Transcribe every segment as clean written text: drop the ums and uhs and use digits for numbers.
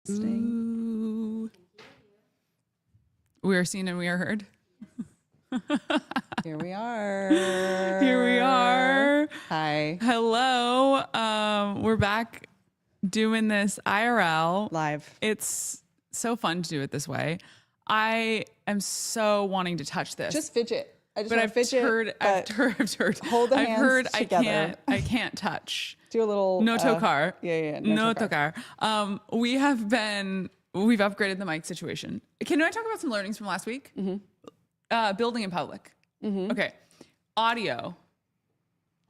Testing. Ooh. We are seen and we are heard. Here we are. Here we are. Hi. Hello. We're back doing this IRL. Live. It's so fun to do it this way. I am so wanting to touch this. Just fidget. I just but want I've to fidget. heard. Hold the I've hands heard together. I can't touch. Do a little. No tocar. Yeah. No tocar. We've upgraded the mic situation. Can I talk about some learnings from last week? Mm-hmm. Building in public. Mm-hmm. Okay. Audio.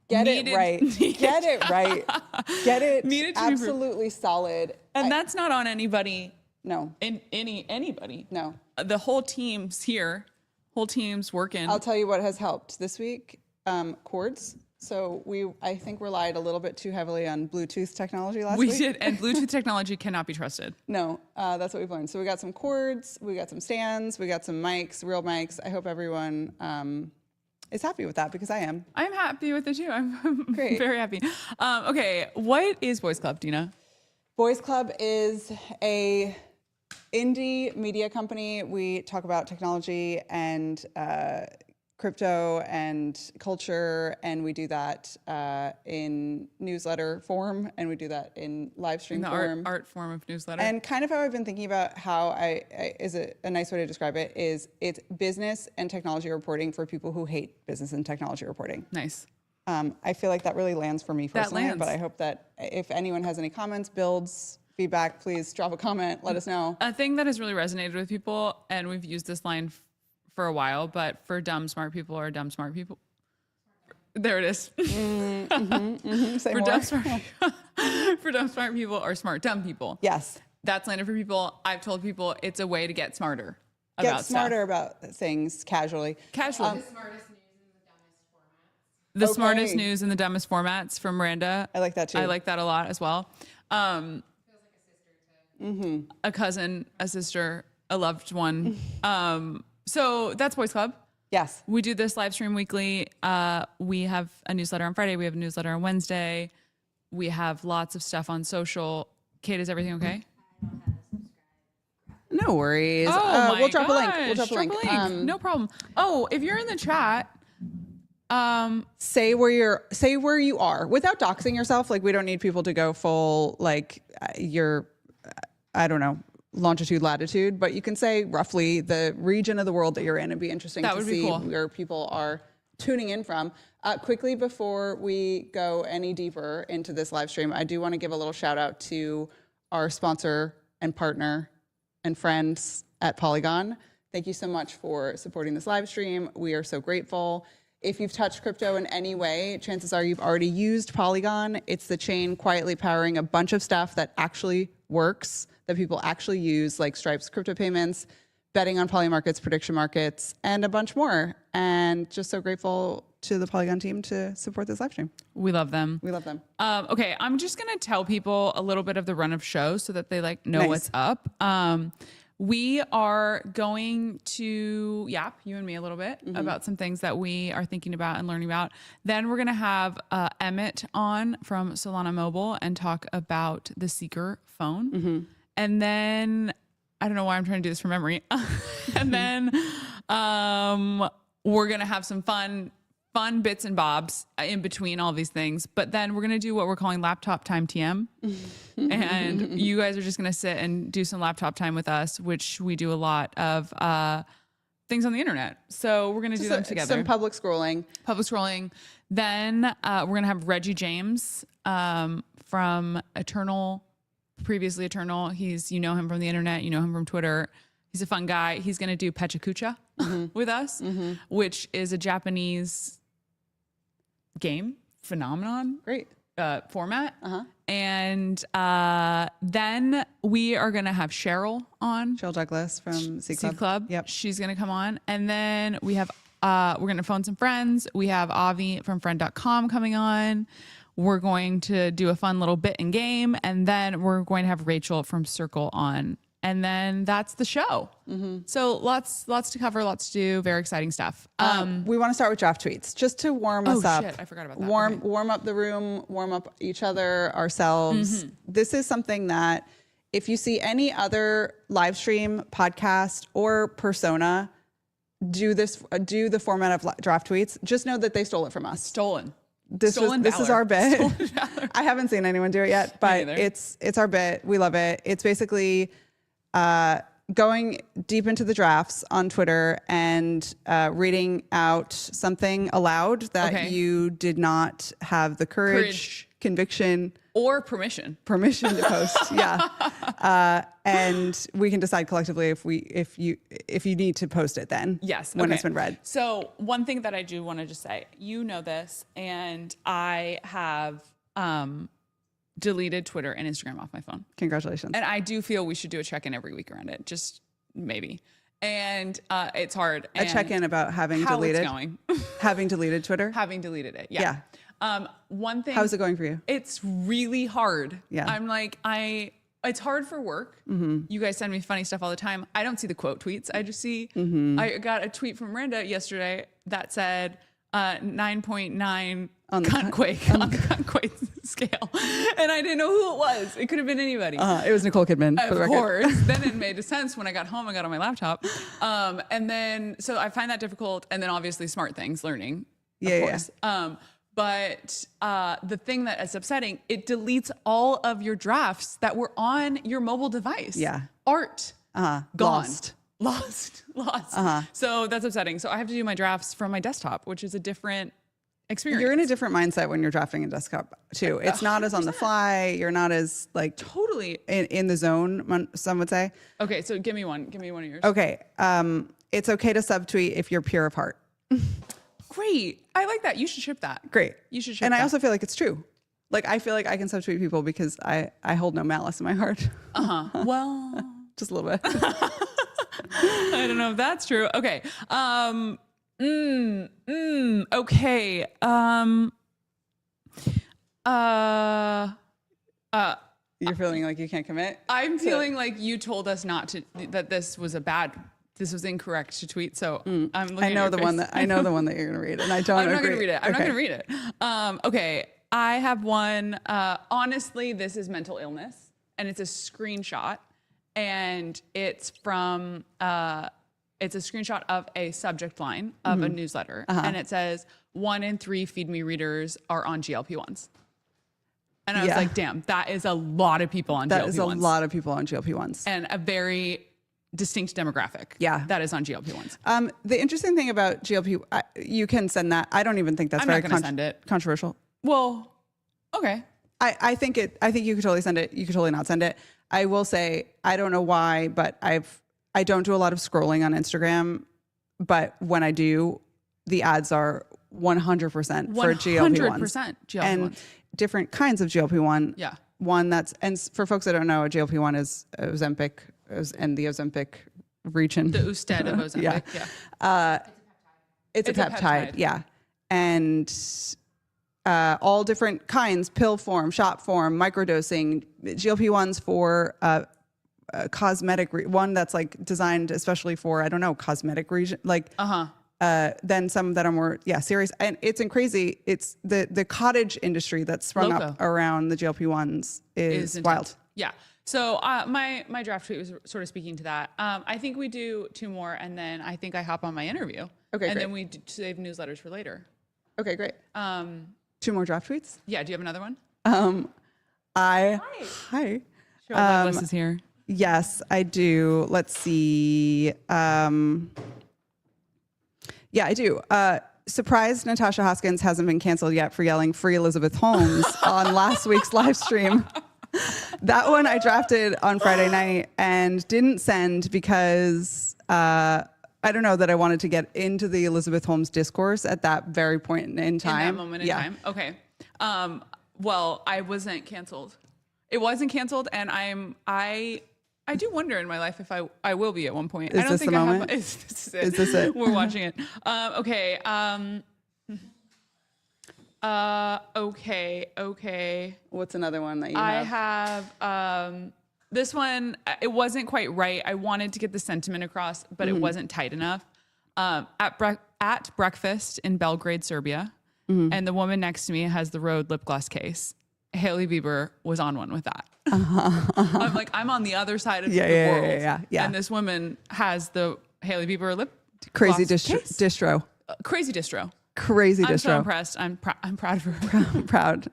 Get it right. Get it right. Get it absolutely solid. And that's not on anybody. No. Anybody. No. The whole team's here. Whole team's working. I'll tell you what has helped this week. Cords. So I think relied a little bit too heavily on Bluetooth technology last week. We did, and Bluetooth technology cannot be trusted. No, that's what we've learned. So we got some cords, we got some stands, we got some mics, real mics. I hope everyone is happy with that because I am. I'm happy with it too. I'm Great. Very happy. Okay, what is Boys Club, Dina? Boys Club is a indie media company. We talk about technology and crypto and culture, and we do that in newsletter form, and we do that in live stream form. Art form of newsletter. And kind of how I've been thinking about how a nice way to describe it is it's business and technology reporting for people who hate business and technology reporting. Nice. I feel like that really lands for me personally, That lands. but I hope that if anyone has any comments, builds, feedback, please drop a comment, let us know. A thing that has really resonated with people, and we've used this line for a while, but for dumb smart people are dumb smart people. There it is. Say For more. dumb smart people are smart dumb people. Yes. That's landed for people. I've told people it's a way to get smarter Get about smarter stuff. about things casually. Casually. The smartest news in the dumbest formats. The smartest news in the dumbest formats from Miranda. I like that too. I like that a lot as well. Feels like a sister to A cousin, a sister, a loved one. So that's Boys Club. Yes. We do this live stream weekly. We have a newsletter on Friday. We have a newsletter on Wednesday. We have lots of stuff on social. Kate, is everything okay? No worries. Oh, we'll drop a link. gosh, We'll drop a link. No problem. Oh, if you're in the chat, Say where you are without doxing yourself. Like we don't need people to go full like your I don't know, longitude, latitude, but you can say roughly the region of the world that you're in. It'd be interesting to see where people are tuning in from. Quickly before we go any deeper into this live stream, I do want to give a little shout out to our sponsor and partner and friends at Polygon. Thank you so much for supporting this live stream. We are so grateful. If you've touched crypto in any way, chances are you've already used Polygon. It's the chain quietly powering a bunch of stuff that actually works, that people actually use, like Stripe's crypto payments, betting on poly markets, prediction markets, and a bunch more. And just so grateful to the Polygon team to support this live stream. we love them. We love them. Okay, I'm just gonna tell people a little bit of the run of shows so that they like know Nice. what's up. We are going to yap, you and me, a little bit about some things that we are thinking about and learning about. Then we're going to have Emmett on from Solana Mobile and talk about the Seeker phone. And then, I don't know why I'm trying to do this from memory. And then we're going to have some fun bits and bobs in between all these things. But then we're going to do what we're calling laptop time TM. And you guys are just going to sit and do some laptop time with us, which we do a lot of things on the internet. So we're going to do them together. Some public scrolling. Then we're going to have Reggie James from Eternal, previously Eternal. You know him from the internet. You know him from Twitter. He's a fun guy. He's going to do Pechakucha with us, which is a Japanese game phenomenon. Great. Format. And then we are going to have Cheryl on. Cheryl Douglas from C Club. Yep. She's going to come on. And then we have, we're going to phone some friends. We have Avi from friend.com coming on. We're going to do a fun little bit and game. And then we're going to have Rachel from Circle on. And then that's the show. So lots to cover, lots to do, very exciting stuff. We want to start with draft tweets just to warm us up. Shit, I forgot about that. Warm up the room, warm up each other, ourselves. This is something that if you see any other live stream, podcast, or persona do the format of draft tweets, just know that they stole it from us. Stolen. This is our bit. I haven't seen anyone do it yet, but it's our bit. We love it. It's basically going deep into the drafts on Twitter and reading out something aloud that you did not have the courage, conviction, or permission to post. Yeah. And we can decide collectively if you need to post it then. Yes. When it's been read. So one thing that I do want to just say, you know this, and I have deleted Twitter and Instagram off my phone. Congratulations. And I do feel we should do a check-in every week around it. Just maybe. And it's hard. A check-in about having deleted. It's going. Having deleted Twitter? Having deleted it. Yeah. One thing. How's it going for you? It's really hard. Yeah. I'm like, it's hard for work. Mm-hmm. You guys send me funny stuff all the time. I don't see the quote tweets. I just see, I got a tweet from Miranda yesterday that said 9.9 on the cuntquake on the cuntquake scale. And I didn't know who it was. It could have been anybody. It was Nicole Kidman. Of course. Then it made sense when I got home. I got on my laptop. And then, so I find that difficult. And then obviously smart things, learning, of course. Yeah. But the thing that is upsetting, it deletes all of your drafts that were on your mobile device. Yeah. Art. Gone. Lost. So that's upsetting. So I have to do my drafts from my desktop, which is a different experience. You're in a different mindset when you're drafting a desktop too. It's not as on the fly. You're not as like totally in the zone, some would say. Okay, so give me one of yours. Okay. It's okay to subtweet if you're pure of heart. Great. I like that. You should ship that. Great. You should ship and that. I also feel like it's true. Like, I feel like I can subtweet people because I hold no malice in my heart. Well, just a little bit. I don't know if that's true. Okay. Okay. You're feeling like you can't commit? I'm feeling like you told us not to, that this was incorrect to tweet. So I'm looking I know at the your one face. that I know the one that you're going to read, and I don't I'm not agree. going to read it. I'm not going to read it. Okay. I have one. Honestly, this is mental illness, and it's a screenshot, and it's from, it's a screenshot of a subject line of a newsletter. And it says, 1 in 3 Feed Me readers are on GLP-1s. And I was like, damn, that is a lot of people on GLP-1s. That is a lot of people on GLP-1s. And a very distinct demographic. Yeah. That is on GLP-1s. The interesting thing about GLP, you can send that. I don't even think that's very send it. Controversial. Well, okay. I think you could totally send it. You could totally not send it. I will say, I don't know why, but I don't do a lot of scrolling on Instagram, but when I do, the ads are 100% for GLP-1s. 100% GLP-1s. And different kinds of GLP-1. Yeah. One that's, and for folks that don't know, a GLP-1 is Ozempic and the Ozempic region. The Usted of Ozempic. It's a peptide. Yeah. And all different kinds, pill form, shot form, microdosing, GLP-1s for cosmetic, one that's like designed especially for, I don't know, cosmetic region, like, then some that are more, serious. And it's crazy. It's the cottage industry that's sprung up around the GLP-1s is wild. Yeah. So my draft tweet was sort of speaking to that. I think we do 2 more, and then I think I hop on my interview. Okay, and great. then we save newsletters for later. Okay, great. 2 more draft tweets? Yeah. Do you have another one? Hi. Sure, Douglas is here. Yes, I do. Let's see. Yeah, I do. Surprised Natasha Hoskins hasn't been canceled yet for yelling "Free Elizabeth Holmes" on last week's live stream. That one I drafted on Friday night and didn't send because I don't know that I wanted to get into the Elizabeth Holmes discourse at that very point in time. In that moment in time. Okay. Well, I wasn't canceled. It wasn't canceled, and I do wonder in my life if I will be at one point. Is I don't this think the I moment? have. Is this it? We're watching it. Okay. Okay. What's another one that you I have? have this one. It wasn't quite right. I wanted to get the sentiment across, but it wasn't tight enough. At breakfast in Belgrade, Serbia, and the woman next to me has the Rode lip gloss case. Hailey Bieber was on one with that. I'm like, I'm on the other side of the world. Yeah. And this woman has the Hailey Bieber lip Crazy gloss distro. Crazy distro. Crazy I'm distro. so impressed. I'm proud of her. I'm proud.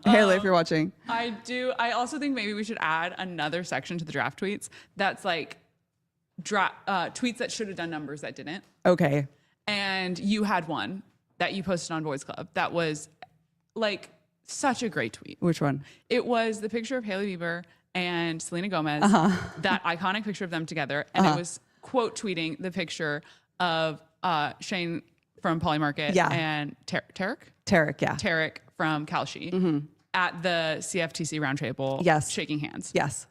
Hailey, if you're watching. I do. I also think maybe we should add another section to the draft tweets that's like tweets that should have done numbers that didn't. Okay. And you had one that you posted on Boys Club that was like such a great tweet. Which one? It was the picture of Hailey Bieber and Selena Gomez, that iconic picture of them together. And it was quote tweeting the picture of Shane from Polymarket and Tarek from Kalshi at the CFTC roundtable shaking hands. Yes.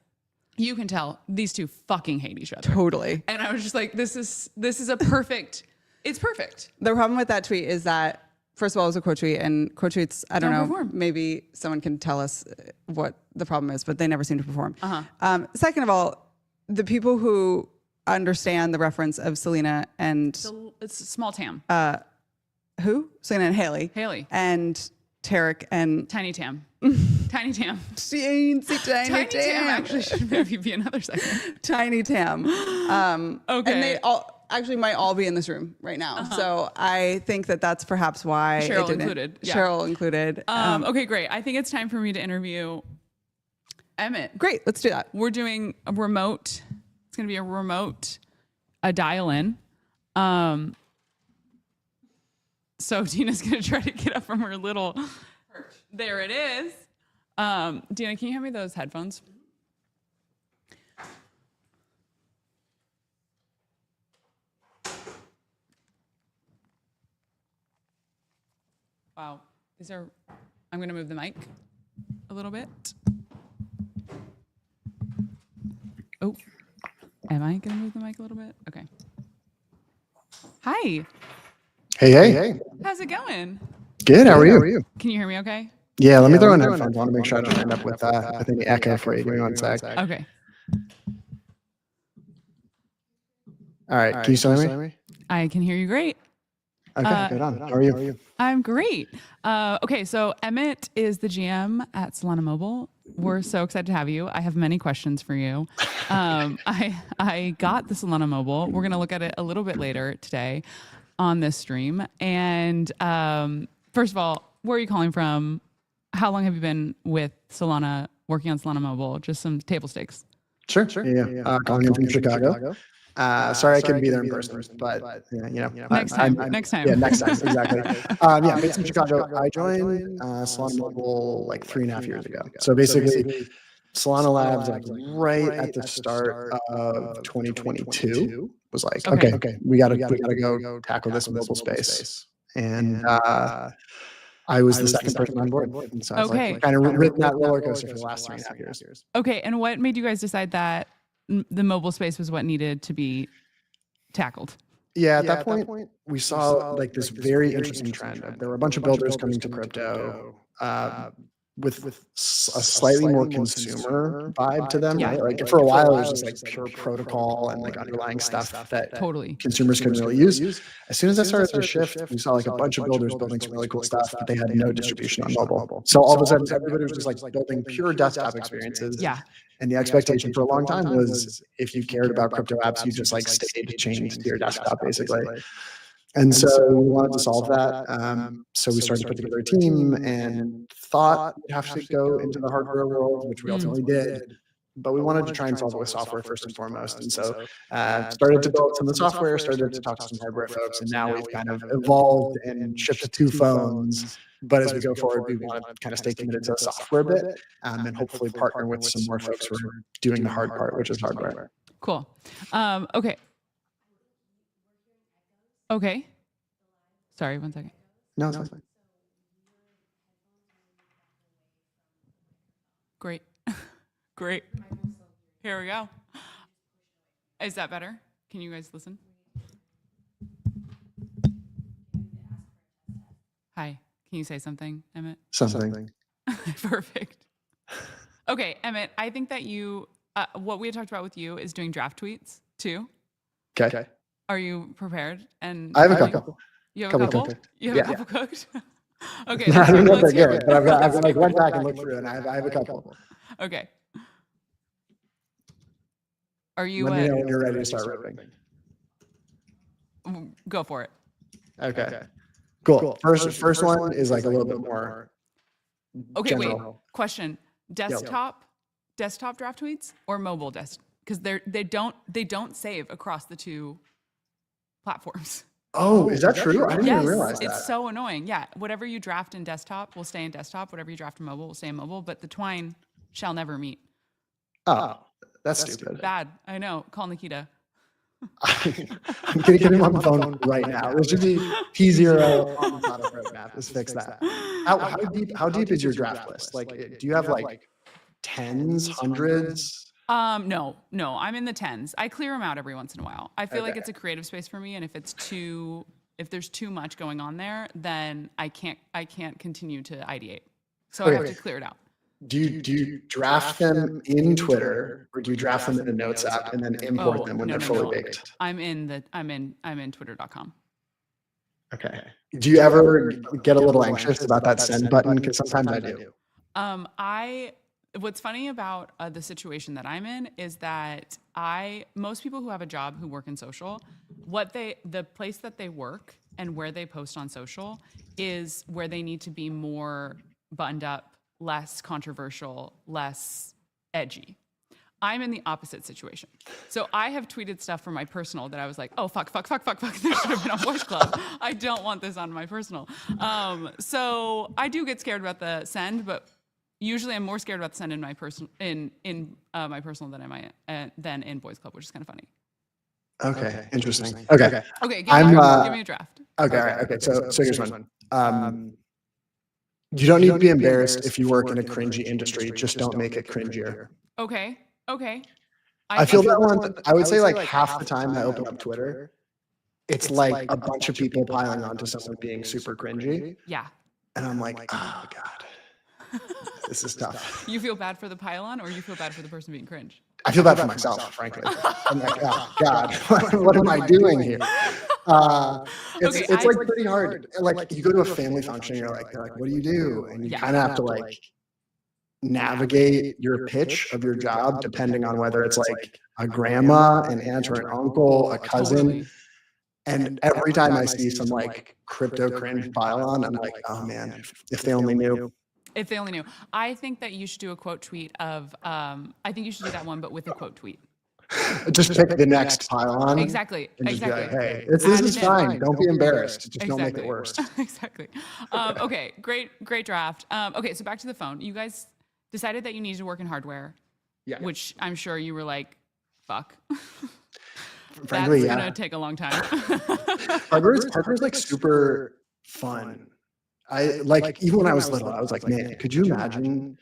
You can tell these two fucking hate each other. Totally. And I was just like, this is a perfect, it's perfect. The problem with that tweet is that, first of all, it was a quote tweet, and quote tweets, I don't know, perform. Maybe someone can tell us what the problem is, but they never seem to perform. Second of all, the people who understand the reference of Selena and... It's a small Tam. Who? Selena and Hailey. And Tarek and... Tiny Tam. Tiny Tam. Tiny Tam actually should maybe be another second. Tiny Tam. Okay. And they all actually might all be in this room right now. So I think that that's perhaps why Cheryl it didn't. Included. Yeah. Cheryl included. Okay, great. I think it's time for me to interview Emmett. Great. Let's do that. We're doing a remote. It's going to be a remote, a dial-in. So Dina's going to try to get up from her little perch. There it is. Dina, can you hand me those headphones? Wow. I'm going to move the mic a little bit. Oh, am I going to move the mic a little bit? Okay. Hi. Hey. How's it going? Good. How are you? Can you hear me okay? Yeah, let me throw in headphones. I want to make sure I don't end up with any echo for you. Give me one sec. Okay. All right. Can you still hear me? I can hear you great. Okay, good on. How are you? I'm great. Okay, so Emmett is the GM at Solana Mobile. We're so excited to have you. I have many questions for you. I got the Solana Mobile. We're going to look at it a little bit later today on this stream. And first of all, where are you calling from? How long have you been with Solana, working on Solana Mobile? Just some table stakes. Sure. Yeah. Calling in from Chicago. Sorry I couldn't be there in person, but next time. Yeah, next time, exactly. Based in Chicago. I joined Solana Mobile like 3.5 years ago. So basically, Solana Labs, like right at the start of 2022, was like, okay, we gotta go tackle this mobile space, and I was the second person on board, and so I was like, kind of ridden that roller coaster for the last 3.5 years. Okay, and what made you guys decide that the mobile space was what needed to be tackled? Yeah, at that point, we saw like this very interesting trend. There were a bunch of builders coming to crypto with a slightly more consumer vibe to them, right? Like for a while, it was just like pure protocol and like underlying stuff that consumers couldn't really use. As soon as that started to shift, we saw like a bunch of builders building some really cool stuff, but they had no distribution on mobile. So all of a sudden, everybody was just like building pure desktop experiences. Yeah. And the expectation for a long time was if you cared about crypto apps, you just like stayed chained to your desktop, basically. And so we wanted to solve that. So we started to put together a team and thought we'd have to go into the hardware world, which we ultimately did. But we wanted to try and solve it with software first and foremost. And so started to build some of the software, started to talk to some hardware folks, and now we've kind of evolved and shipped 2 phones. But as we go forward, we want to kind of stay committed to the software bit and hopefully partner with some more folks who are doing the hard part, which is hardware. Cool. Okay. Sorry, 1 second. No, it's fine. Great. Great. Here we go. Is that better? Can you guys listen? Hi. Can you say something, Emmett? Something. Perfect. Okay, Emmett, I think that you, what we had talked about with you is doing draft tweets too. Okay. Are you prepared? And I have a couple. You have a couple? Cooked. You have a couple cooked? Okay. I don't know if they're good, but I've got like went back and looked through, and I have a couple. Okay. Are you Let me know when you're ready to start ripping. Go for it. Okay. Cool. First one is like a little bit more Okay, general. wait. Question: desktop draft tweets or mobile desk? Because they don't save across the two platforms. Oh, is that true? I didn't even realize that. It's so annoying. Yeah, whatever you draft in desktop will stay in desktop. Whatever you draft in mobile will stay in mobile. But the twine shall never meet. Oh, that's stupid. Bad. I know. Call Nikita. I'm going to get him on the phone right now. This should be P0 on the product roadmap. Let's fix that. How deep is your draft list? Like, do you have like tens, hundreds? No, I'm in the tens. I clear them out every once in a while. I feel like it's a creative space for me, and if there's too much going on there, then I can't continue to ideate. So I have to clear it out. Do you draft them in Twitter, or do you draft them in the Notes app and then import them when they're fully baked? I'm in Twitter.com. Okay. Do you ever get a little anxious about that send button? Because sometimes I do. What's funny about the situation that I'm in is that most people who have a job who work in social, the place that they work and where they post on social is where they need to be more buttoned up, less controversial, less edgy. I'm in the opposite situation. So I have tweeted stuff from my personal that I was like, oh, fuck. This should have been on Voice Club. I don't want this on my personal. So I do get scared about the send, but usually I'm more scared about the send in my personal my personal than in Boys Club, which is kind of funny. Okay, interesting. Okay, give me a draft. Okay, all right. Okay, so here's one. You don't need to be embarrassed if you work in a cringy industry. Just don't make it cringier. Okay. I feel that one. I would say like half the time I open up Twitter, it's like a bunch of people piling onto someone being super cringy. Yeah. And I'm like, oh God. This is tough. You feel bad for the pylon, or you feel bad for the person being cringe? I feel bad for myself, frankly. I'm like, oh God, what am I doing here? It's like pretty hard. Like you go to a family function, they're like, what do you do? And you kind of have to like navigate your pitch of your job, depending on whether it's like a grandma, an aunt or an uncle, a cousin. Totally. And every time I see some like crypto cringe pylon, I'm like, oh man, if they only knew. If they only knew. I think that you should do a quote tweet of, I think you should do that one, but with a quote tweet. Just pick the next pylon. Exactly. And just be like, hey, this is fine. Don't be embarrassed. Just don't make it worse. Exactly. Okay, great draft. Okay, so back to the phone. You guys decided that you needed to work in hardware, which I'm sure you were like, fuck. Frankly, that's gonna take a long time. Hardware's like super fun. I like, even when I was little, I was like, man, could you imagine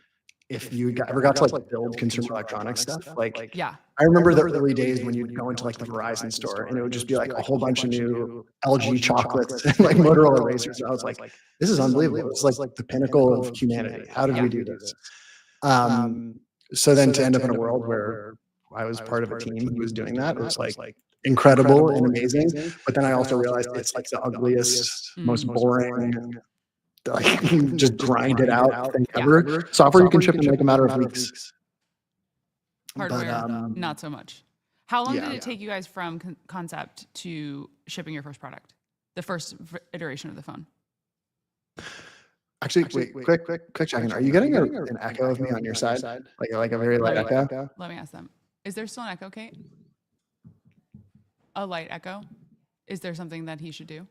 if you ever got to like build consumer electronics stuff? Like, yeah. I remember the early days when you'd go into like the Verizon store and it would just be like a whole bunch of new LG chocolates and like Motorola razors. And I was like, this is unbelievable. It's like the pinnacle of humanity. How did we do this? So then to end up in a world where I was part of a team who was doing that, it was like incredible and amazing. But then I also realized it's like the ugliest, most boring, like just grind it out thing ever. Software you can ship in like a matter of weeks. Hardware, not so much. How long did it take you guys from concept to shipping your first product? The first iteration of the phone? Actually, wait, quick check-in. Are you getting an echo of me on your side? Like a very light echo? Let me ask them. Is there still an echo, Kate? A light echo? Is there something that he should do?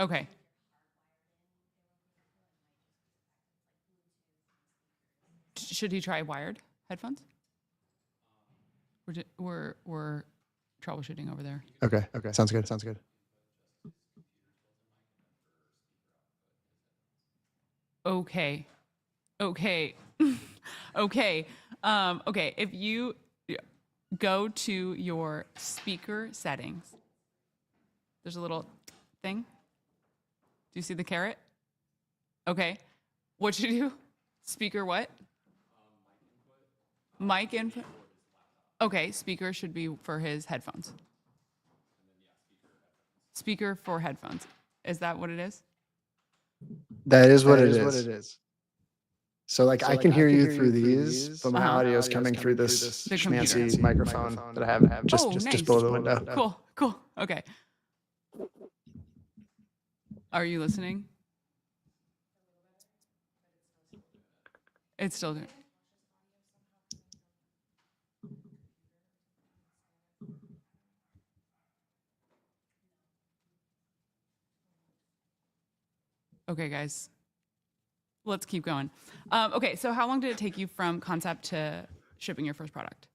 Okay. Should he try wired headphones? We're troubleshooting over there. Okay. Sounds good. Okay. If you go to your speaker settings, there's a little thing. Do you see the carrot? Okay. What should you do? Speaker what? Mic input. Okay, speaker should be for his headphones. Speaker for headphones. Is that what it is? That is what it is. So like I can hear you through these, but my audio is coming through this The computer. schmancy microphone that I have just nice. below the window. Cool. Okay. Are you listening? It's still doing. Okay, guys. Let's keep going. Okay, so how long did it take you from concept to shipping your first product?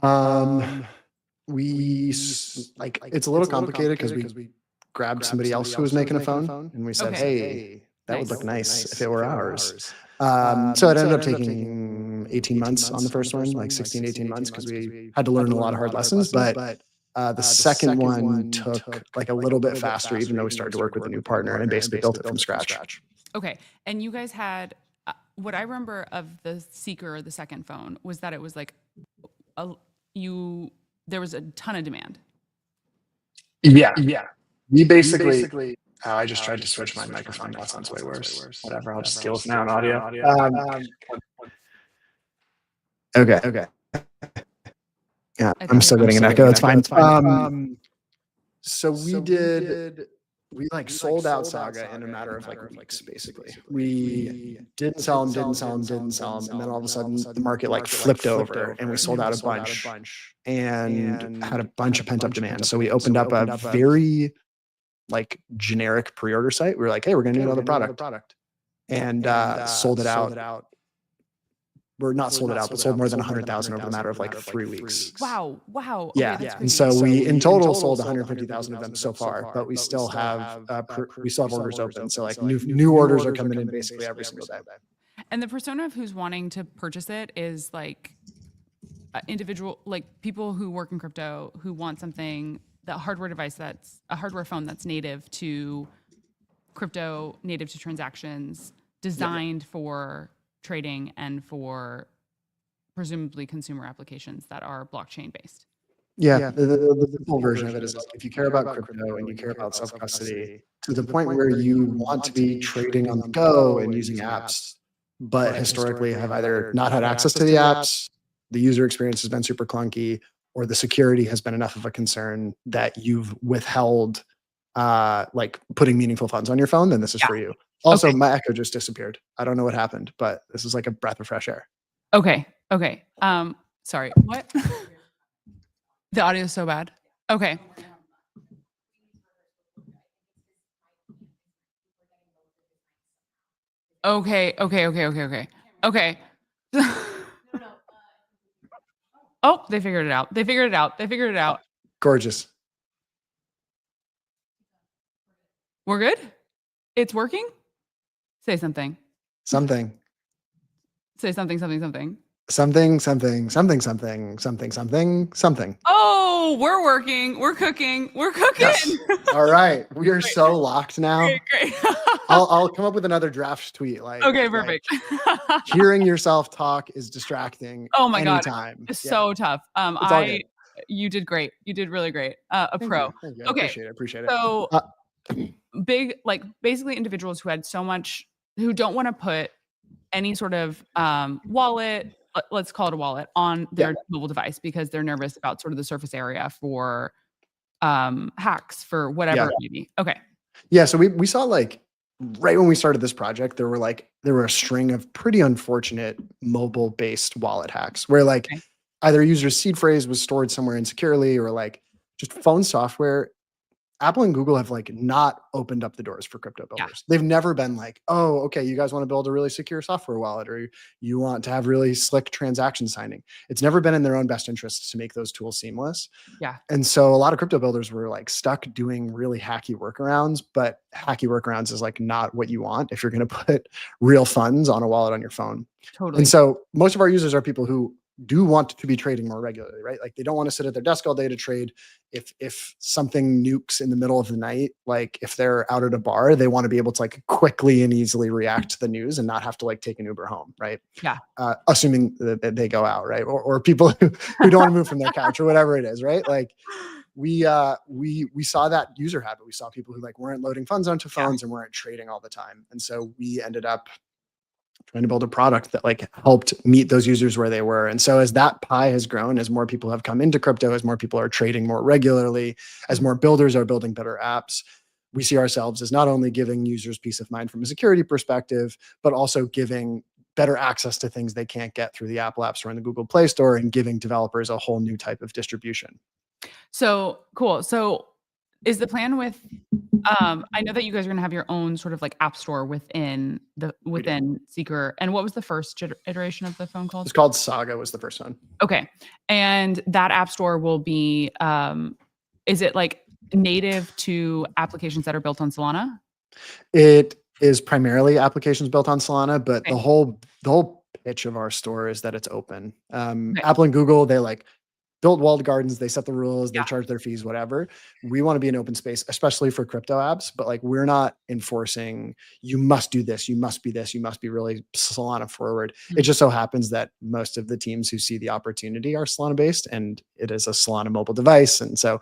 It's a little complicated because we grabbed somebody else who was making a phone and we said, Okay. hey, that would look nice if it were ours. So it ended up taking 18 months on the first one, like 16, 18 months, because we had to learn a lot of hard lessons. But the second one took like a little bit faster, even though we started to work with a new partner and basically built it from scratch. Okay, and you guys had what I remember of the Seeker, the second phone, was that it was like there was a ton of demand. Yeah. We basically. Oh, I just tried to switch my microphone. That sounds way worse. Whatever. I'll just deal with now in audio. Okay. Yeah, I'm still getting an echo. It's fine. So we like sold out Saga in a matter of like weeks, basically. We didn't sell them. And then all of a sudden the market like flipped over and we sold out a bunch and had a bunch of pent up demand. So we opened up a very like generic pre-order site. We were like, hey, we're going to need another product. And sold it out. We're not sold it out, but sold more than 100,000 over the matter of like 3 weeks. Wow. Yeah. Okay, And so we in total sold 150,000 of them so far, but we still have orders open. So like new orders are coming in basically every single day. And the persona of who's wanting to purchase it is like individual, like people who work in crypto who want something, the hardware device that's a hardware phone that's native to crypto, native to transactions, designed for trading and for presumably consumer applications that are blockchain based. Yeah, the full version of it is like, if you care about crypto and you care about self-custody to the point where you want to be trading on the go and using apps, but historically have either not had access to the apps, the user experience has been super clunky, or the security has been enough of a concern that you've withheld like putting meaningful funds on your phone, then this is for you. Also, my echo just disappeared. I don't know what happened, but this is like a breath of fresh air. Okay. Sorry. What? The audio is so bad. Okay. Okay. Oh, they figured it out. Gorgeous. We're good? It's working? Say something. Say something. Something. Oh, we're working. We're cooking. Yes. All right. We are so locked now. Great. I'll come up with another draft tweet. Okay, perfect. Like, hearing yourself talk is distracting. Oh my God. Anytime. It's so tough. You did great. You did really great. A pro. Thank you. Okay. Appreciate it. So big, like basically individuals who had so much, who don't want to put any sort of wallet, let's call it a wallet, on their mobile device because they're nervous about sort of the surface area for hacks, for whatever it may be. Okay. Yeah. So we saw like right when we started this project, there were a string of pretty unfortunate mobile based wallet hacks where like either a user's seed phrase was stored somewhere insecurely or like just phone software. Apple and Google have like not opened up the doors for crypto builders. They've never been like, oh, okay, you guys want to build a really secure software wallet or you want to have really slick transaction signing. It's never been in their own best interest to make those tools seamless. Yeah. And so a lot of crypto builders were like stuck doing really hacky workarounds, but hacky workarounds is like not what you want if you're going to put real funds on a wallet on your phone. Totally. And so most of our users are people who do want to be trading more regularly, right? Like they don't want to sit at their desk all day to trade. If something nukes in the middle of the night, like if they're out at a bar, they want to be able to like quickly and easily react to the news and not have to like take an Uber home, right? Yeah. Assuming that they go out, right? Or people who don't want to move from their couch or whatever it is, right? Like, we saw that user habit. We saw people who like weren't loading funds onto phones and weren't trading all the time. And so we ended up trying to build a product that like helped meet those users where they were. And so as that pie has grown, as more people have come into crypto, as more people are trading more regularly, as more builders are building better apps, we see ourselves as not only giving users peace of mind from a security perspective, but also giving better access to things they can't get through the Apple App Store and the Google Play Store, and giving developers a whole new type of distribution. So cool. So is the plan with, I know that you guys are going to have your own sort of like app store within Seeker. And what was the first iteration of the phone called? It's called Saga, was the first one. Okay. And that app store will be, is it like native to applications that are built on Solana? It is primarily applications built on Solana, but the whole pitch of our store is that it's open. Apple and Google, they like build walled gardens, they set the rules, they charge their fees, whatever. We want to be an open space, especially for crypto apps, but like we're not enforcing, you must do this, you must be this, you must be really Solana forward. It just so happens that most of the teams who see the opportunity are Solana based, and it is a Solana mobile device. And so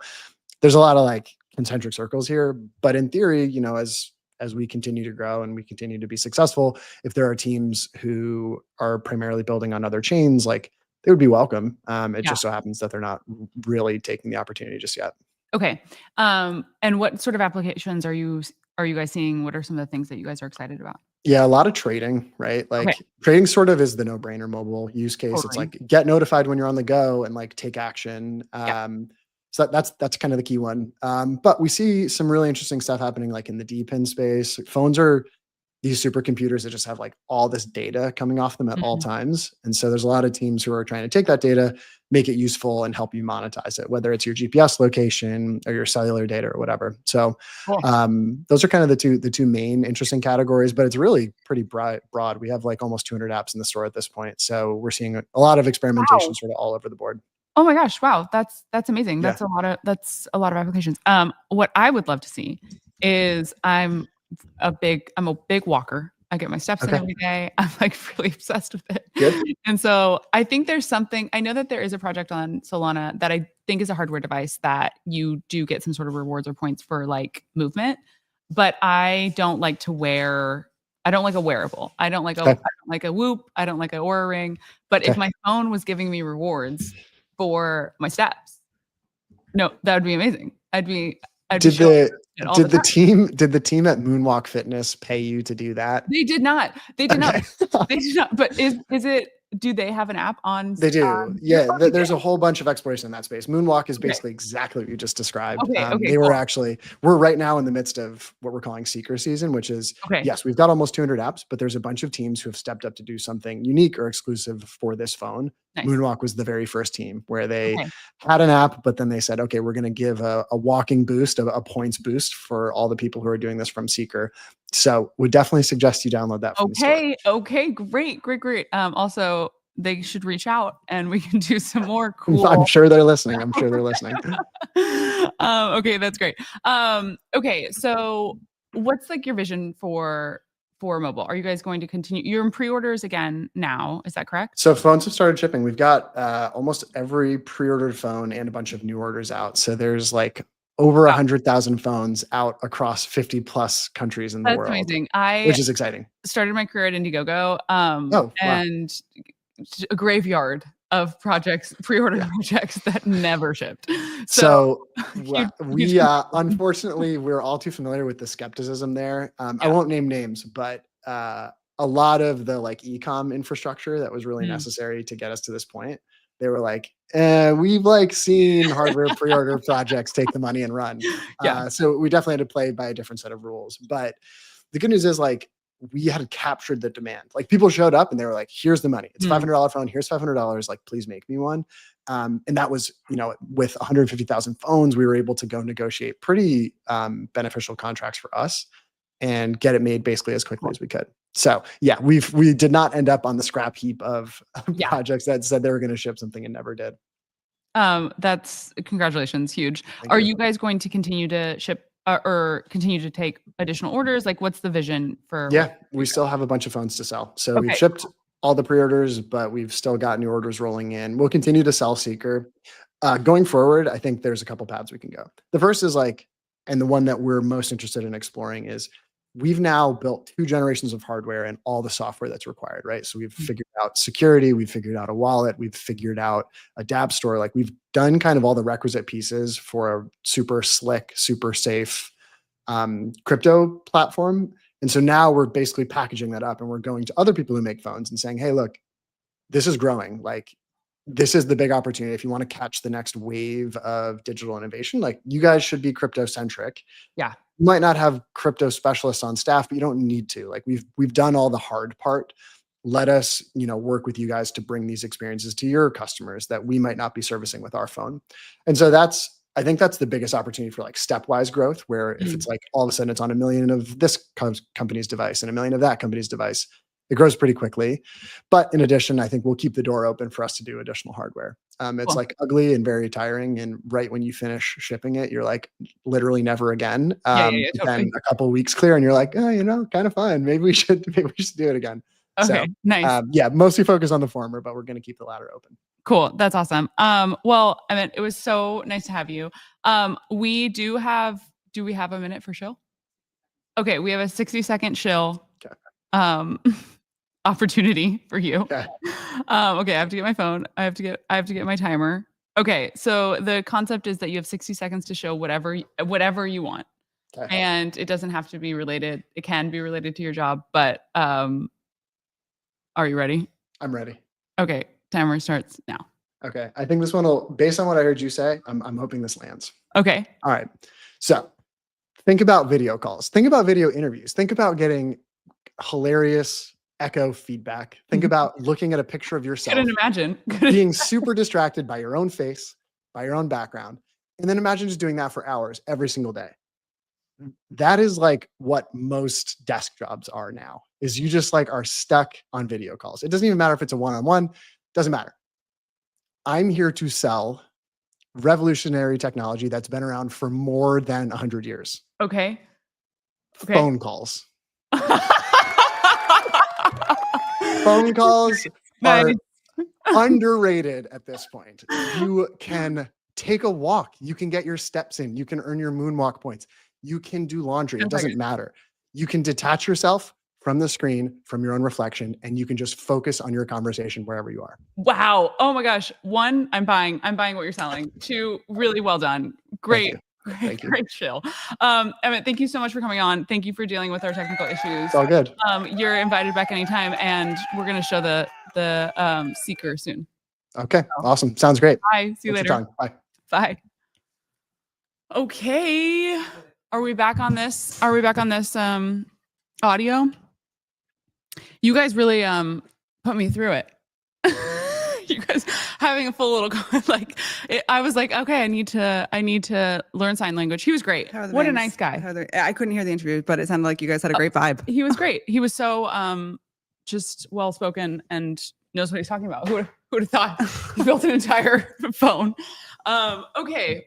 there's a lot of like concentric circles here, but in theory, you know, as we continue to grow and we continue to be successful, if there are teams who are primarily building on other chains, like they would be welcome. It just so happens that they're not really taking the opportunity just yet. Okay. And what sort of applications are you guys seeing? What are some of the things that you guys are excited about? Yeah, a lot of trading, right? Like trading sort of is the no-brainer mobile use case. Totally. It's like get notified when you're on the go and like take action. So that's kind of the key one. But we see some really interesting stuff happening like in the DPIN space. Phones are these supercomputers that just have like all this data coming off them at all times. And so there's a lot of teams who are trying to take that data, make it useful, and help you monetize it, whether it's your GPS location or your cellular data or whatever. So those are kind of the two main interesting categories, but it's really pretty broad. We have like almost 200 apps in the store at this point. So we're seeing a lot of experimentation sort of all over the board. Oh my gosh. Wow. That's amazing. That's a lot of applications. What I would love to see is I'm a big walker. I get my steps in every day. I'm like really obsessed with it. Good. And so I think there's something, I know that there is a project on Solana that I think is a hardware device that you do get some sort of rewards or points for like movement, but I don't like a wearable. I don't like a Whoop. I don't like an Oura Ring. But if my phone was giving me rewards for my steps, no, that would be amazing. Did the team at Moonwalk Fitness pay you to do that? They did not. They did not. But is it? Do they have an app on? They do. There's a whole bunch of exploration in that space. Moonwalk is basically exactly what you just described. We're right now in the midst of what we're calling Seeker season, which is, yes, we've got almost 200 apps, but there's a bunch of teams who have stepped up to do something unique or exclusive for this phone. Nice. Moonwalk was the very first team where they had an app, but then they said, okay, we're going to give a walking boost, a points boost for all the people who are doing this from Seeker. So we definitely suggest you download that from the store. Okay, great. Also, they should reach out and we can do some more cool. I'm sure they're listening. Okay, that's great. Okay, so what's like your vision for mobile? Are you guys going to continue? You're in pre-orders again now, is that correct? So phones have started shipping. We've got almost every pre-ordered phone and a bunch of new orders out. So there's like over 100,000 phones out across 50 plus countries in the world. That's amazing. Which is exciting. Started my career at Indiegogo, and a graveyard of pre-order projects that never shipped. So we unfortunately, we're all too familiar with the skepticism there. I won't name names, but a lot of the like e-com infrastructure that was really necessary to get us to this point, they were like, we've like seen hardware pre-order projects take the money and run. So we definitely had to play by a different set of rules. But the good news is like, we had captured the demand. Like people showed up and they were like, here's the money. It's $500 phone. Here's $500. Like, please make me one. And that was, with 150,000 phones, we were able to go negotiate pretty beneficial contracts for us and get it made basically as quickly as we could. So yeah, we did not end up on the scrap heap of projects that said they were going to ship something and never did. That's congratulations. Huge. Are you guys going to continue to ship or continue to take additional orders? Like what's the vision for? Yeah, we still have a bunch of phones to sell. So we've shipped all the pre-orders, but we've still got new orders rolling in. We'll continue to sell Seeker. Going forward, I think there's a couple paths we can go. The first is like, and the one that we're most interested in exploring is we've now built 2 generations of hardware and all the software that's required, right? So we've figured out security, we've figured out a wallet, we've figured out a dApp store. Like we've done kind of all the requisite pieces for a super slick, super safe crypto platform. And so now we're basically packaging that up and we're going to other people who make phones and saying, hey, look, this is growing. Like this is the big opportunity. If you want to catch the next wave of digital innovation, like you guys should be crypto centric. Yeah. You might not have crypto specialists on staff, but you don't need to. Like we've done all the hard part. Let us, work with you guys to bring these experiences to your customers that we might not be servicing with our phone. And so I think that's the biggest opportunity for like stepwise growth, where if it's like all of a sudden it's on 1 million of this company's device and 1 million of that company's device, it grows pretty quickly. But in addition, I think we'll keep the door open for us to do additional hardware. It's like ugly and very tiring. And right when you finish shipping it, you're like literally never again. Totally. Then a couple of weeks clear and you're like, oh, kind of fun. Maybe we should do it again. Okay, nice. Mostly focus on the former, but we're going to keep the latter open. Cool. That's awesome. Well, Emmett, it was so nice to have you. Do we have a minute for shill? Okay. We have a 60-second shill. Okay. Opportunity for you. Okay. Okay. I have to get my phone. I have to get my timer. Okay. So the concept is that you have 60 seconds to show whatever you want. Okay. And it doesn't have to be related. It can be related to your job, but, are you ready? I'm ready. Okay. Timer starts now. Okay. I think this one will, based on what I heard you say, I'm hoping this lands. Okay. All right. So think about video calls. Think about video interviews. Think about getting hilarious echo feedback. Think about looking at a picture of yourself. Couldn't imagine. Being super distracted by your own face, by your own background. And then imagine just doing that for hours every single day. That is like what most desk jobs are now, is you just like are stuck on video calls. It doesn't even matter if it's a one-on-one, doesn't matter. I'm here to sell revolutionary technology that's been around for more than 100 years. Okay. Phone calls. Phone calls are underrated at this point. You can take a walk. You can get your steps in. You can earn your moonwalk points. You can do laundry. It doesn't matter. You can detach yourself from the screen, from your own reflection, and you can just focus on your conversation wherever you are. Wow. Oh my gosh. 1, I'm buying what you're selling. 2, really well done. Great. Thank you. Great chill. Emmett, thank you so much for coming on. Thank you for dealing with our technical issues. It's all good. You're invited back anytime, and we're going to show the Seeker soon. Okay. Awesome. Sounds great. Bye. See you later. Bye. Bye. Okay. Are we back on this audio? You guys really put me through it. You guys having a full little I was like, okay, I need to learn sign language. He was great. What a nice guy. I couldn't hear the interview, but it sounded like you guys had a great vibe. He was great. He was so just well spoken and knows what he's talking about. Who would have thought he built an entire phone? Okay.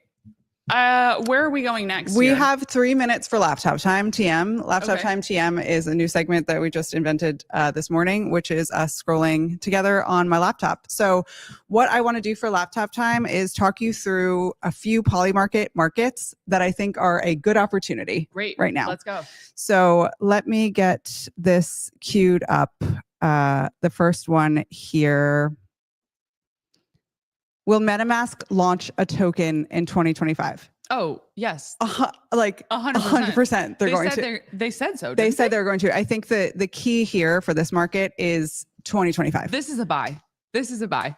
Where are we going next? We have 3 minutes for laptop time TM. Laptop time TM is a new segment that we just invented this morning, which is us scrolling together on my laptop. So what I want to do for laptop time is talk you through a few Polymarket markets that I think are a good opportunity right now. Let's go. So let me get this queued up. The first one here. Will MetaMask launch a token in 2025? Oh, yes. Like 100%. They're going to. They said so. They said they were going to. I think the key here for this market is 2025. This is a buy. This is a buy.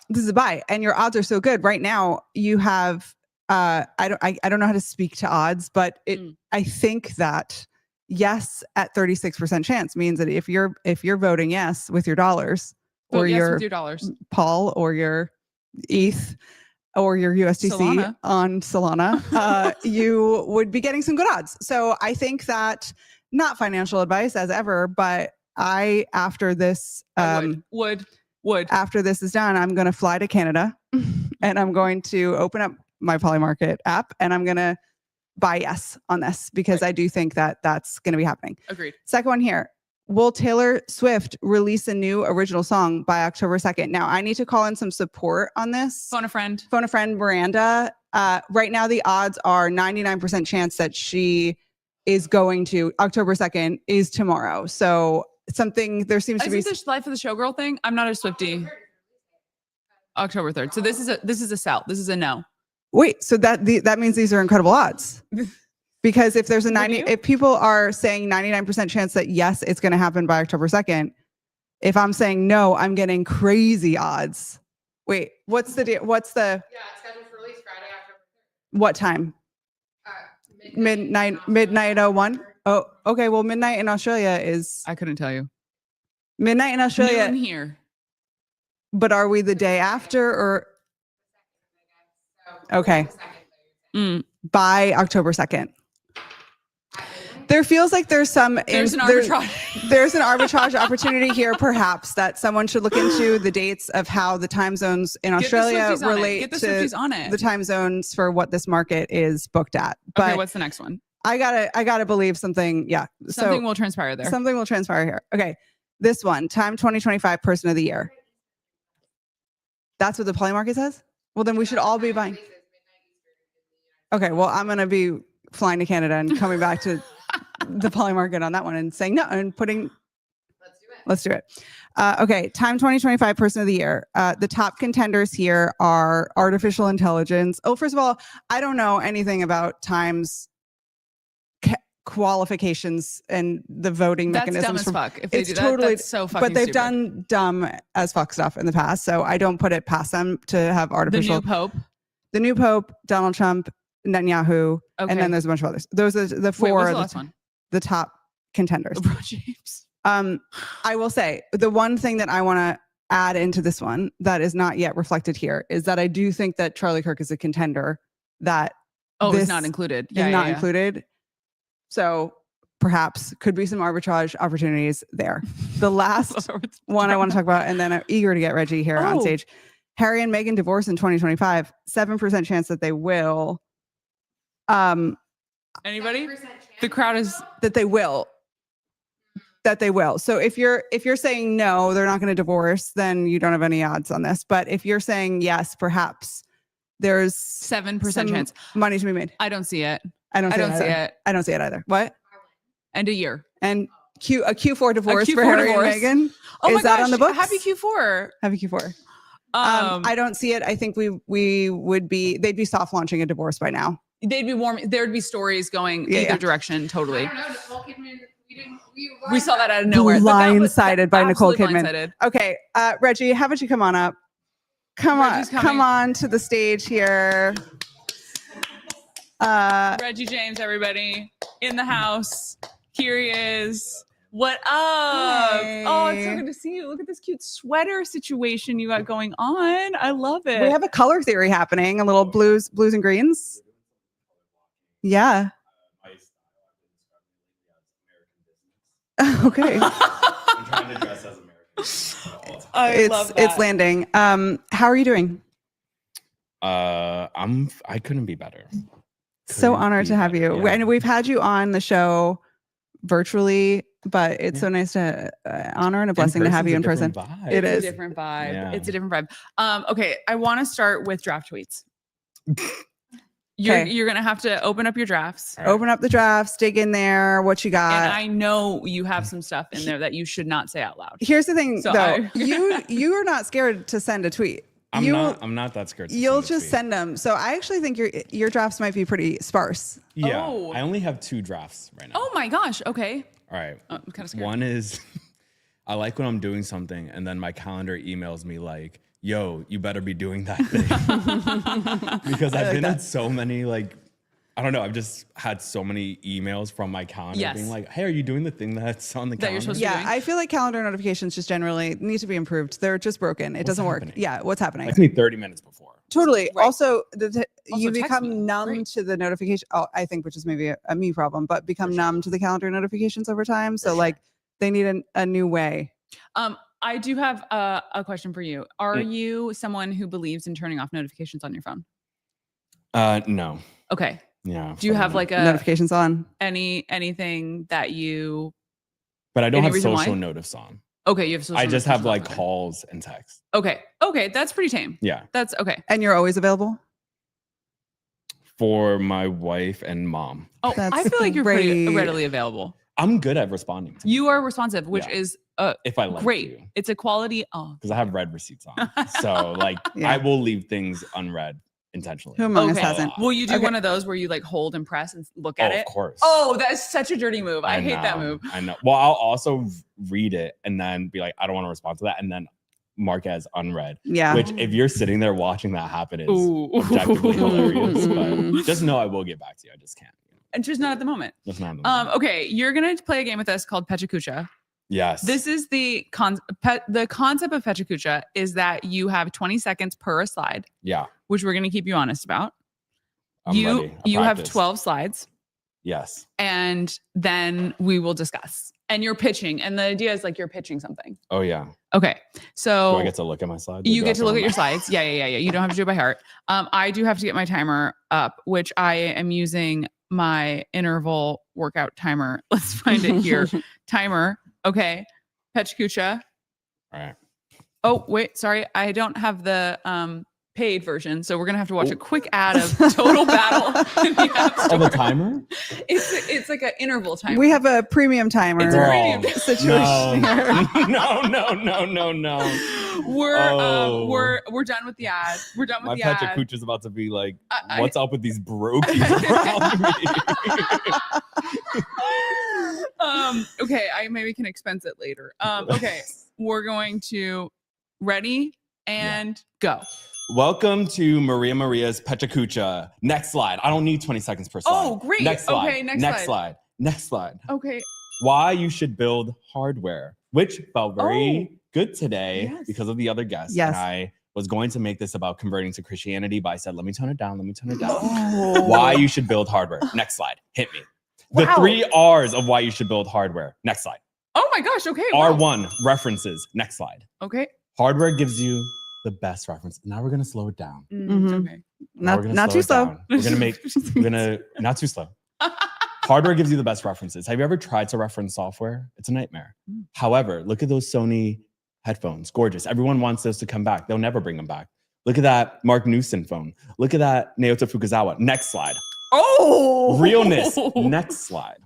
And your odds are so good. Right now, you have, I don't know how to speak to odds, but I think that yes at 36% chance means that if you're voting yes with your dollars, or your Paul, or your ETH, or your USDC on Solana, you would be getting some good odds. So I think that, not financial advice as ever, but after this, after this is done, I'm going to fly to Canada and I'm going to open up my Polymarket app and I'm going to buy yes on this because I do think that that's going to be happening. Agreed. Second one here. will Taylor Swift release a new original song by October 2nd? Now, I need to call in some support on this. Phone a friend. Phone a friend, Miranda. Right now, the odds are 99% chance that she is going to. October 2nd is tomorrow. So there seems to be this Life of the Showgirl thing. I'm not a Swiftie. October 3rd. So this is a sell. This is a no. Wait, so that means these are incredible odds. Because if there's if people are saying 99% chance that yes, it's going to happen by October 2nd, if I'm saying no, I'm getting crazy odds. Wait, what's the deal? It's scheduled for release Friday, October 3rd. What time? Midnight 01. Oh, okay. Well, midnight in Australia is. I couldn't tell you. Midnight in Australia. Noon here. But are we the day after or? Okay. By October 2nd. There feels like there's an arbitrage. There's an arbitrage opportunity here, perhaps, that someone should look into the dates of how the time zones in Australia relate to the time zones for what this market is booked at. But okay, what's the next one? I gotta believe something. Yeah, something will transpire there. Something will transpire here. Okay, this one, Time 2025 Person of the Year. That's what the Poly Market says. Well, then we should all be buying. Okay, well, I'm gonna be flying to Canada and coming back to the Poly Market on that one and saying no and putting. Let's do it. Okay, Time 2025 Person of the Year. The top contenders here are artificial intelligence. Oh, first of all, I don't know anything about Time's qualifications and the voting mechanisms. That's dumb as fuck. If they do that, that's so fucking But they've stupid. done dumb as fuck stuff in the past, so I don't put it past them to have artificial. The new Pope, Donald Trump, Netanyahu, and then there's a bunch of others. Those are the four. Wait, what's the last one? The top contenders. LeBron James. I will say the one thing that I want to add into this one that is not yet reflected here is that I do think that Charlie Kirk is a contender that it's not included. Included. So perhaps could be some arbitrage opportunities there. The last one I want to talk about, and then I'm eager to get Reggie here on stage. Harry and Meghan divorce in 2025. 7% chance that they will. Anybody? The crowd is that they will. That they will. So if you're saying no, they're not going to divorce, then you don't have any odds on this. But if you're saying yes, perhaps there's 7% chance money to be made. I don't see it. I don't see it. I don't see it either. What? And a year. And a Q4 divorce for Harry and Meghan. Oh is that on the books? Happy Q4. Happy Q4. I don't see it. I think they'd be soft launching a divorce by now. They'd be warm. There'd be stories going either direction. Totally. I don't know. Nicole Kidman. We saw that out of nowhere. Blindsided by Nicole Kidman. Blindsided. Okay, Reggie, how about you come on up? Come on to the stage here. Reggie James, everybody in the house. Here he is. What up? Hey. Oh, it's so good to see you. Look at this cute sweater situation you got going on. I love it. We have a color theory happening. A little blues and greens. Yeah. Okay. I'm trying to dress as American. I love that. It's landing. How are you doing? I couldn't be better. So honored to have you. Yeah. And we've had you on the show virtually, but it's so nice to honor and a blessing to have you in person. It is a different vibe. Yeah. It's a different vibe. Okay, I want to start with draft tweets. You're gonna have to open up your drafts. Open up the drafts, dig in there. What you got? And I know you have some stuff in there that you should not say out loud. Here's the thing, though. You are not scared to send a tweet. I'm not that scared. You'll just send them. So I actually think your drafts might be pretty sparse. Yeah, Oh. I only have 2 drafts right now. Oh my gosh. Okay. All right. I'm kind of scared. One is I like when I'm doing something and then my calendar emails me like, yo, you better be doing that thing. Because I've been at so many, I don't know, I've just had so many emails from my calendar being like, hey, are you doing the thing that's on the calendar? You're supposed to be doing? I feel like calendar notifications just generally need to be improved. They're just broken. It doesn't work. Yeah, what's happening? Like me 30 minutes before. Totally. Right. Also, Also you text become me. numb Great. to the notification. Oh, I think, which is maybe a me problem, but become numb to the calendar notifications over time. So they need a new way. I do have a question for you. Are you someone who believes in turning off notifications on your phone? No. Okay. Yeah. Do you have like a Notifications on? anything that you But I don't Any have reason social why? notice on. Okay, you have social I just have like notifications calls and texts. on. Okay, that's pretty tame. Yeah. That's okay. And you're always available? For my wife and mom. Oh, I That's feel like you're pretty great. readily available. I'm good at responding to You are responsive, which Yeah. is if I like great. you. It's a quality. Oh, Because I have read receipts on. So like Yeah. I will leave things unread intentionally. Who among us Okay. hasn't? will you do Okay. one of those where you like hold and press and look Oh, at of it? course. Oh, that's such a dirty move. I hate that know, move. I know. Well, I'll also read it and then be like, I don't want to respond to that. And then mark as unread. Yeah. Which if you're sitting there watching that happen is Ooh. objectively hilarious. Mm. But just know I will get back to you. I just can't. And just not at the moment. Just not. in the moment. Okay, you're gonna play a game with us called Pechakucha. Yes. This is the concept of Pechakucha is that you have 20 seconds per slide, Yeah. which we're gonna keep you honest about. I'm ready. I You have practiced. 12 slides, Yes. and then we will discuss. And you're pitching, and the idea is like you're pitching something. Oh yeah. Okay, so Do I get to look at my slides? or you do I get have to look at your remember? slides. Yeah. You don't have to do it by heart. I do have to get my timer up, which I am using my interval workout timer. Let's find it here. Timer. Okay. Pechakucha. All right. Oh, wait. Sorry. I don't have the paid version. So we're going to have to watch a Oh. quick ad of Total Battle in the App Oh, the Store. timer? It's like an interval timer. We have a premium timer It's a premium Oh, situation here. no. we're Oh. we're done with the ad. We're done with My the ad. Pechakucha is about to be like, I- what's up with these brokies around me? Okay, I maybe can expense it later. Okay, we're going to ready and go. Welcome to Maria's Pechakucha. Next slide. I don't need 20 seconds per slide. Oh, great. Next slide. Okay, next slide. Next slide. Okay. Why you should build hardware, which felt very good today Yes. because of the other guests. Yes. And I was going to make this about converting to Christianity, but I said, let me tone it down. Oh. Why you should build hardware. Next slide. Hit me. The Wow. 3 R's of why you should build hardware. Next slide. Oh my gosh. Okay. wow. R1, references. Next slide. Okay. Hardware gives you the best reference. Now we're going to slow it down. Mhm. Okay. Now we're gonna Not too it slow. down. Not too slow. Hardware gives you the best references. Have you ever tried to reference software? It's a nightmare. Mm. However, look at those Sony headphones. Gorgeous. Everyone wants those to come back. They'll never bring them back. Look at that Mark Newson phone. Look at that Naoto Fukuzawa. Next slide. Oh, Realness. Next slide.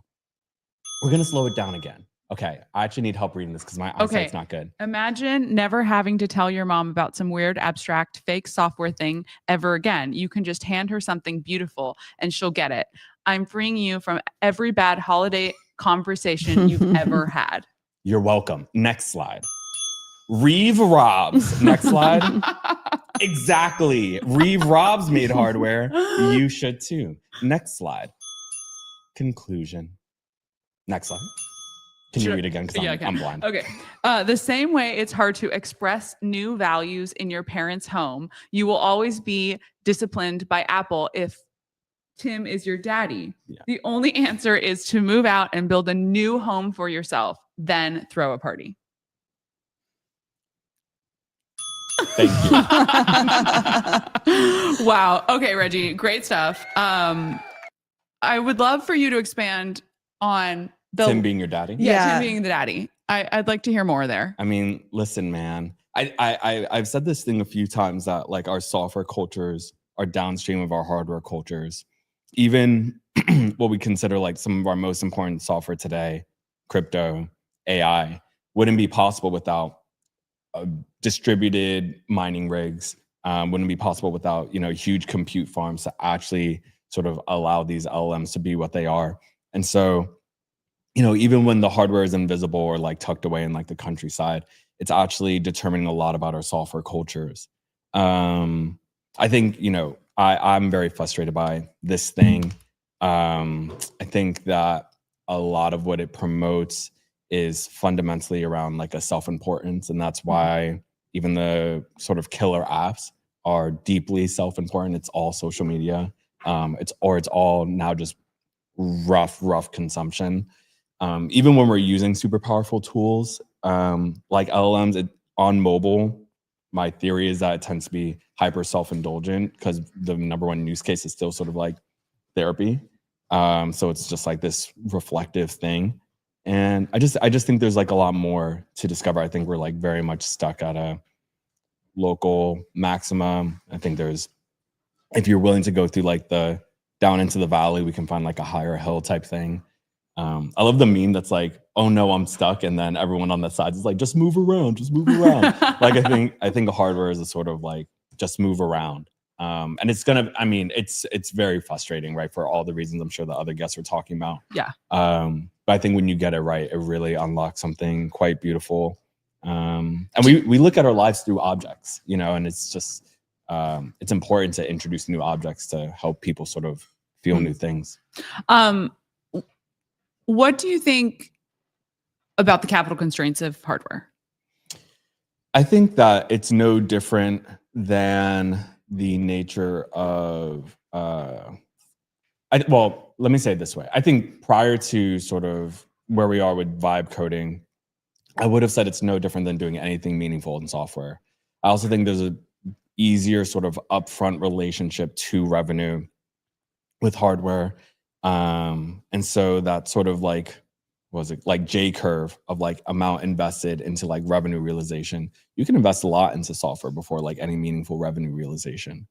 We're going to slow it down again. Okay. I actually need help reading this because my eyesight's not good. Imagine never having to tell your mom about some weird, abstract, fake software thing ever again. You can just hand her something beautiful and she'll get it. I'm freeing you from every bad holiday conversation you've ever had. You're welcome. Next slide. Reeve Robs. Next slide. Exactly. Reeve Robs made hardware. You should too. Next slide. Conclusion. Next slide. Can you Sure. read again? Because Yeah, I can. I'm blind. Okay. The same way it's hard to express new values in your parents' home, you will always be disciplined by Apple if Tim is your daddy. Yeah. The only answer is to move out and build a new home for yourself, then throw a party. Thank you. Wow. Okay, Reggie, great stuff. I would love for you to expand on the Tim being your daddy. Yeah. Tim being the daddy. I'd like to hear more there. I mean, listen, man. I've said this thing a few times that like our software cultures are downstream of our hardware cultures. Even what we consider like some of our most important software today, crypto, AI, wouldn't be possible without distributed mining rigs. Wouldn't be possible without huge compute farms to actually sort of allow these LLMs to be what they are. And so, even when the hardware is invisible or like tucked away in like the countryside, it's actually determining a lot about our software cultures. I think, I'm very frustrated by this thing. I think that a lot of what it promotes is fundamentally around like a self-importance. And that's why even the sort of killer apps are deeply self-important. It's all social media. It's all now just rough consumption. Even when we're using super powerful tools like LLMs on mobile, my theory is that it tends to be hyper self-indulgent because the number one use case is still sort of like therapy. So it's just like this reflective thing. And I just think there's like a lot more to discover. I think we're like very much stuck at a local maximum. I think there's, if you're willing to go through like the down into the valley, we can find like a higher hill type thing. I love the meme that's like, oh no, I'm stuck. And then everyone on the sides is like, just move around, just move around. Like I think hardware is a sort of like, just move around. And it's gonna, I mean, it's very frustrating, right? For all the reasons I'm sure the other guests were talking about. Yeah. But I think when you get it right, it really unlocks something quite beautiful. And we look at our lives through objects, you know, and it's just, it's important to introduce new objects to help people sort of feel new things. What do you think about the capital constraints of hardware? I think that it's no different than the nature of, well, let me say it this way. I think prior to sort of where we are with vibe coding, I would have said it's no different than doing anything meaningful in software. I also think there's a easier sort of upfront relationship to revenue with hardware. And so that sort of like, what was it, like J curve of like amount invested into like revenue realization. You can invest a lot into software before like any meaningful revenue realization.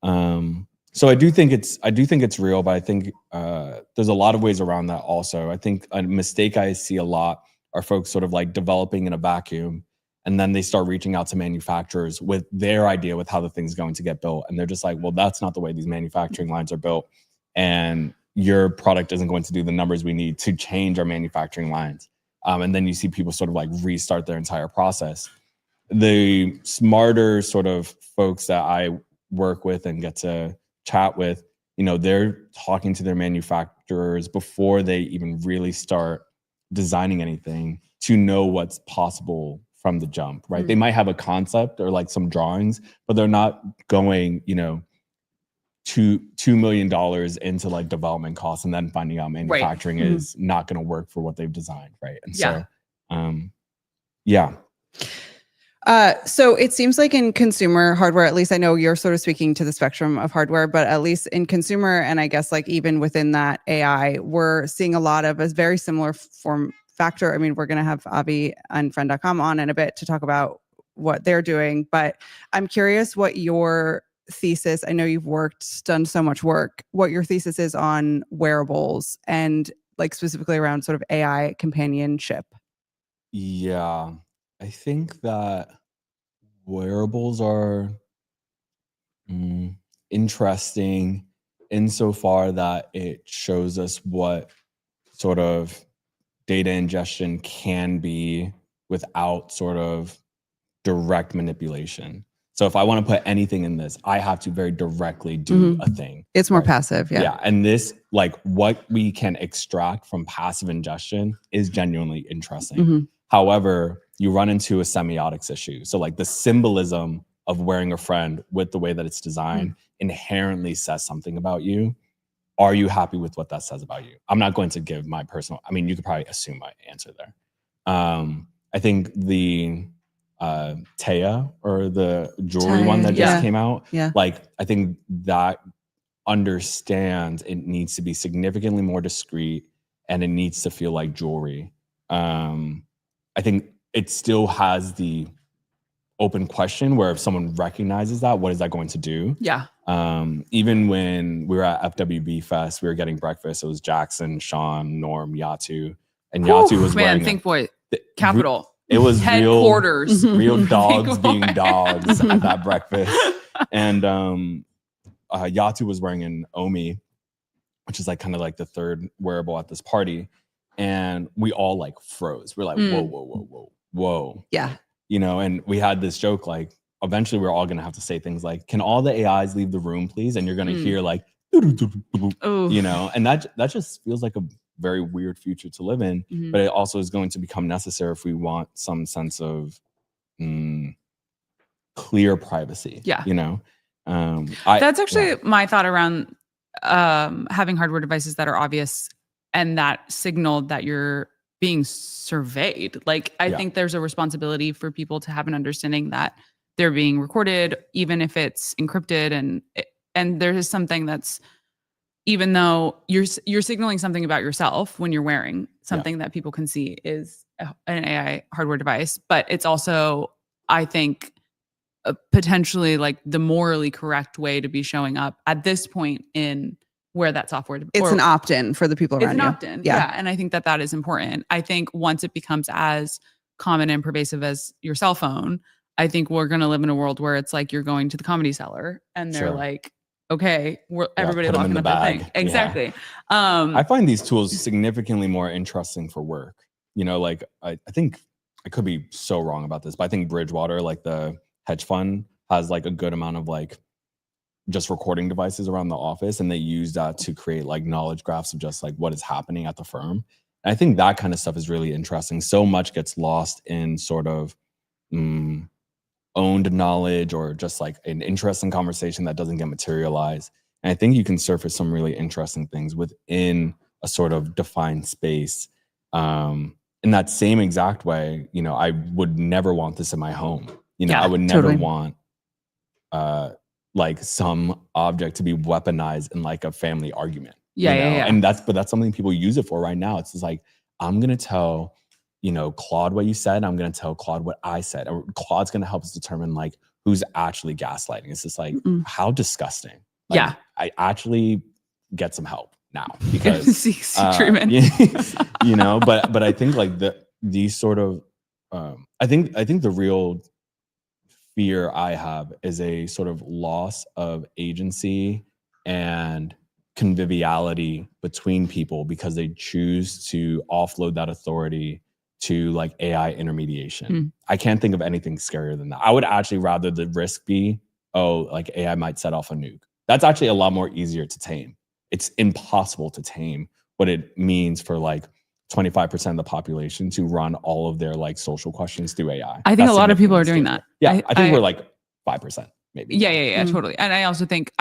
So I do think it's real, but I think there's a lot of ways around that also. I think a mistake I see a lot are folks sort of like developing in a vacuum, and then they start reaching out to manufacturers with their idea with how the thing's going to get built. And they're just like, well, that's not the way these manufacturing lines are built. And your product isn't going to do the numbers we need to change our manufacturing lines. And then you see people sort of like restart their entire process. The smarter sort of folks that I work with and get to chat with, you know, they're talking to their manufacturers before they even really start designing anything to know what's possible from the jump, right? They might have a concept or like some drawings, but they're not going, you know, $2 million into like development costs and then finding out manufacturing is not going to work for what they've designed, right? And so, yeah. So it seems like in consumer hardware, at least I know you're sort of speaking to the spectrum of hardware, but at least in consumer, and I guess like even within that AI, we're seeing a lot of a very similar form factor. I mean, we're going to have Avi and friend.com on in a bit to talk about what they're doing, but I'm curious what your thesis, I know you've done so much work, what your thesis is on wearables and like specifically around sort of AI companionship. Yeah. I think that wearables are interesting insofar that it shows us what sort of data ingestion can be without sort of direct manipulation. So if I want to put anything in this, I have to very directly do a thing. It's more passive. Yeah. And this, like what we can extract from passive ingestion is genuinely interesting. However, you run into a semiotics issue. So like the symbolism of wearing a friend with the way that it's designed inherently says something about you. Are you happy with what that says about you? I'm not going to give my personal, I mean, you could probably assume my answer there. I think the Taya or the jewelry one that just came out, like I think that understands it needs to be significantly more discreet and it needs to feel like jewelry. I think it still has the open question where if someone recognizes that, what is that going to do? Yeah. Even when we were at FWB Fest, we were getting breakfast. It was Jackson, Sean, Norm, Yatu. And Yatu was wearing Think Boy capital. It was headquarters. real dogs being dogs at that breakfast. And Yatu was wearing an Omi, which is like kind of like the third wearable at this party. And we all like froze. We're like, whoa. Yeah. You know, and we had this joke, like, eventually we're all going to have to say things like, can all the AIs leave the room, please? And you're going to hear like, you know, and that just feels like a very weird future to live in. But it also is going to become necessary if we want some sense of clear privacy. Yeah. You know, that's actually my thought around having hardware devices that are obvious and that signal that you're being surveyed. Like, I think there's a responsibility for people to have an understanding that they're being recorded, even if it's encrypted. And there is something that's even though you're signaling something about yourself when you're wearing something that people can see is an AI hardware device, but it's also, I think, potentially like the morally correct way to be showing up at this point in where that software. It's an opt-in for the people around It's an you. opt-in, yeah. And I think that is important. I think once it becomes as common and pervasive as your cell phone, I think we're going to live in a world where it's like you're going to the Comedy Cellar and they're like, okay, everybody put 'em in locking the up their bag. thing. Exactly. I find these tools significantly more interesting for work. You know, like I think I could be so wrong about this, but I think Bridgewater, like the hedge fund, has like a good amount of like just recording devices around the office, and they use that to create like knowledge graphs of just like what is happening at the firm. And I think that kind of stuff is really interesting. So much gets lost in sort of owned knowledge or just like an interesting conversation that doesn't get materialized. And I think you can surface some really interesting things within a sort of defined space. In that same exact way, you know, I would never want this in my home. You know, I would never want like some object to be weaponized in like a family argument. And that's something people use it for right now. It's just like, I'm gonna tell, you know, Claude what you said, I'm gonna tell Claude what I said. Or Claude's gonna help us determine like who's actually gaslighting. It's just like, how disgusting. Like, I actually get some help now because treatment. You know, but I think like these sort of I think the real fear I have is a sort of loss of agency and conviviality between people because they choose to offload that authority to like AI intermediation. I can't think of anything scarier than that. I would actually rather the risk be, like AI might set off a nuke. That's actually a lot more easier to tame. It's impossible to tame what it means for like 25% of the population to run all of their like social questions through AI. I think a lot of people are doing that. Yeah, I think we're like 5% maybe. Yeah, totally. And I also think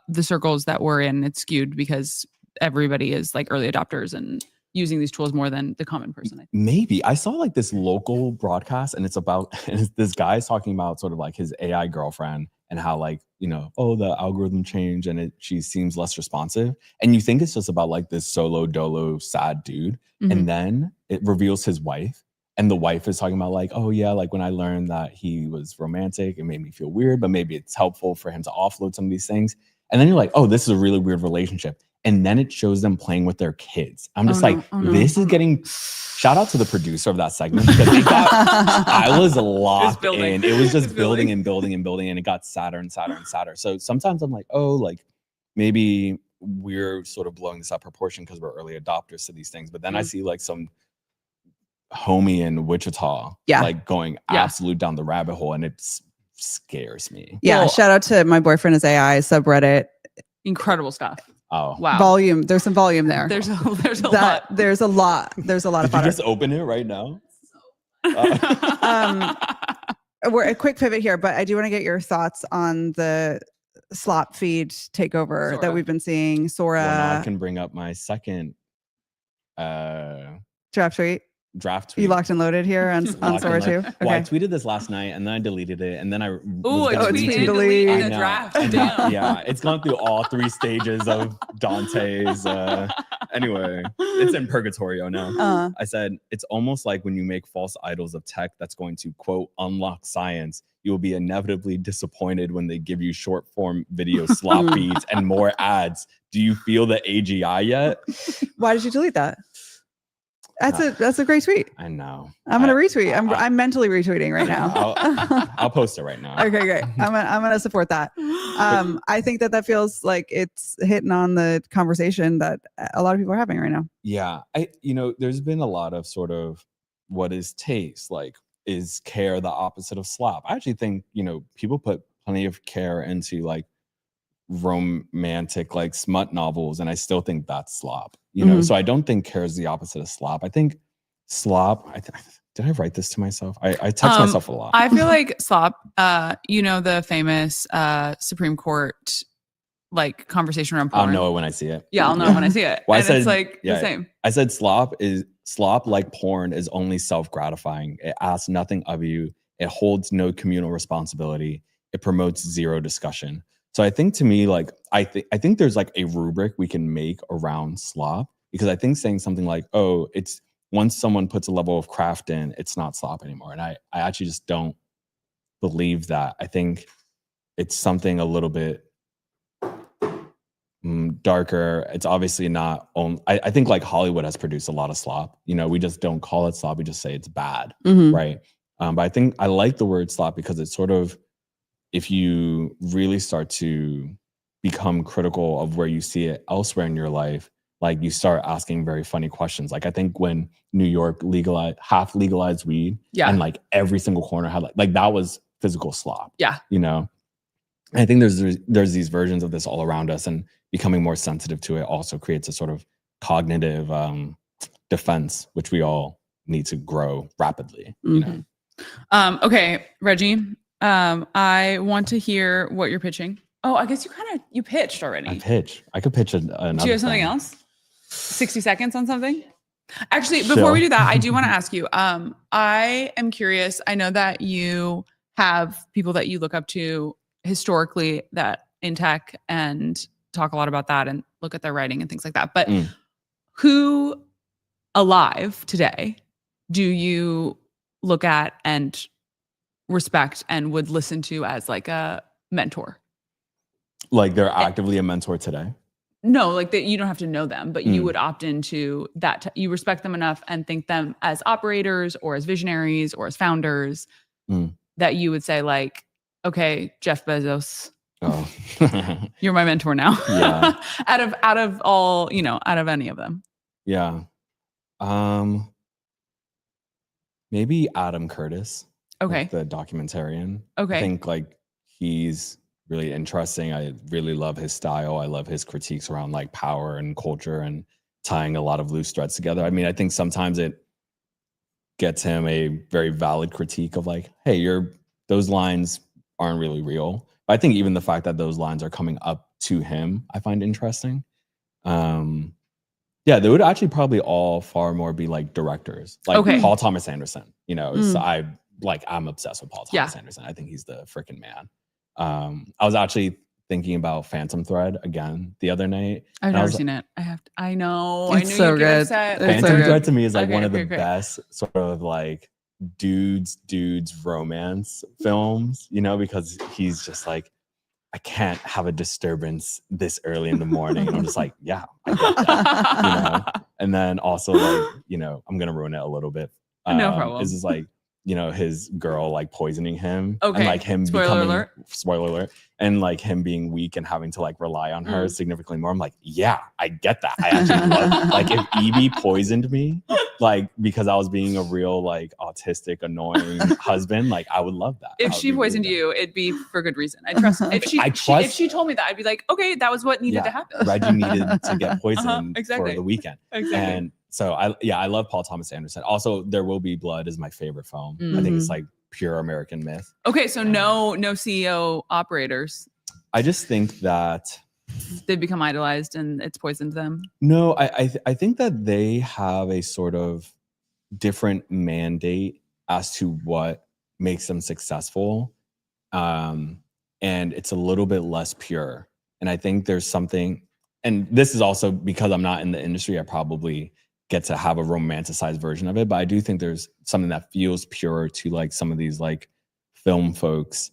the circles that we're in, it's skewed because everybody is like early adopters and using these tools more than the common person. Maybe. I saw like this local broadcast and it's about this guy's talking about sort of like his AI girlfriend and how like, you know, the algorithm changed and she seems less responsive. And you think it's just about like this solo dolo sad dude. And then it reveals his wife. And the wife is talking about like, oh yeah, like when I learned that he was romantic, it made me feel weird, but maybe it's helpful for him to offload some of these things. And then you're like, oh, this is a really weird relationship. And then it shows them playing with their kids. I'm just this is getting, shout out to the producer of that segment because I was locked in. It was just building and building and building and it got sadder and sadder and sadder. So sometimes I'm like, oh, like maybe we're sort of blowing this out proportion because we're early adopters to these things. But then I see like some homie in Wichita, like going absolute down the rabbit hole and it scares me. Yeah, shout out to My Boyfriend is AI subreddit. Incredible stuff. Oh wow! Volume. There's some volume there. There's a lot. There's a lot. There's a lot of. Did you just open it right now? We're a quick pivot here, but I do want to get your thoughts on the slop feed takeover that we've been seeing. Sora. Well, I can bring up my second draft tweet. You locked and loaded here on Sora too? Okay. Well, I tweeted this last night and then I deleted it and then I tweet and delete in a draft. Yeah, it's gone through all 3 stages of Dante's. Anyway, it's in Purgatorio now. I said, it's almost like when you make false idols of tech that's going to, quote, unlock science, you will be inevitably disappointed when they give you short form video slop feeds and more ads. Do you feel the AGI yet? Why did you delete that? That's a great tweet. I know. I'm gonna retweet. I'm mentally retweeting right now. I'll post it right now. Okay, great. I'm gonna support that. I think that feels like it's hitting on the conversation that a lot of people are having right now. Yeah, there's been a lot of sort of what is taste, like is care the opposite of slop. I actually think people put plenty of care into like romantic like smut novels and I still think that's slop, so I don't think care is the opposite of slop. I think slop, did I write this to myself? I text myself a lot. I feel like slop, the famous Supreme Court like conversation around porn. I'll know it when I see it. Yeah, I'll know it when I see it. Well, and it's like the same. I said slop like porn is only self-gratifying. It asks nothing of you. It holds no communal responsibility. It promotes zero discussion. So I think to me, like, I think there's like a rubric we can make around slop, because I think saying something like, oh, it's once someone puts a level of craft in, it's not slop anymore. And I actually just don't believe that. I think it's something a little bit darker. It's obviously not only, I think like Hollywood has produced a lot of slop. You know, we just don't call it slop. We just say it's bad. Right. But I think I like the word slop because it's sort of, if you really start to become critical of where you see it elsewhere in your life, like you start asking very funny questions. Like I think when New York half legalized weed, and like every single corner had like that was physical slop. Yeah. You know, and I think there's these versions of this all around us, and becoming more sensitive to it also creates a sort of cognitive defense, which we all need to grow rapidly. You know. Okay, Reggie. I want to hear what you're pitching. Oh, I guess you pitched already. I could pitch another. Do you have something else? 60 seconds on something? Actually, before we do that, I do want to ask you. I am curious. I know that you have people that you look up to historically that in tech and talk a lot about that and look at their writing and things like that. But who alive today do you look at and respect and would listen to as like a mentor? Like they're actively a mentor today? No, like that you don't have to know them, but you would opt into that. You respect them enough and think them as operators or as visionaries or as founders that you would say like, okay, Jeff Bezos, you're my mentor now. Yeah. out of all, out of any of them. Yeah. Maybe Adam Curtis. Okay. Like the documentarian. Okay. I think like he's really interesting. I really love his style. I love his critiques around like power and culture and tying a lot of loose threads together. I mean, I think sometimes it gets him a very valid critique of like, hey, those lines aren't really real. But I think even the fact that those lines are coming up to him, I find interesting. Yeah, they would actually probably all far more be like directors, like Paul Thomas Anderson. You know, so I'm obsessed with Paul Thomas Anderson. I think he's the freaking man. I was actually thinking about Phantom Thread again the other night. I've never seen it. I know. It's so good. Phantom Thread to me is like one of the best sort of like dudes romance films, you know, because he's just like, I can't have a disturbance this early in the morning. And I'm just like, yeah, I get that. You know? And then also like, you know, I'm gonna ruin it a little bit. No problem. Is like, you know, his girl like poisoning him. Okay. And like him Spoiler alert. And like him being weak and having to like rely on her significantly more. I'm like, yeah, I get that. I actually love like if Evie poisoned me, like because I was being a real like autistic, annoying husband, like I would love that. If she poisoned you, it'd be for good reason. I trust. If she told me that, I'd be like, okay, that was what needed to happen. Reggie needed to get poisoned exactly. for the weekend. Exactly. And so I love Paul Thomas Anderson. Also, There Will Be Blood is my favorite film. I think it's like pure American myth. Okay, so no CEO operators. I just think that they become idolized and it's poisoned them. No, I think that they have a sort of different mandate as to what makes them successful. And it's a little bit less pure. And I think there's something, and this is also because I'm not in the industry, I probably get to have a romanticized version of it, but I do think there's something that feels pure to like some of these like film folks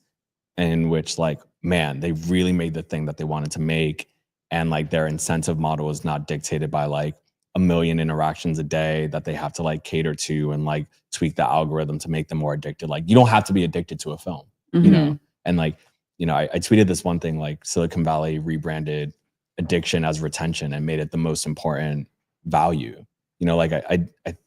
in which like, man, they really made the thing that they wanted to make. And like their incentive model is not dictated by like 1 million interactions a day that they have to like cater to and like tweak the algorithm to make them more addicted. Like you don't have to be addicted to a film, you know? And like, you know, I tweeted this one thing like Silicon Valley rebranded addiction as retention and made it the most important value. You know, like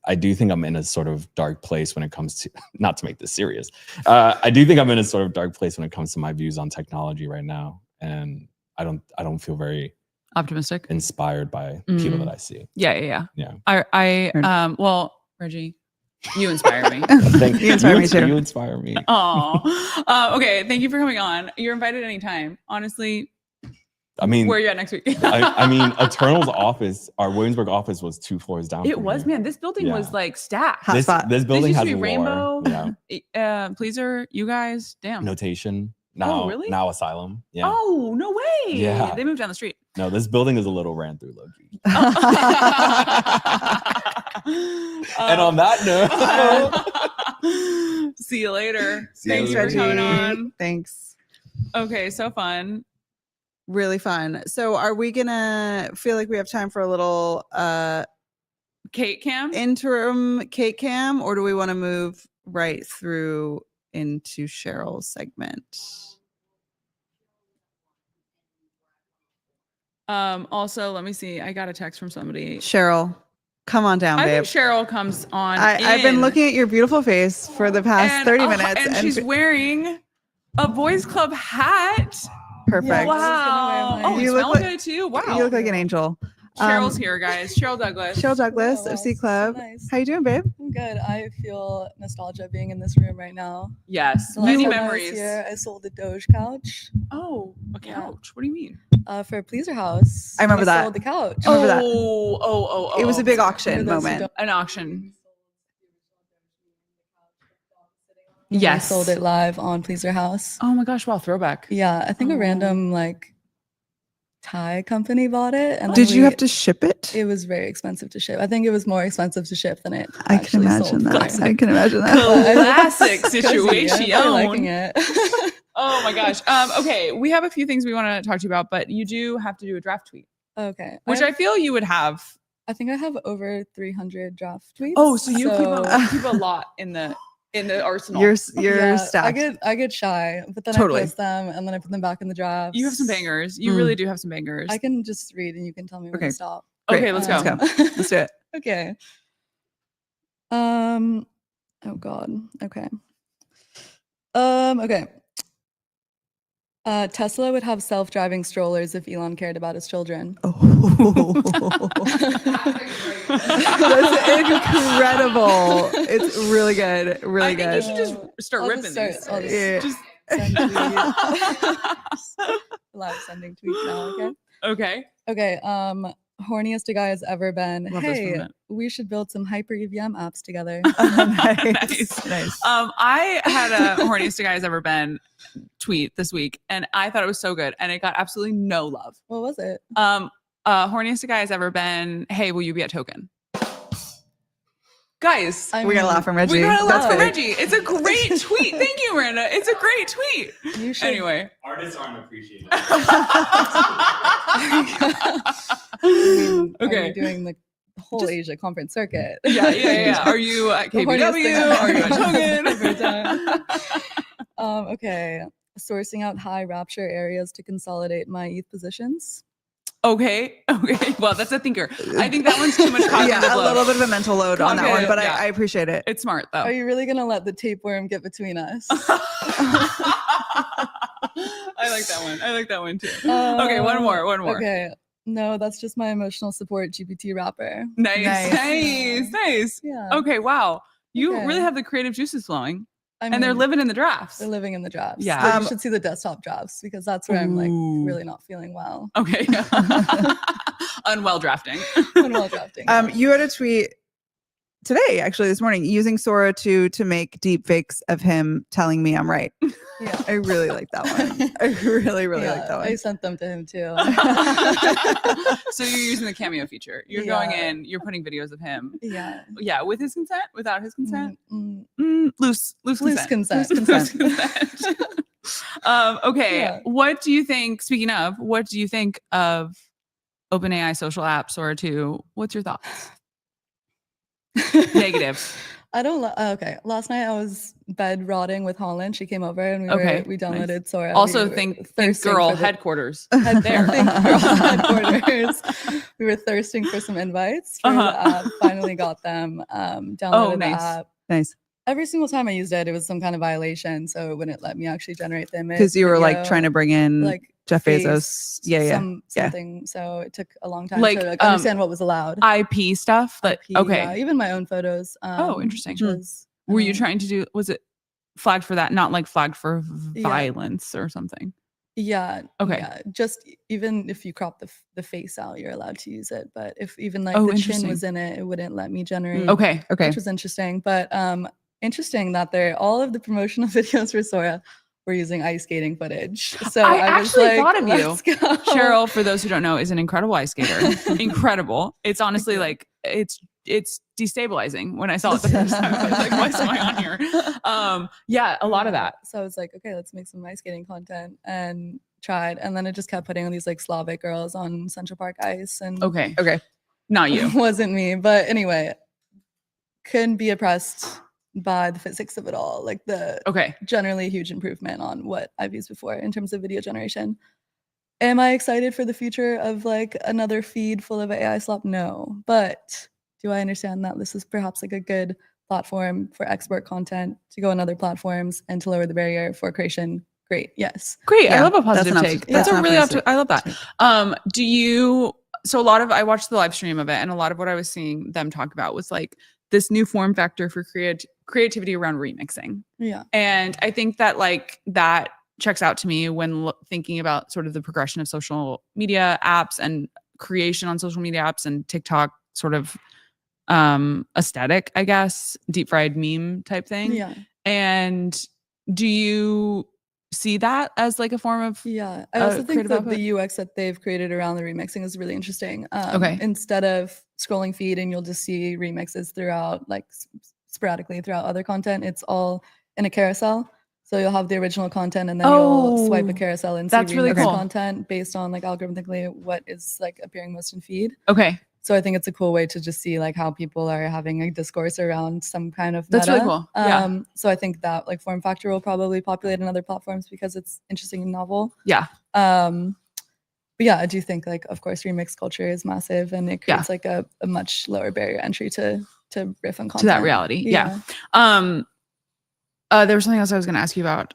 I do think I'm in a sort of dark place when it comes to, not to make this serious, I do think I'm in a sort of dark place when it comes to my views on technology right now. And I don't feel very optimistic, inspired by people that I see. Yeah. Yeah. Well, Reggie, you inspire me. You inspire me too. You inspire me. Oh, okay. Thank you for coming on. You're invited anytime. Honestly, I mean, where are you at next week? I mean, Eternal's office, our Williamsburg office was 2 floors down. It was, man. This building was like stacked. This building used has to be lore. rainbow. Yeah. Pleaser, you guys, damn. Notation. Now, really? now Asylum. Yeah. Oh, no way. Yeah. They moved down the street. No, this building is a little ran through, low-key. And on that note, see you later. See you Thanks later. for coming on. Thanks. Okay, so fun. Really fun. So are we gonna feel like we have time for a little Kate Cam? interim Kate Cam, or do we want to move right through into Cheryl's segment? Also, let me see. I got a text from somebody. Cheryl, come on down, I babe. think Cheryl comes on. I've been looking at your beautiful face for the past 30 minutes. And she's wearing a boys club hat. perfect. Wow. Oh, you You look smell like- good too. Wow. You look like an angel. Cheryl's here, guys. Cheryl Douglas. Cheryl Douglas Oh, of C so Club. nice. How you doing, babe? I'm good. I feel nostalgia being in this room right now. Yes. The last Many time I was memories. here, I sold a Doge couch Oh, a Yeah. couch. What do you mean? for Pleaser House. I remember that. Sold the couch. I remember that. Oh. It was a big For auction those who moment. don't- An auction. we Yes. sold it live on Pleaser House. Oh my gosh, wow, throwback. Yeah, I think a Oh. random like Thai company bought it. And Did then you have to ship it? It was very expensive to ship. I think it was more expensive to ship than it. I can actually imagine sold that. for. I can imagine that. Classic Cozy, situation. I'm really liking it. Oh my gosh. Okay, we have a few things we want to talk to you about, but you do have to do a draft tweet, Okay. which I feel you would have. I think I have over 300 draft tweets. Oh, so you so- keep a lot in the arsenal. You're Yeah, stacked. I get shy, but then Totally. I post them and then I put them back in the draft. You have some bangers. You really do have some bangers. I can just read and you can tell me when Okay. to stop. Great. Okay, let's go. Let's go. Let's do it. Okay. Oh God. Okay. Okay. Tesla would have self-driving strollers if Elon cared about his children. Oh. That's incredible. It's really good. Really I think good. you should just start I'll ripping just start- these. Yeah. Just send tweets. Live sending tweets now. Okay. Okay. Okay. Horniest a guy has ever been. Love this Hey, moment. we should build some hyper EVM apps together. Nice. Nice. I had a horniest a guy has ever been tweet this week, and I thought it was so good, and it got absolutely no love. What was it? Horniest a guy has ever been. Hey, will you be at Token? Guys, I We got a mean, lot from Reggie. we got a lot That's from big. Reggie. It's a great tweet. Thank you, Miranda. It's a great tweet. You should. Anyway. artists aren't appreciated. I mean, are Okay. you doing the whole Just- Asia conference circuit? Yeah. Are you at The horniest thing KBW? I've Are you ever at done. Token? Okay. Sourcing out high rapture areas to consolidate my ETH positions. Okay. Well, that's a thinker. I think that one's too much cognitive Yeah, a load. little bit of a mental load on that one, Cognitive, but yeah. I appreciate it. It's smart though. Are you really gonna let the tapeworm get between us? I like that one too. Okay, one more. Okay. No, that's just my emotional support GPT rapper. Nice. Yeah. Okay, wow. You Okay. really have the creative juices flowing, I and they're mean, living in the drafts. They're living in the drafts. Yeah. But you should see the desktop drafts because that's where I'm like Ooh. really not feeling well. Okay. Unwell drafting. When while drafting. You had a tweet today, actually this morning, using Sora to make deep fakes of him telling me I'm right. Yeah. I really like that one. I really like Yeah, that I one. sent them to him too. So you're using the cameo feature. You're going Yeah. in, you're putting videos of him. Yeah. Yeah, with his consent, without his consent. Mm, Loose Loose consent. Loose consent. Okay. Yeah. What do you think? Speaking of, what do you think of OpenAI social apps Sora 2? What's your thoughts? Negative. I don't. Okay. Last night I was bed rotting with Holland. She came over and Okay, we downloaded Sora. Also, We were think thirsting girl for the- headquarters. Head there. Think girl headquarters. We were thirsting for some invites for the app. Finally got them. Downloaded the nice. app. Nice. Every single time I used it, it was some kind of violation, so it wouldn't let me actually generate the image. Because you were like video, trying to bring in like Jeff face, Bezos. Yeah. something. So it took a long time Like, to understand what was allowed. IP stuff. That IP, okay. yeah, even my own photos. Interesting. Which was, Were you trying to do? Was it flagged for that? Not like flagged for Yeah. violence or something. Yeah. Okay. Yeah. Just even if you crop the face out, you're allowed to use it. But if even like Oh, the chin interesting. was in it, it wouldn't let me generate. Okay. Okay. Which was interesting. But interesting that all of the promotional videos for Sora we're using ice skating footage. So I was actually like, thought of you. "Let's go." Cheryl, for those who don't know, is an incredible ice skater. Incredible. It's honestly like it's destabilizing when I saw it the first time. I was like, what's going on here? Yeah, a lot of that. So I was like, okay, let's make some ice skating content, and tried. And then it just kept putting on these like Slavic girls on Central Park ice. And Okay. Okay. Not you. it wasn't me. But anyway, couldn't be oppressed by the physics of it all. Like the Okay. generally huge improvement on what I've used before in terms of video generation. Am I excited for the future of like another feed full of AI slop? No. But do I understand that this is perhaps like a good platform for export content to go on other platforms and to lower the barrier for creation? Great. Yes. Great. I Yeah, love a that's positive an take. opti- That's that's a an really optimistic I love that. So a lot of I watched the live stream of it, and a lot of what I was seeing them talk about was like this new form factor for creativity around remixing. Yeah. And I think that like that checks out to me when thinking about sort of the progression of social media apps and creation on social media apps and TikTok sort of aesthetic, I guess, deep fried meme type thing. Yeah. And do you see that as like a form of Yeah. I also think creative that output? the UX that they've created around the remixing is really interesting. Okay. Instead of scrolling feed and you'll just see remixes throughout, like sporadically throughout other content, it's all in a carousel. So you'll have the original content and then you'll swipe a Oh, carousel and that's see really remix cool. content based on like algorithmically what is like appearing most in feed. Okay. So I think it's a cool way to just see like how people are having a discourse around some kind of That's meta. really cool. Yeah. So I think that like form factor will probably populate in other platforms because it's interesting and novel. Yeah. But yeah, I do think like of course remix culture is massive and it creates like a much lower barrier entry to riff on content. To that reality. Yeah. There was something else I was going to ask you about.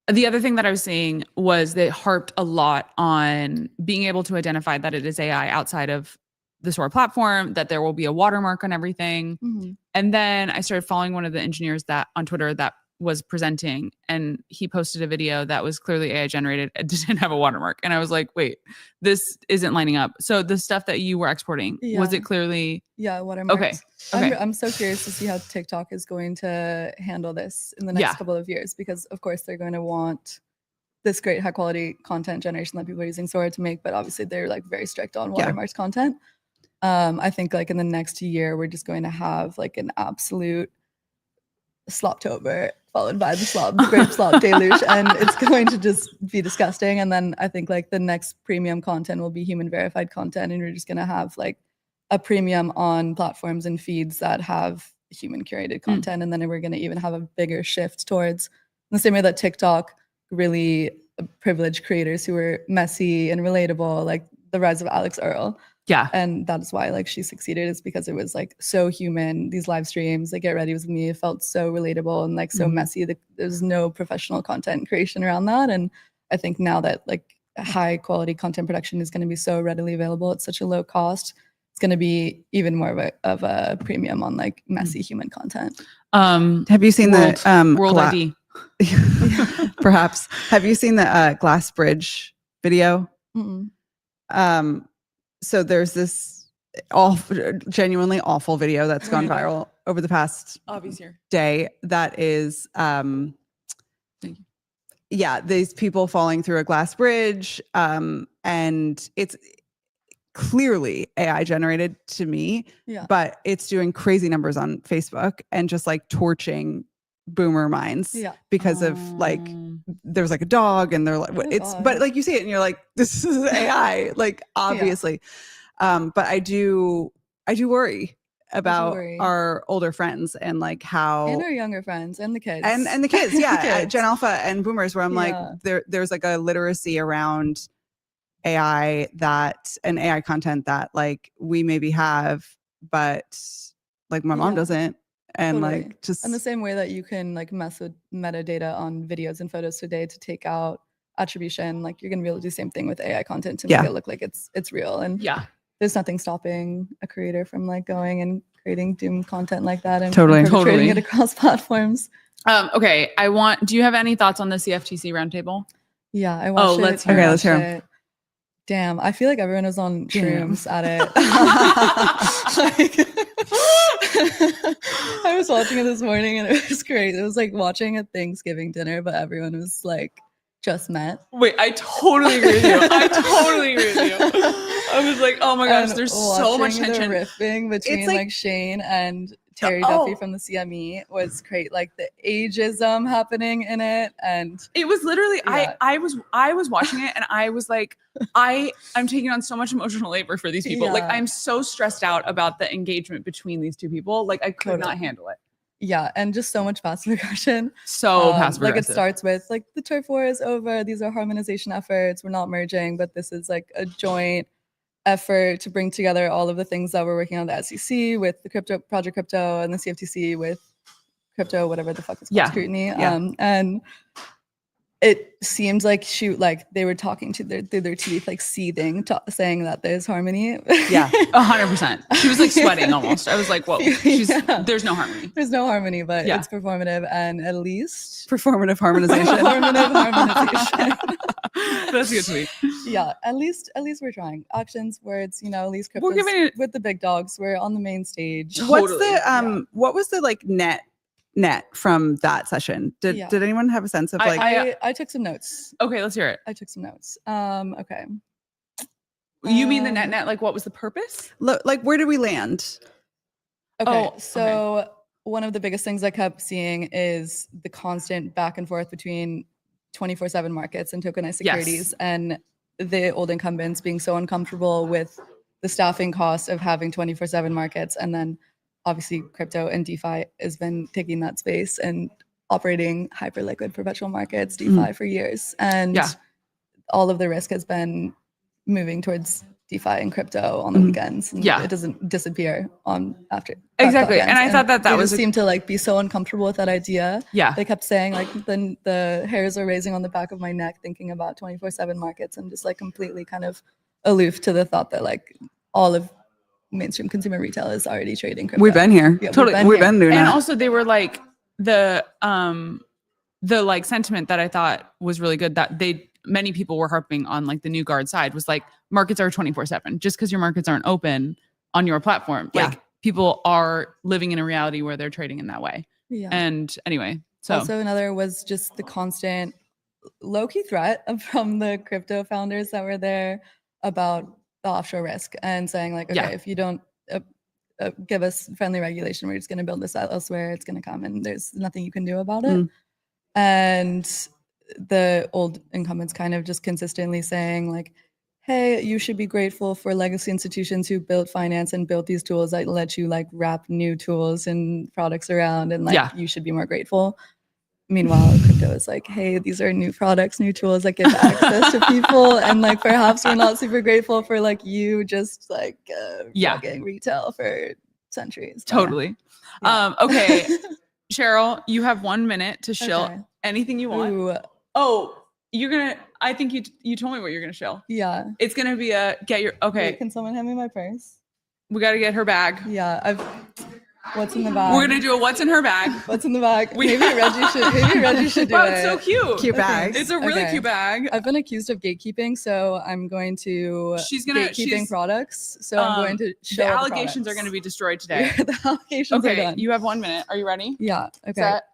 The other thing that I was seeing was they harped a lot on being able to identify that it is AI outside of the store platform, that there will be a watermark on everything. Mhm. And then I started following one of the engineers that on Twitter that was presenting, and he posted a video that was clearly AI generated. It didn't have a watermark. And I was like, wait, this isn't lining up. So the stuff that you were exporting, was Yeah. it clearly? Yeah, watermarks. Okay. I'm so curious to see how TikTok is going to handle this in the next couple of years, because of course they're going to want this great high quality content generation that people are using Sora to make, but obviously they're like very strict on watermarks content. I think like in the next year, we're just going to have like an absolute Sloptober followed by the grape slop deluge, and it's going to just be disgusting. And then I think like the next premium content will be human verified content, and we're just going to have like a premium on platforms and feeds that have human curated content. And then we're going to even have a bigger shift towards, in the same way that TikTok really privileged creators who were messy and relatable, like the rise of Alex Earl. Yeah. And that's why like she succeeded, is because it was like so human. These live streams, like Get Ready With Me, it felt so relatable and like so messy. There's no professional content creation around that. And I think now that like high quality content production is going to be so readily available at such a low cost, it's going to be even more of a premium on like messy human content. Have you seen the World ID? Perhaps. Have you seen the Glass Bridge video? Mm-mm. So there's this genuinely awful video that's gone viral over the past Avi's here. day that is Thank you. yeah, these people falling through a glass bridge, and it's clearly AI generated to me, but it's doing crazy numbers on Facebook and just like torching boomer minds because of like there's like a dog and they're like but like you see it and you're like, this is AI, like obviously. But I do worry about our older friends and like how, and our younger friends and the kids and the kids Gen Alpha and boomers, where I'm like there's like a literacy around AI and AI content that like we maybe have, but like my mom doesn't. And like just in the same way that you can like mess with metadata on videos and photos today to take out attribution, like you're gonna be able to do the same thing with AI content to make it look like it's real. And there's nothing stopping a creator from like going and creating doom content like that and perpetrating it across platforms. Okay, do you have any thoughts on the CFTC roundtable? Yeah, I watched it. Let's hear it. Let's hear it. Damn, I feel like everyone was on shrooms at it. I was watching it this morning and it was great. It was like watching a Thanksgiving dinner, but everyone was like just met. Wait, I totally agree with you. I totally agree with you. I was like, oh my gosh, And there's so much watching the tension. riffing between It's like, like- Shane and Terry Duffy from the CME was great. Like the ageism happening in it, and It was literally Yeah. I was watching it and I was like, I'm taking on so much emotional labor for these people. Like Yeah. I'm so stressed out about the engagement between these two people. Like I could not Totally. handle it. yeah, and just so much passive aggression. So passive Like it aggressive. starts with like the turf war is over. These are harmonization efforts. We're not merging, but this is like a joint effort to bring together all of the things that we're working on the SEC with the Project Crypto and the CFTC with crypto, whatever the fuck it's called, Yeah. scrutiny. Yeah. And it seems like they were talking to through their teeth, like seething, saying that there's harmony. Yeah. 100%. She was like sweating almost. I was like, whoa, Yeah. there's no harmony. There's no harmony, but Yeah. it's performative and at least Performative harmonization. performative harmonization. That's a good tweet. Yeah, at least we're trying. Actions, words, at least We're cryptos giving it- with the big dogs. We're on the main stage. What's Totally. the what was the like net from that session? Did Yeah. did anyone have a sense of like I took some notes. Okay, let's hear it. I took some notes. Okay. You mean the Um, net? Like what was the purpose? like where did we land? Okay. Oh, So one of the biggest things I kept seeing is the constant back and forth between 24/7 markets and tokenized securities and the old incumbents being so uncomfortable with the staffing costs of having 24/7 markets. And then obviously crypto and DeFi has been taking that space and operating hyper liquid perpetual markets, DeFi for years. And Yeah. all of the risk has been moving towards DeFi and crypto on the weekends. And Yeah. it doesn't disappear on after. Exactly. clock And I ends. thought that they was just seemed to like be so uncomfortable with that idea. Yeah. They kept saying like the hairs are raising on the back of my neck thinking about 24/7 markets. I'm just like completely kind of aloof to the thought that like all of mainstream consumer retail is already trading crypto. We've been here. Yeah, Totally. We've been doing And that. also they were like the like sentiment that I thought was really good that many people were harping on like the new guard side was like markets are 24/7 just because your markets aren't open on your platform. Yeah. Like people are living in a reality where they're trading in that way. Yeah. And anyway, so Also another was just the constant low-key threat from the crypto founders that were there about the offshore risk and saying like, okay, Yeah. if you don't give us friendly regulation, we're just going to build this out elsewhere. It's going to come and there's nothing you can do about it. And the old incumbents kind of just consistently saying like, hey, you should be grateful for legacy institutions who built finance and built these tools that let you like wrap new tools and products around and like Yeah. you should be more grateful. Meanwhile, crypto is like, hey, these are new products, new tools that give access to people. And like perhaps we're not super grateful for like you just like Yeah. plugging retail for centuries. But- totally. Yeah. Okay. Cheryl, you have 1 minute to shill Okay. anything you want. Ooh, Oh, I think you told me what you're gonna shill. yeah. It's gonna be okay. Wait, can someone hand me my purse? We got to get her bag. Yeah, what's in the bag? We're gonna do a what's in her bag. What's in the bag? We- Maybe Reggie should do Wow, it. it's so cute. Cute Okay. bags. It's a really Okay. cute bag. I've been accused of gatekeeping, so I'm going to She's gonna- gatekeeping she's- products. So I'm going to show The the allegations are products. going to be destroyed today. the allegations are Okay, done. you have 1 minute. Are you ready? Yeah. Okay. Set,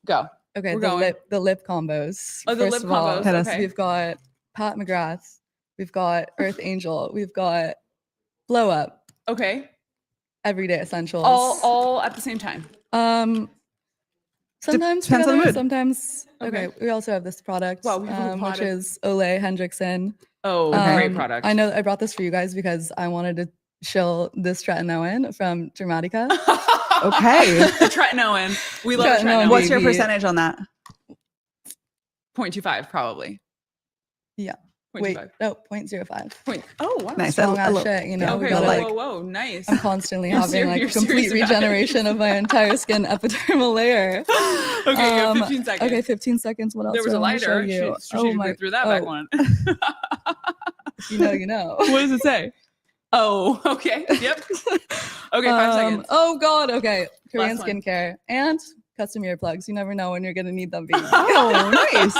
go. Okay. we're The going. lip combos. Oh, the First lip of all, combos. Hit us. Okay. We've got Pat McGrath. We've got Earth Angel. We've got Blow Up. Okay. Everyday essentials. All at the same time. Sometimes Depends on the together, mood. sometimes Okay. We also have this product, Wow, we have a which product. is Ole Hendrickson. Oh, great product. I know I brought this for you guys because I wanted to shill this Tretinoin from Dramatica. Okay. The tretinoin. We love Tretinoin. tretinoin. What's your Maybe. percentage on that? 0.25 probably. Yeah. 0.25. Wait, no, 0.05. Oh, wow. Nice. Strong I ass love- shit, you know. we Okay, gotta, whoa, like, whoa, whoa, nice. I'm constantly You're having like you're complete serious about it. regeneration of my entire skin epidermal layer. Okay, you have 15 seconds. Okay, 15 seconds. What else? There was do a I wanna show lighter. you? Strategically threw that back one. If you know, you know. What does it say? Oh, okay. Yep. Okay, 5 seconds. Oh God. Okay. Korean Last one. skincare and custom earplugs. You never know when you're gonna need them. Baby. Oh, nice.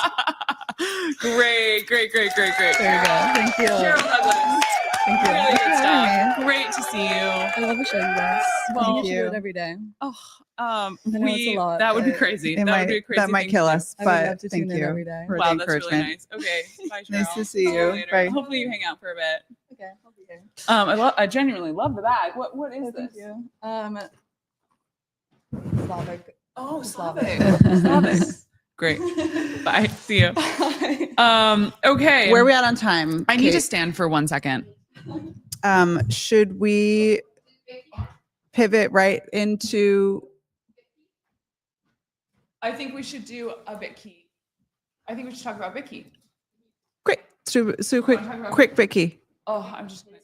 Great. There you go. Thank you. Cheryl Douglas. Thank you. Really Thanks good for having stuff. me. Great to see you. I love the show, you guys. Well, You should do you. it every day. Oh, know it's a lot, that would be but crazy. It That would might, be a crazy. that might thing kill to do. us, I would but love to thank tune in you every day. for Wow, the that's really encouragement. nice. Okay, bye, Cheryl. Nice to see See you. later. Bye. Hopefully you hang out for a bit. Okay, I'll be here. I genuinely love the bag. What is this? Thank you. Slavic. Oh, Slavic. Slavic. Great. Bye. See you. Okay. Where are we at on time? I need to Kate? stand for 1 second. Should we pivot right into? I think we should do a Bitkey. I think we should talk about Bitkey. Quick, so quick, Wanna talk about- quick, Vicky. Oh, I'm just gonna.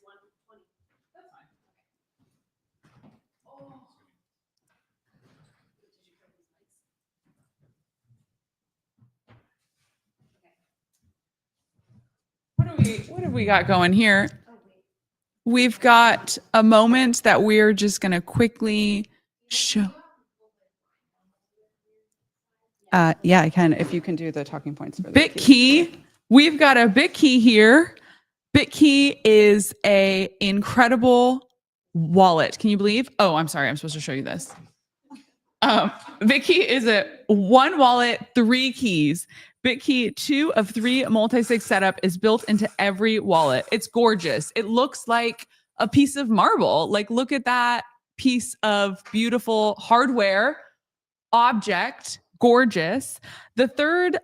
What have we got going here? We've got a moment that we're just gonna quickly show. Yeah, I can. If you can do the talking points for the Bitkey. We've got a Bitkey here. Bitkey is a incredible wallet. Can you believe? Oh, I'm sorry. I'm supposed to show you this. Bitkey is a one wallet, 3 keys. Bitkey 2 of 3 multi-sig setup is built into every wallet. It's gorgeous. It looks like a piece of marble. Like, look at that piece of beautiful hardware object. Gorgeous. A third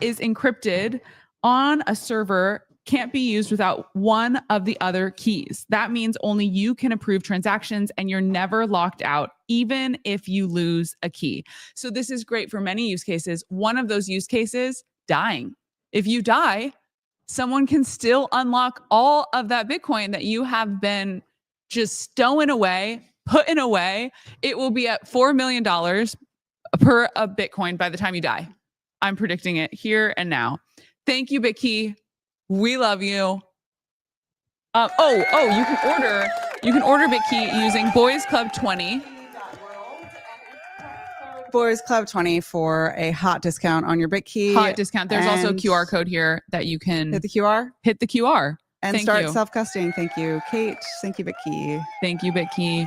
is encrypted on a server, can't be used without one of the other keys. That means only you can approve transactions and you're never locked out, even if you lose a key. So this is great for many use cases. One of those use cases, dying. If you die, someone can still unlock all of that Bitcoin that you have been just stowing away, putting away. It will be at $4 million per a Bitcoin by the time you die. I'm predicting it here and now. Thank you, Bitkey. We love you. You can order Bitkey using Boys Club 20. Boys Club 20 for a hot discount on your Bitkey. Hot discount. There's also a and QR code here that you can Hit the QR hit the QR. and Thank start you. self-custing. Thank you, Kate. Thank you, Bitkey. Thank you, Bitkey.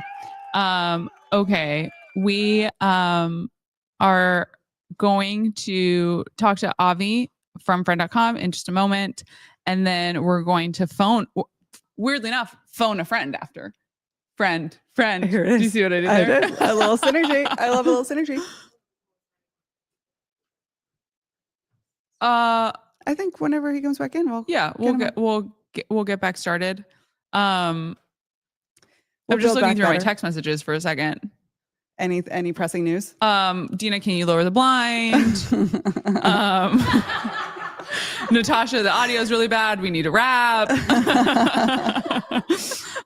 Okay. We are going to talk to Avi from friend.com in just a moment. And then we're going to weirdly enough, phone a friend after. Friend. Here it is. Do you see what I did I there? did. A little synergy. I love a little synergy. I think whenever he comes back in, we'll we'll get back started. I'm We'll just build looking back through my better. text messages for a second. Any pressing news? Dina, can you lower the blind? Natasha, the audio is really bad. We need a wrap.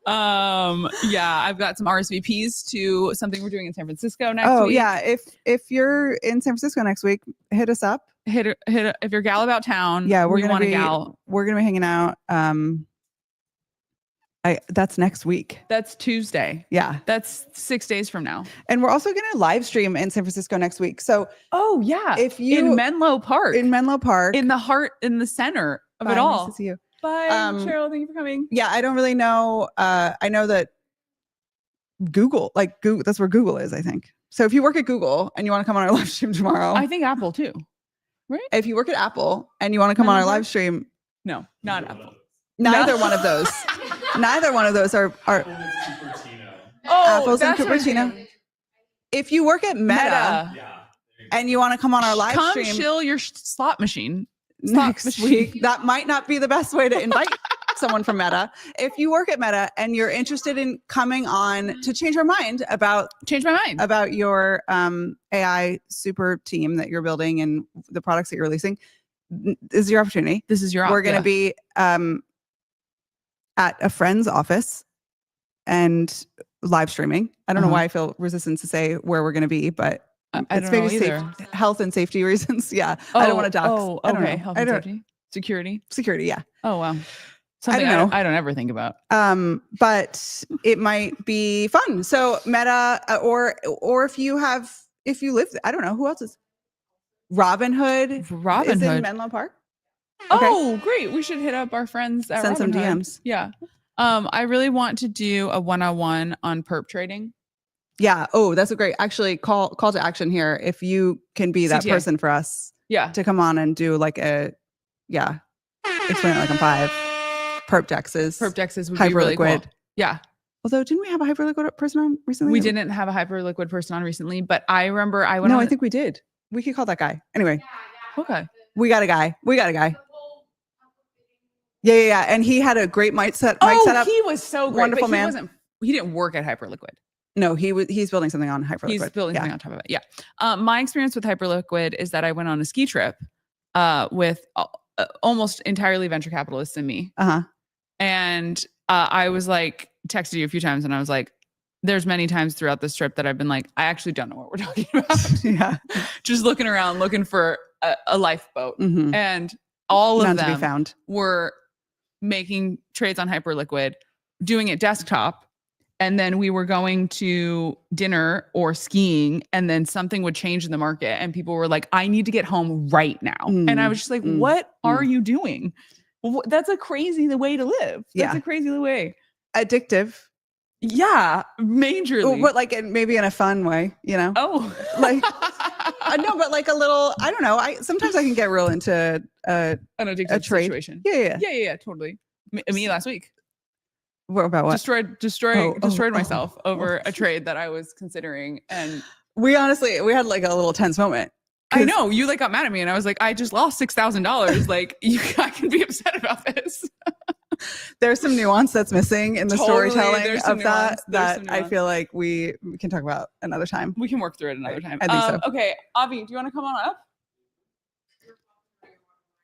Yeah, I've got some RSVPs to something we're doing in San Francisco next week. Yeah. If you're in San Francisco next week, hit us up. If you're gal about town, Yeah, we're we gonna want a be gal. We're gonna be hanging out. That's next week. That's Tuesday. Yeah. That's 6 days from now. And we're also gonna live stream in San Francisco next week. So Oh yeah. if you in Menlo Park. in Menlo Park, in the center of bye, it all. Nice to see you. Bye, Cheryl. Thank you for coming. Yeah, I don't really know. I know that Google, that's where Google is, I think. So if you work at Google and you want to come on our live stream tomorrow, I think Apple too. if you work at Apple and you want to come on our live stream, No, not Apple. neither one of those. Neither one of those are Apples and that's what I'm Cupertino. saying. If you work at Meta, and you want to come on our live Come stream chill your slot machine. next machine. week, that might not be the best way to invite someone from Meta. If you work at Meta and you're interested in coming on to change our mind about Change my mind. your AI super team that you're building and the products that you're releasing, this is your opportunity. This is your We're going to be at a friend's office and live streaming. I don't know why I feel resistance to say where we're going to be, but I it's don't know maybe either. health and safety reasons. Yeah. I don't want to dox. Oh, I don't okay. know. Health I and don't- safety. Security. Security. Yeah. Oh wow. Something don't know. I don't ever think about. But it might be fun. So Meta, or if you live, I don't know who else is. Robinhood Robinhood. is in Menlo Park. Oh, great. We should hit up our friends at Send some Robinhood. DMs. Yeah. I really want to do a 101 on perp trading. Yeah. Oh, that's a great, actually call to action here. If you can be that CTA. person for us Yeah. to come on and do like explain it like in 5 perp dexes. Perp dexes would be really cool. Yeah. Although, didn't we have a hyperliquid person on recently? We didn't have a hyperliquid person on recently, but I remember I I think we did. We could call that guy. Anyway. Okay. We got a guy. Yeah. And he had a great mic setup. He was so great. Wonderful but man. He didn't work at Hyperliquid. No, he's building something on Hyperliquid. He's building something on top of it. Yeah. My experience with Hyperliquid is that I went on a ski trip with almost entirely venture capitalists and me. Uh-huh. And I was like, texted you a few times and I was like, there's many times throughout this trip that I've been like, I actually don't know what we're talking about. Yeah. Just looking around, looking for a lifeboat. Mhm. And all of None them to be found. were making trades on Hyperliquid, doing it desktop. And then we were going to dinner or skiing, and then something would change in the market. And people were like, I need to get home right now. And I was just like, what are you doing? That's a crazy way to live. That's a crazy way. Addictive. Yeah, majorly. But like maybe in a fun way, you know? Oh. Like, no, but like a little, I don't know. Sometimes I can get real into an addictive trade situation. Yeah, totally. Me last week. What about what? Destroyed myself over a trade that I was considering. And we had like a little tense moment. I know you like got mad at me and I was like, I just lost $6,000. Like I can be upset about this. There's some nuance that's missing in the storytelling of that I feel like we can talk about another time. We can work through it another time. I think so. Okay. Avi, do you want to come on up?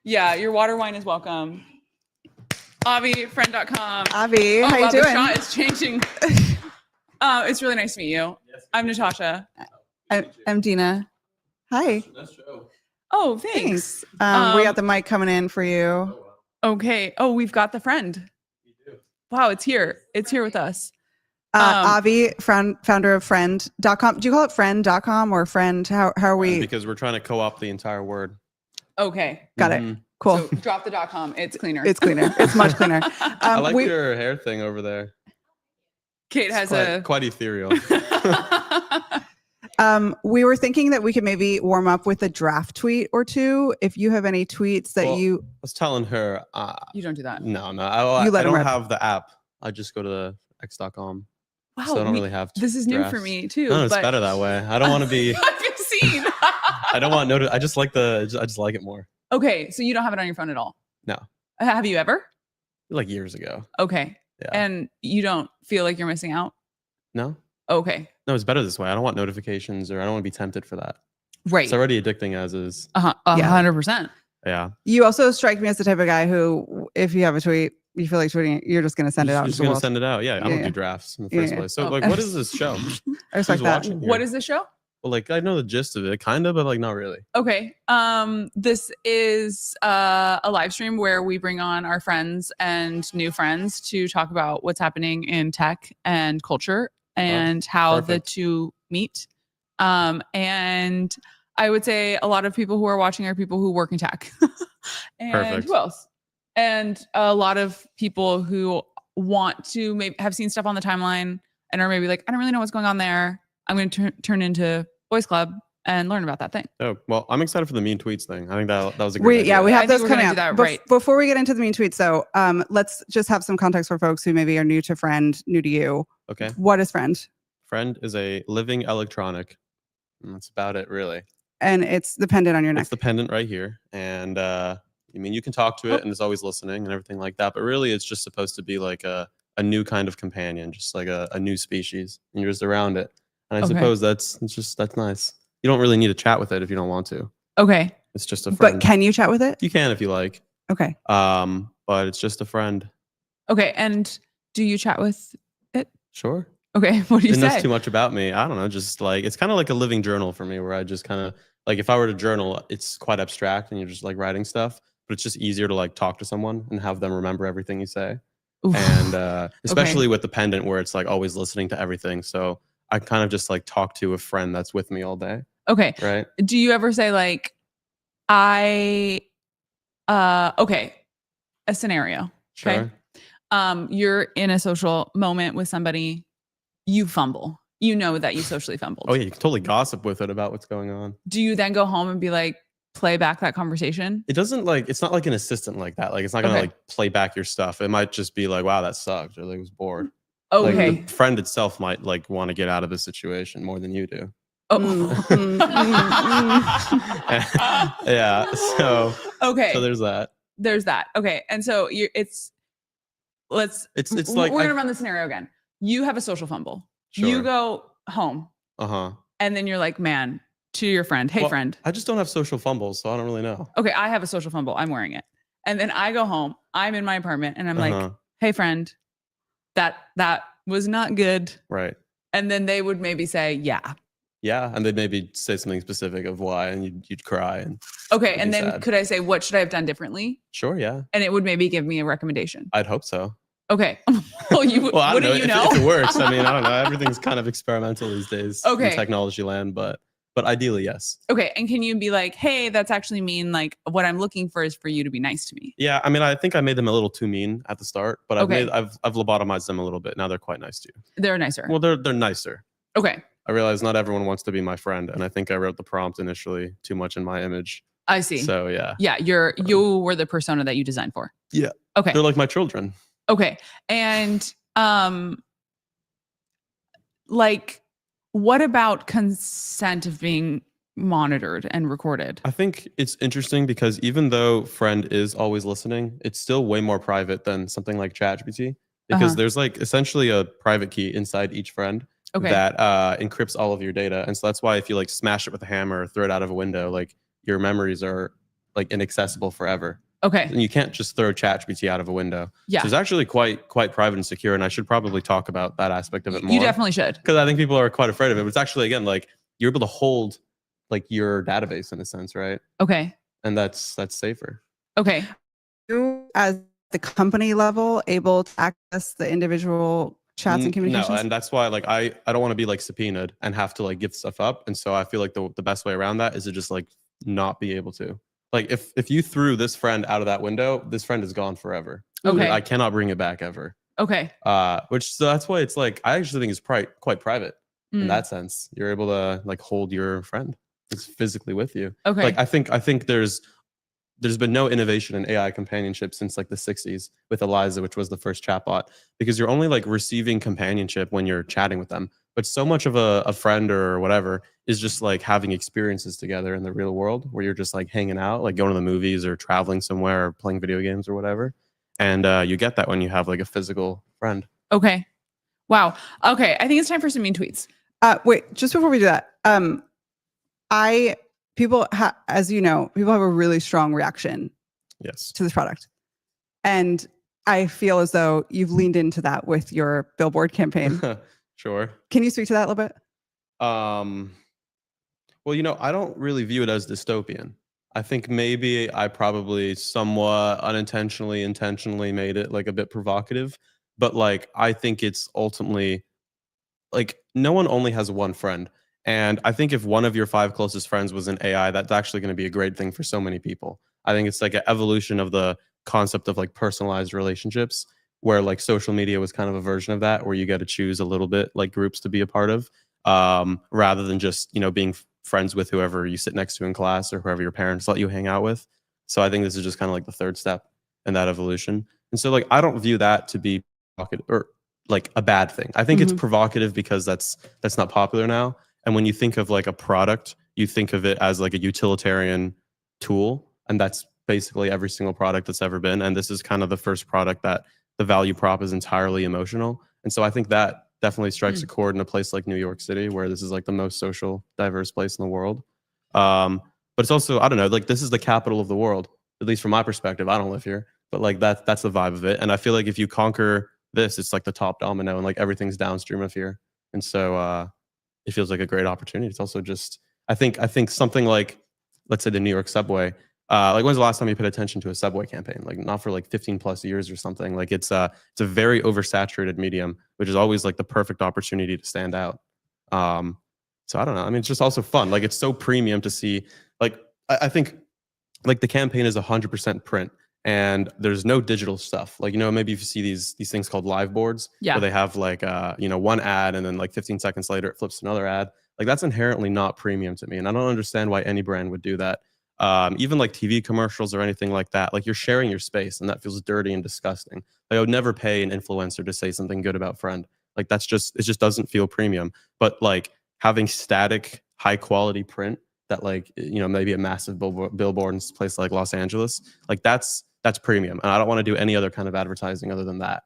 Yeah, your water wine is welcome. Avi, friend.com. Avi, how you doing? The shot is changing. It's really nice to meet you. I'm Natasha. I'm Dina. Hi. Oh, thanks. We got the mic coming in for you. Okay. Oh, we've got the friend. Wow, it's here. It's here with us. Avi, founder of friend.com. Do you call it friend.com or friend? How are we? Because we're trying to co-opt the entire word. Okay. Got it. Cool. So drop the .com. It's cleaner. It's cleaner. It's much cleaner. I like your hair thing over there. Kate has quite ethereal. We were thinking that we could maybe warm up with a draft tweet or two. If you have any tweets that I was telling her. You don't do that. No. I don't have the app. I just go to the x.com. Wow. So I don't really have this is drafts. New for me too. No, it's better that way. I don't want to be. I've seen. I don't want I just like I just like it more. Okay, so you don't have it on your phone at all? No. Have you ever? Like years ago. Okay. Yeah. And you don't feel like you're missing out? No. Okay. No, it's better this way. I don't want notifications, or I don't want to be tempted for that. Right. It's already addicting as is. 100%. Yeah. You also strike me as the type of guy who, if you have a tweet, you feel like tweeting it, you're just going to send it out. Just going to send it out. Yeah. I don't do drafts in the first place. So what is this show? I respect that. What is this show? Well, like I know the gist of it, kind of, but like not really. Okay. This is a live stream where we bring on our friends and new friends to talk about what's happening in tech and culture and how the two meet. And I would say a lot of people who are watching are people who work in tech. And who else? And a lot of people who want to maybe have seen stuff on the timeline and are maybe like, I don't really know what's going on there. I'm going to turn into Boys Club and learn about that thing. Oh, well, I'm excited for the mean tweets thing. I think that was a great idea. Yeah, we have those coming up. Right. Before we get into the mean tweets, though, let's just have some context for folks who maybe are new to Friend, new to you. Okay. What is Friend? Friend is a living electronic. And that's about it, really. And it's the pendant on your neck. It's the pendant right here. And I mean, you can talk to it and it's always listening and everything like that. But really, it's just supposed to be like a new kind of companion, just like a new species. And you're just around it. And I suppose that's nice. You don't really need to chat with it if you don't want to. Okay. It's just a friend. But can you chat with it? You can if you like. Okay. But it's just a friend. Okay. And do you chat with it? Sure. Okay. What do you say? It knows too much about me. I don't know. Just like it's kind of like a living journal for me, where I just kind of like if I were to journal, it's quite abstract and you're just like writing stuff. But it's just easier to like talk to someone and have them remember everything you say. Oof. And especially with the pendant, where it's like always listening to everything. So I kind of just like talk to a friend that's with me all day. Okay. Right. Do you ever say like, okay, a scenario? Sure. Okay. you're in a social moment with somebody, you fumble. You know that you socially fumbled. Oh yeah, you can totally gossip with it about what's going on. Do you then go home and be like, play back that conversation? It doesn't like, it's not like an assistant like that. Like it's not gonna Okay. like play back your stuff. It might just be like, wow, that sucked, or like was bored. Okay. Like the friend itself might like want to get out of the situation more than you do. Yeah. So Okay. so there's that. There's that. Okay. And so it's like we're gonna run the scenario again. You have a social fumble. Sure. You go home Uh-huh. and then you're like, man, to your friend, hey Well, friend. I just don't have social fumbles, so I don't really know. Okay, I have a social fumble. I'm wearing it. And then I go home, I'm in my apartment and I'm Uh-huh. like, hey friend, that was not good. Right. And then they would maybe say, yeah. Yeah. And they'd maybe say something specific of why, and you'd cry. And Okay. It'd And be then sad. could I say, what should I have done differently? sure, yeah. And it would maybe give me a recommendation. I'd hope so. Okay. Well, you Well, I don't know. wouldn't you know? If it works. I mean, I don't know. Everything's kind of experimental these days Okay. in technology land, but ideally, yes. Okay. And can you be like, hey, that's actually mean, like what I'm looking for is for you to be nice to me. Yeah, I mean, I think I made them a little too mean at the start, but Okay. I've lobotomized them a little bit. Now they're quite nice to you. They're nicer. Well, they're nicer. Okay. I realize not everyone wants to be my friend, and I think I wrote the prompt initially too much in my image. I see. So yeah, Yeah. You were the persona that you designed for. Yeah. Okay. They're like my children. Okay. And like what about consent of being monitored and recorded? I think it's interesting because even though friend is always listening, it's still way more private than something like ChatGPT because there's like essentially a private key inside each friend Okay. that encrypts all of your data. And so that's why if you like smash it with a hammer or throw it out of a window, like your memories are like inaccessible forever. Okay. And you can't just throw ChatGPT out of a window. Yeah. So it's actually quite private and secure. And I should probably talk about that aspect of it more. You definitely should. Because I think people are quite afraid of it. But it's actually, again, like you're able to hold like your database in a sense, right? Okay. And that's safer. Okay. You, as the company level, able to access the individual chats and communications? No, and that's why like I don't want to be like subpoenaed and have to like give stuff up. And so I feel like the best way around that is to just like not be able to. Like if you threw this friend out of that window, this friend is gone forever. Okay. I cannot bring it back ever. Okay. So that's why it's like I actually think it's quite private in Mm. that sense. You're able to like hold your friend. It's physically with you. Okay. Like I think there's been no innovation in AI companionship since like the 60s with Eliza, which was the first chatbot, because you're only like receiving companionship when you're chatting with them. But so much of a friend or whatever is just like having experiences together in the real world where you're just like hanging out, like going to the movies or traveling somewhere or playing video games or whatever. And you get that when you have like a physical friend. Okay. Wow. Okay. I think it's time for some mean tweets. Wait, just before we do that, as you know, people have a really strong reaction Yes. to this product. And I feel as though you've leaned into that with your billboard campaign. Sure. Can you speak to that a little bit? Well, I don't really view it as dystopian. I think maybe I probably somewhat unintentionally, intentionally made it like a bit provocative, but like I think it's ultimately like no one only has one friend. And I think if one of your 5 closest friends was an AI, that's actually going to be a great thing for so many people. I think it's like an evolution of the concept of like personalized relationships, where like social media was kind of a version of that, where you get to choose a little bit like groups to be a part of, rather than just, being friends with whoever you sit next to in class or whoever your parents let you hang out with. So I think this is just kind of like the third step in that evolution. And so like, I don't view that to be provocative or like a bad thing. I think it's provocative because that's not popular now. And when you think of like a product, you think of it as like a utilitarian tool. And that's basically every single product that's ever been. And this is kind of the first product that the value prop is entirely emotional. And so I think that definitely strikes a chord in a place like New York City, where this is like the most social, diverse place in the world. But it's also, I don't know, like this is the capital of the world, at least from my perspective. I don't live here, but like that's the vibe of it. And I feel like if you conquer this, it's like the top domino and like everything's downstream of here. And so it feels like a great opportunity. It's also just, I think something like, let's say the New York subway, like when's the last time you paid attention to a subway campaign? Like not for like 15 plus years or something. Like it's a very oversaturated medium, which is always like the perfect opportunity to stand out. So I don't know. I mean, it's just also fun. Like it's so premium to see, like, I think like the campaign is 100% print. and there's no digital stuff. Like, maybe if you see these things called live boards, Yeah. where they have like one ad and then like 15 seconds later it flips to another ad. Like, that's inherently not premium to me, and I don't understand why any brand would do that. Even like TV commercials or anything like that, like, you're sharing your space, and that feels dirty and disgusting. Like, I would never pay an influencer to say something good about Friend. Like, it just doesn't feel premium. But like, having static high quality print that, like, maybe a massive billboard in a place like Los Angeles, like, that's premium, and I don't want to do any other kind of advertising other than that,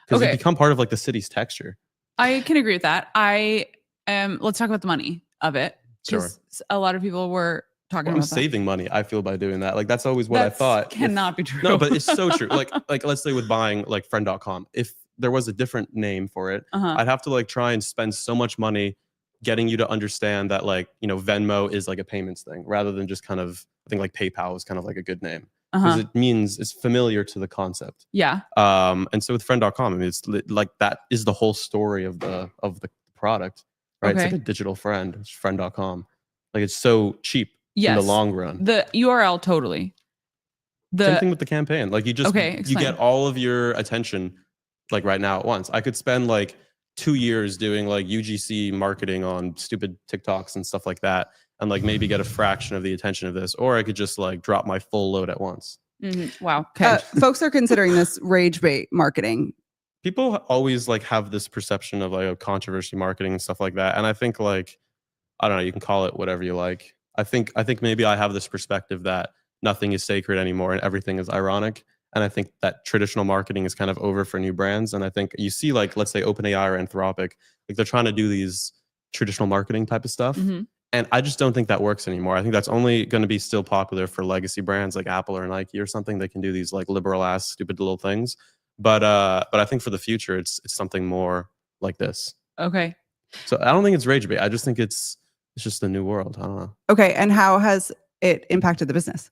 because Okay. you become part of like the city's texture. I can agree with that. Let's talk about the money of it. Sure. 'Cause a lot of people were talking I'm about that. saving money, I feel, by doing that. Like, that's always what I thought. Cannot be true. No, but it's so true. Like let's say with buying like friend.com, if there was a different name for it, I'd have to like try and spend so much money getting you to understand that, like, Venmo is like a payments thing, rather than just kind of, I think like PayPal is kind of like a good name, because it means it's familiar to the concept. Yeah. And so with friend.com, I mean, it's like, that is the whole story of the product, right? It's like Okay. a digital friend. It's friend.com. Like, it's so cheap in Yes. the long run. The URL totally. Same thing with the campaign. Like, you explain. get all of your attention like right now at once. I could spend like 2 years doing like UGC marketing on stupid TikToks and stuff like that, and like maybe get a fraction of the attention of this, or I could just like drop my full load at once. Wow. Okay. Folks are considering this rage bait marketing. People always like have this perception of like controversy marketing and stuff like that, and I think, like, I don't know, you can call it whatever you like. I think maybe I have this perspective that nothing is sacred anymore and everything is ironic. And I think that traditional marketing is kind of over for new brands. And I think you see, like, let's say OpenAI or Anthropic, like, they're trying to do these traditional marketing type of stuff. And I just don't think that works anymore. I think that's only going to be still popular for legacy brands like Apple or Nike or something. They can do these like liberal ass stupid little things. But I think for the future, it's something more like this. Okay. So I don't think it's rage bait. I just think it's just the new world. I don't know. Okay. And how has it impacted the business?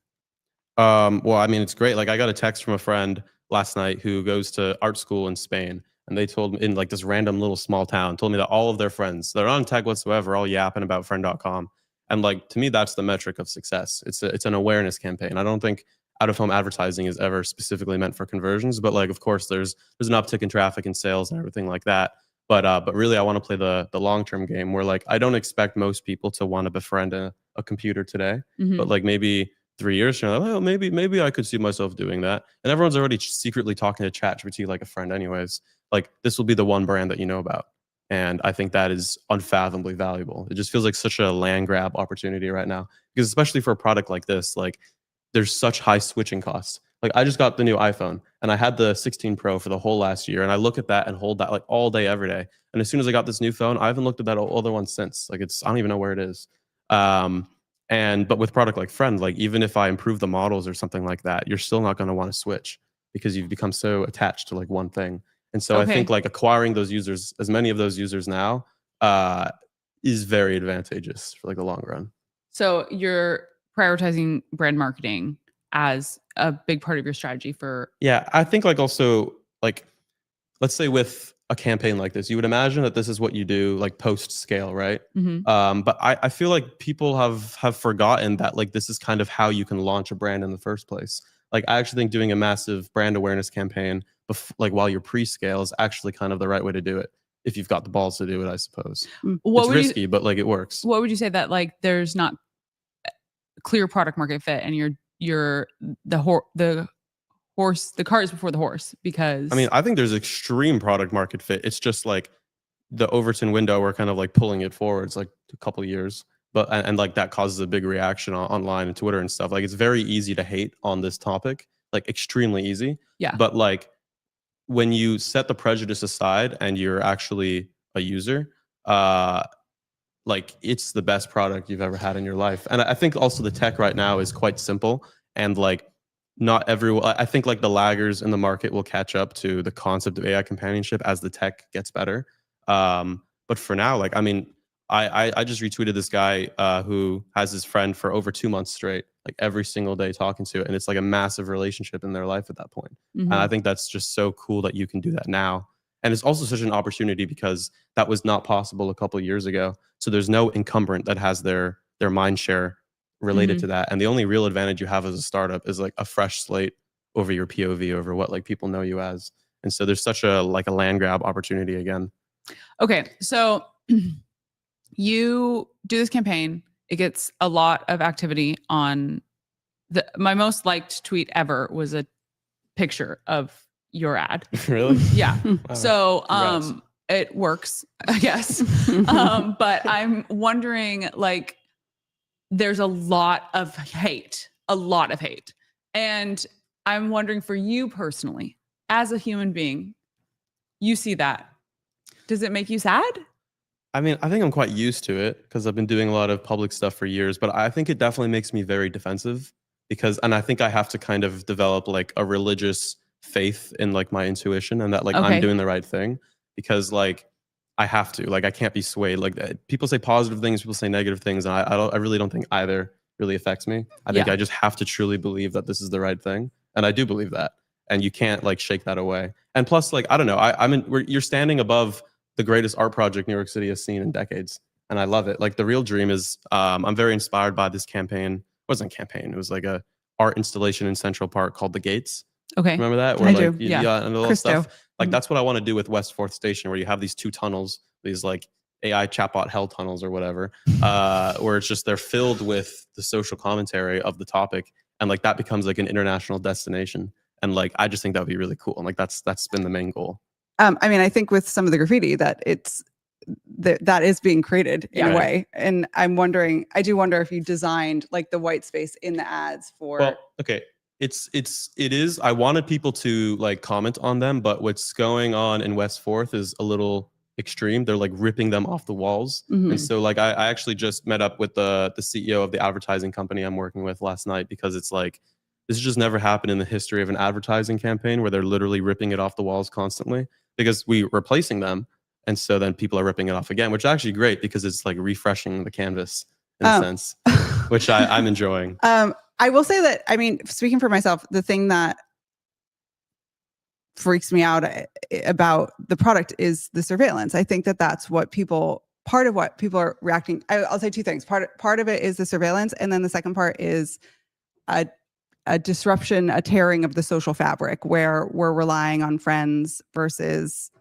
Well, I mean, it's great. Like, I got a text from a friend last night who goes to art school in Spain, and they told me, in like this random little small town, told me that all of their friends, they're not in tech whatsoever, all yapping about friend.com. And like, to me, that's the metric of success. It's an awareness campaign. I don't think out of home advertising is ever specifically meant for conversions, but like, of course, there's an uptick in traffic and sales and everything like that. But really, I want to play the long-term game where, like, I don't expect most people to want to befriend a computer today, but like maybe 3 years from now, well, maybe I could see myself doing that. And everyone's already secretly talking to ChatGPT like a friend anyways. Like, this will be the one brand that you know about. And I think that is unfathomably valuable. It just feels like such a land grab opportunity right now, because especially for a product like this, like, there's such high switching costs. Like, I just got the new iPhone and I had the 16 Pro for the whole last year, and I look at that and hold that like all day, every day. And as soon as I got this new phone, I haven't looked at that other one since. Like, I don't even know where it is. But with product like Friend, like, even if I improve the models or something like that, you're still not going to want to switch because you've become so attached to like one thing. And so I think like acquiring those users, as many of those users now, is very advantageous for like the long run. So you're prioritizing brand marketing as a big part of your strategy for. Yeah, I think like also like, let's say with a campaign like this, you would imagine that this is what you do like post scale, right? But I feel like people have forgotten that like this is kind of how you can launch a brand in the first place. Like, I actually think doing a massive brand awareness campaign like while you're pre-scale is actually kind of the right way to do it, if you've got the balls to do it, I suppose. It's risky, but like, it works. What would you say that like there's not clear product market fit, and you're the cart is before the horse? Because I mean, I think there's extreme product market fit. It's just like the Overton window, we're kind of like pulling it forwards like a couple of years, but and like that causes a big reaction online and Twitter and stuff. Like, it's very easy to hate on this topic, like extremely easy. Yeah. But like, when you set the prejudice aside and you're actually a user, like, it's the best product you've ever had in your life. And I think also the tech right now is quite simple, and like, not everyone, I think like the laggers in the market will catch up to the concept of AI companionship as the tech gets better. But for now, like, I mean, I just retweeted this guy who has his friend for over 2 months straight, like every single day talking to it. And it's like a massive relationship in their life at that point. And I think that's just so cool that you can do that now. And it's also such an opportunity because that was not possible a couple of years ago. So there's no incumbent that has their mind share related to that. And the only real advantage you have as a startup is like a fresh slate over your POV, over what like people know you as. And so there's such a like a land grab opportunity again. Okay, so you do this campaign. It gets a lot of activity on my most liked tweet ever was a picture of your ad. Really? Yeah. Wow. So Congrats. it works, I guess. But I'm wondering, like, there's a lot of hate. And I'm wondering for you personally, as a human being, you see that. Does it make you sad? I mean, I think I'm quite used to it because I've been doing a lot of public stuff for years, but I think it definitely makes me very defensive and I think I have to kind of develop like a religious faith in like my intuition and that like I'm doing the right thing because like I have to, like I can't be swayed. Like people say positive things, people say negative things. And I really don't think either really affects me. I think I just have to truly believe that this is the right thing. And I do believe that. And you can't like shake that away. And plus, like, I don't know, you're standing above the greatest art project New York City has seen in decades. And I love it. Like the real dream is, I'm very inspired by this campaign. It wasn't a campaign. It was like a art installation in Central Park called The Gates. Okay. Remember that? I Where, do. and all that stuff. Like that's what I want to do with West 4th Station, where you have these two tunnels, these like AI chatbot hell tunnels or whatever, where it's just, they're filled with the social commentary of the topic. And like that becomes like an international destination. And like, I just think that would be really cool. And like, that's been the main goal. I mean, I think with some of the graffiti that that is being created in a way. And I do wonder if you designed like the white space in the ads for. Well, okay. It is. I wanted people to like comment on them, but what's going on in West 4th is a little extreme. They're like ripping them off the walls. And so like, I actually just met up with the CEO of the advertising company I'm working with last night, because it's like, this has just never happened in the history of an advertising campaign where they're literally ripping it off the walls constantly, because we're replacing them. And so then people are ripping it off again, which is actually great because it's like refreshing the canvas in a sense, which I'm enjoying. I will say that, I mean, speaking for myself, the thing that freaks me out about the product is the surveillance. I think that that's what part of what people are reacting. I'll say two things. Part of it is the surveillance. And then the second part is a disruption, a tearing of the social fabric, where we're relying on friends versus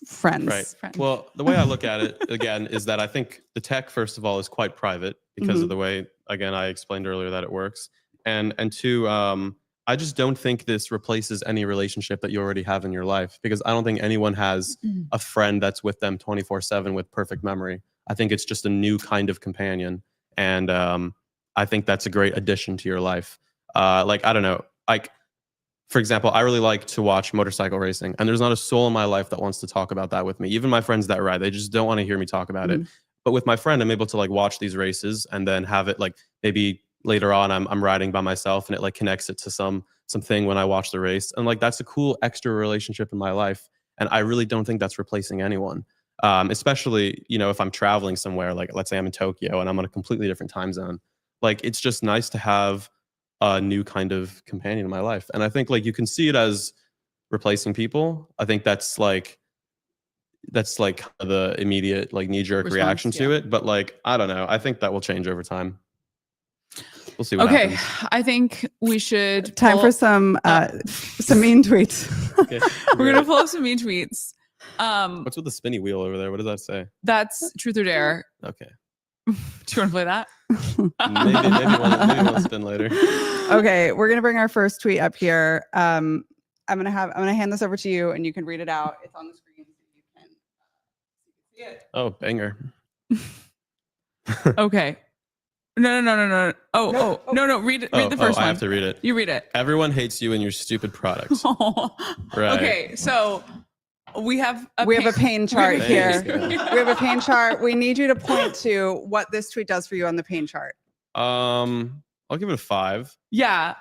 friends. Right. Well, the way I look at it again is that I think the tech, first of all, is quite private because of the way, again, I explained earlier that it works. And two, I just don't think this replaces any relationship that you already have in your life, because I don't think anyone has a friend that's with them 24/7 with perfect memory. I think it's just a new kind of companion. And I think that's a great addition to your life. Like, I don't know, like, for example, I really like to watch motorcycle racing, and there's not a soul in my life that wants to talk about that with me. Even my friends that ride, they just don't want to hear me talk about it. But with my friend, I'm able to like watch these races and then have it like, maybe later on I'm riding by myself and it like connects it to something when I watch the race. And like, that's a cool extra relationship in my life. And I really don't think that's replacing anyone. Especially, you know, if I'm traveling somewhere, like let's say I'm in Tokyo and I'm on a completely different time zone. Like, it's just nice to have a new kind of companion in my life. And I think like you can see it as replacing people. I think that's like the immediate like knee-jerk reaction to it. But like, I don't know. I think that will change over time. We'll see what happens. I think we should Time for some mean tweets. Okay, we're gonna pull up some mean tweets. What's with the spinny wheel over there? What does that say? That's truth or dare. Okay. Do you want to play that? maybe one spin later. Okay, we're gonna bring our first tweet up here. I'm gonna hand this over to you, and you can read it out. It's on the screen, so you can see it. Oh, banger. Okay. No. No. Read the first one. I have to read it. You read it. Everyone hates you and your stupid products. Right. Okay, so we have a pain chart here. Thanks. We have a pain chart. We need you to point to what this tweet does for you on the pain chart. I'll give it a 5. Yeah.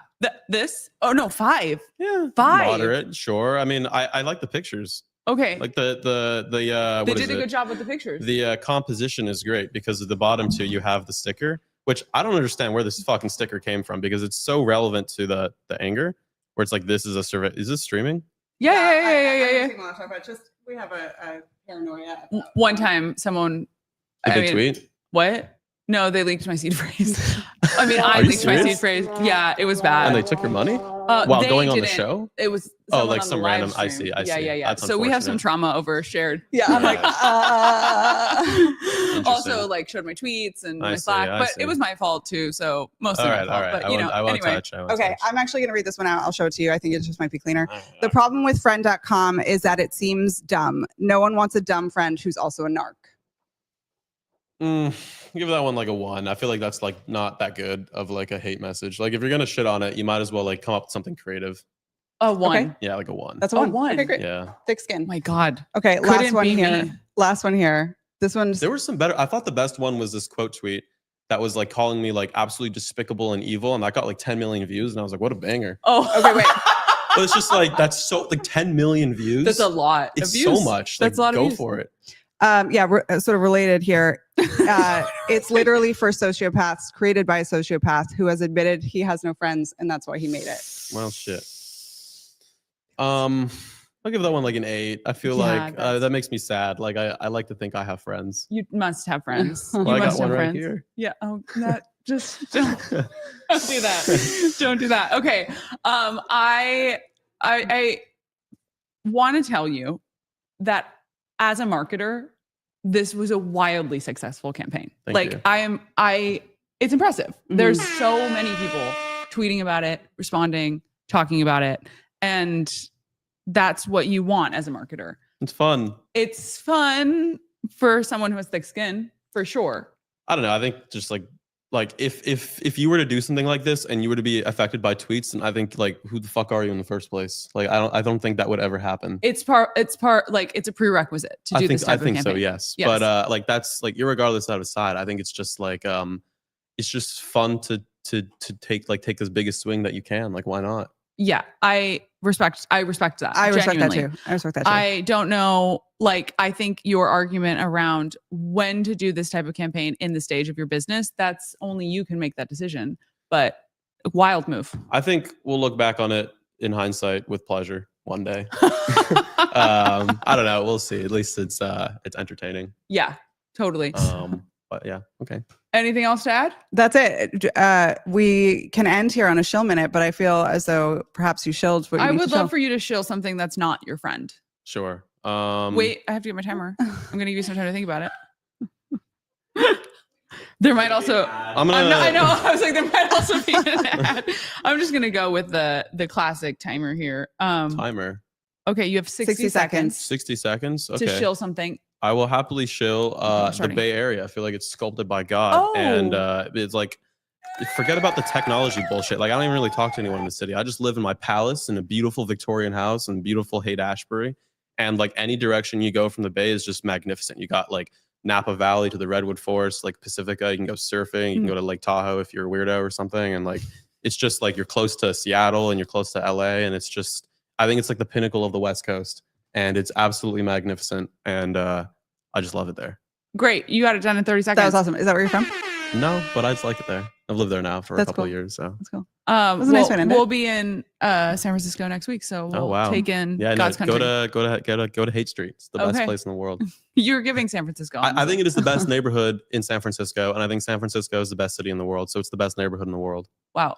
This? Oh no, 5. Yeah. 5. Moderate, sure. I mean, I like the pictures. Okay. Like they did a good job with the pictures. The composition is great because at the bottom two you have the sticker, which I don't understand where this fucking sticker came from, because it's so relevant to the anger, where it's like, this is a survey. Is this streaming? Yeah. But just, we have a paranoia. One time someone Tweet? What? No, they leaked my seed phrase. I mean, I Are you leaked my serious? seed phrase. Yeah, it was bad. And they took your money? While they going on the didn't. show? It was Oh, someone like on the some live random. I stream. see. I Yeah, see. yeah, yeah. That's So we have some unfortunate. trauma over shared. Yeah, I'm like, Also, like showed my tweets and I my see, Slack, I but see. it was my fault too. So mostly All my right, fault. all right. But you know, I won't anyway. touch. I won't okay, touch. I'm actually going to read this one out. I'll show it to you. I think it just might be cleaner. All right, The problem with friend.com is that it seems dumb. No one wants a dumb friend who's also a narc. Give that one like a 1. I feel like that's like not that good of like a hate message. Like if you're gonna shit on it, you might as well like come up with something creative. A 1. Okay. Yeah, like a 1. That's a Oh, one. one. Okay, great. Yeah. Thick Oh skin. my God. Okay, last Couldn't one be here. me. Last one here. This one's There were some better. I thought the best one was this quote tweet that was like calling me like absolutely despicable and evil, and that got like 10 million views, and I was like, what a banger. Oh, okay. Wait. But it's just like that's so like 10 million views. That's a lot. It's of views. so much. That's Like, a lot of go views. for it. Sort of related here. It's literally for sociopaths, created by a sociopath who has admitted he has no friends, and that's why he made it. Well, shit. I'll give that one like an 8. I feel Yeah, like that's- that makes me sad. Like I like to think I have friends. You must have friends. Well, You I got must one have right friends. here. Yeah. Oh, that just don't do that. Don't do that. Okay. I want to tell you that as a marketer, this was a wildly successful campaign. Thank you. It's impressive. There's so many people tweeting about it, responding, talking about it. And that's what you want as a marketer. It's fun. It's fun for someone who has thick skin, for sure. I don't know. I think just like if you were to do something like this and you were to be affected by tweets, then I think like who the fuck are you in the first place? Like I don't think that would ever happen. It's like it's a prerequisite to do this type I think of so, campaign. yes. Yes. But like that's like irregardless out aside, I think it's just like it's just fun to take this biggest swing that you can. Like why not? Yeah, I respect that. I respect that genuinely. too. I respect that too. I don't know. Like, I think your argument around when to do this type of campaign in the stage of your business, that's only you can make that decision. But wild move. I think we'll look back on it in hindsight with pleasure one day. I don't know. We'll see. At least it's entertaining. Yeah, totally. But yeah, okay. Anything else to add? That's it. We can end here on a shill minute, but I feel as though perhaps you shilled what you I need would to love shill. for you to shill something that's not your friend. Sure. Wait, I have to get my timer. I'm gonna give you some time to think about it. There might also. I'm gonna. I know. I was like, there might also be an ad. I'm just gonna go with the classic timer here. Timer. Okay, you have 60 seconds 60 seconds. Okay. to shill something. I will happily shill the starting. Bay Area. I feel like it's sculpted by God, and Oh. it's like forget about the technology bullshit. Like I don't even really talk to anyone in the city. I just live in my palace in a beautiful Victorian house in beautiful Haight-Ashbury, and like any direction you go from the Bay is just magnificent. You got like Napa Valley to the Redwood Forest, like Pacifica. You can go surfing. You can go to Lake Tahoe if you're a weirdo or something, and like it's just like you're close to Seattle and you're close to LA, and it's just I think it's like the pinnacle of the West Coast, and it's absolutely magnificent, and I just love it there. Great, you got it done in 30 seconds. That was awesome. Is that where you're from? No, but I just like it there. I've lived there now for a That's couple cool. of years, so That's cool. Was a nice way to end it. we'll be in San Francisco next week, so we'll wow. take in yeah, no, God's country. go to Haight Street. It's the best Okay. place in the world. You're giving San Francisco. I think it is the best neighborhood in San Francisco, and I think San Francisco is the best city in the world. So it's the best neighborhood in the world. Wow.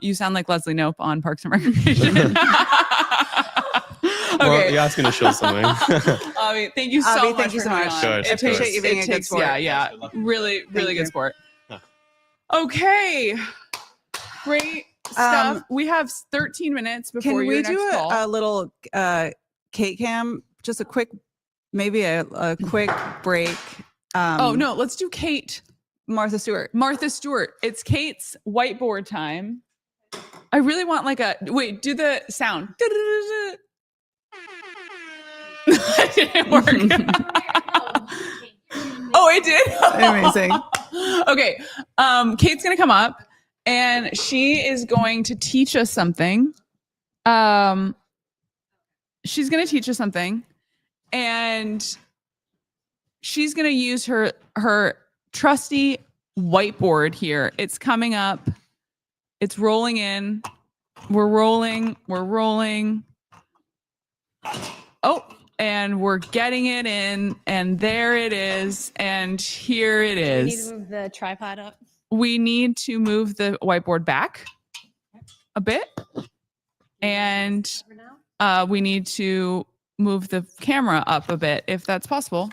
You sound like Leslie Knope on Parks and Recreation. Well, Okay. you're asking to show something. Avi, thank you so Avi, much. thank you for so coming much. on. Sure, It I appreciate takes- you being it a good takes- sport. Yeah. Really Thank good you. sport. Huh. Okay. Great stuff. We have 13 minutes before Can your we next do call. a little Kate cam? Just a quick, maybe a quick break. Oh no, let's do Kate. Martha Stewart. Martha Stewart. It's Kate's whiteboard time. I really want like a wait, do the sound. That didn't work. Oh, it did? Amazing. Okay. Kate's gonna come up and she is going to teach us something. She's gonna teach us something, and she's gonna use her trusty whiteboard here. It's coming up. It's rolling in. We're rolling. Oh, and we're getting it in, and there it is, and here it We need is. to move the tripod up. We need to move the whiteboard back a bit. And we need to move the camera up a bit if that's possible.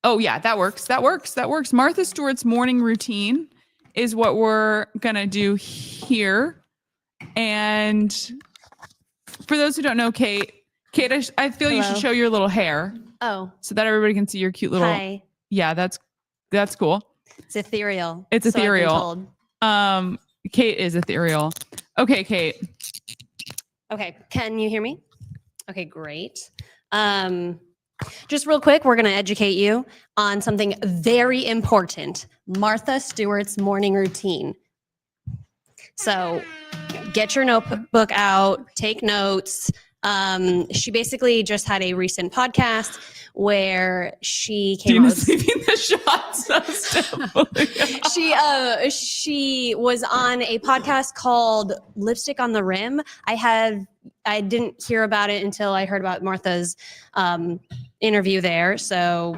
Oh yeah, that works. That works. That works. Martha Stewart's morning routine is what we're going to do here. And for those who don't know, Kate, I feel you should show your little hair. Oh. So that everybody can see your cute little. Hi. Yeah, that's cool. It's ethereal. It's ethereal. Kate is ethereal. Okay, Kate. Okay, can you hear me? Okay, great. Just real quick, we're going to educate you on something very important. Martha Stewart's morning routine. So get your notebook out, take notes. She basically just had a recent podcast where she came Dina's leaving the shots. She was on a podcast called Lipstick on the Rim. I didn't hear about it until I heard about Martha's interview there.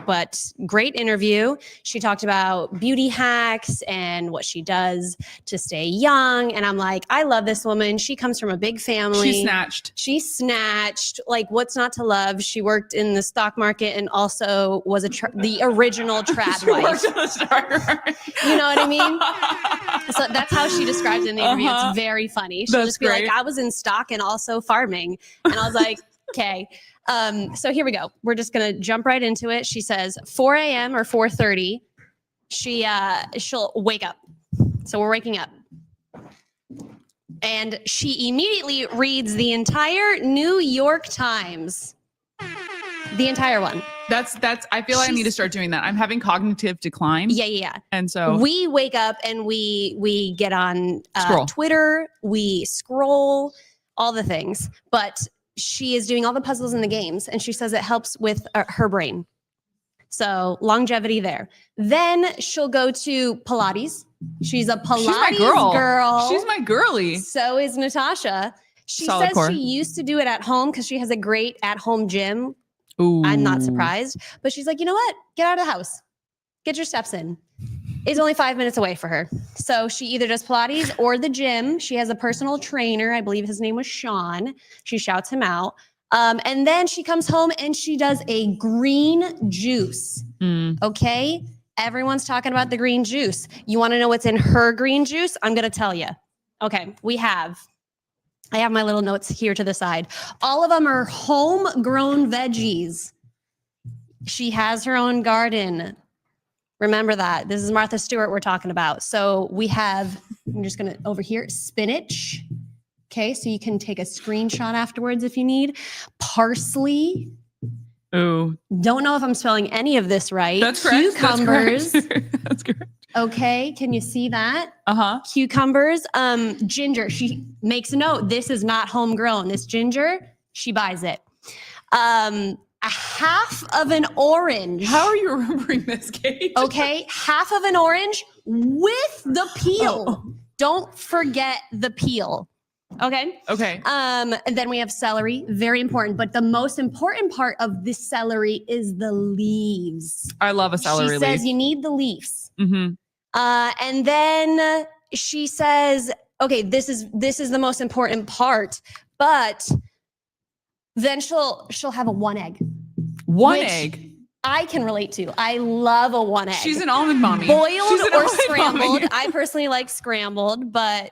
But great interview. She talked about beauty hacks and what she does to stay young. And I'm like, I love this woman. She comes from a big family. She snatched. Like, what's not to love? She worked in the stock market and also was the original trad wife. You know what I mean? So that's how she describes it in the interview. It's very funny. She'll just be like, I was in stock and also farming. And I was like, okay. So here we go. We're just going to jump right into it. She says 4 a.m. or 4:30. She'll wake up. So we're waking up. And she immediately reads the entire New York Times. The entire one. I feel like I need to start doing that. I'm having cognitive decline. Yeah. And so we wake up and we get on Twitter, we scroll, all the things. But she is doing all the puzzles and the games, and she says it helps with her brain. So longevity there. Then she'll go to Pilates. She's a Pilates girl. She's my girly. So is Natasha. She Solid says core. she used to do it at home because she has a great at-home gym. Ooh. I'm not surprised. But she's like, you know what? Get out of the house. Get your steps in. It's only 5 minutes away for her. So she either does Pilates or the gym. She has a personal trainer. I believe his name was Sean. She shouts him out. And then she comes home and she does a green juice. Okay? Everyone's talking about the green juice. You want to know what's in her green juice? I'm going to tell you. Okay, I have my little notes here to the side. All of them are homegrown veggies. She has her own garden. Remember that. This is Martha Stewart we're talking about. So we have, I'm just going to over here, spinach. Okay, so you can take a screenshot afterwards if you need. Parsley. Ooh. Don't know if I'm spelling any of this right. That's correct. Cucumbers. That's correct. Okay, can you see that? Cucumbers. Ginger. She makes a note. This is not homegrown. This ginger, she buys it. A half of an orange. How are you remembering this, Kate? Okay, half of an orange with the peel. Don't forget the peel. Okay. And then we have celery, very important. But the most important part of the celery is the leaves. I love a celery leaf. She says you need the leaves. And then she says, okay, this is the most important part. But then she'll have a one egg. One egg. I can relate to. I love a one egg. She's an almond mommy. Boiled or scrambled. I personally like scrambled, but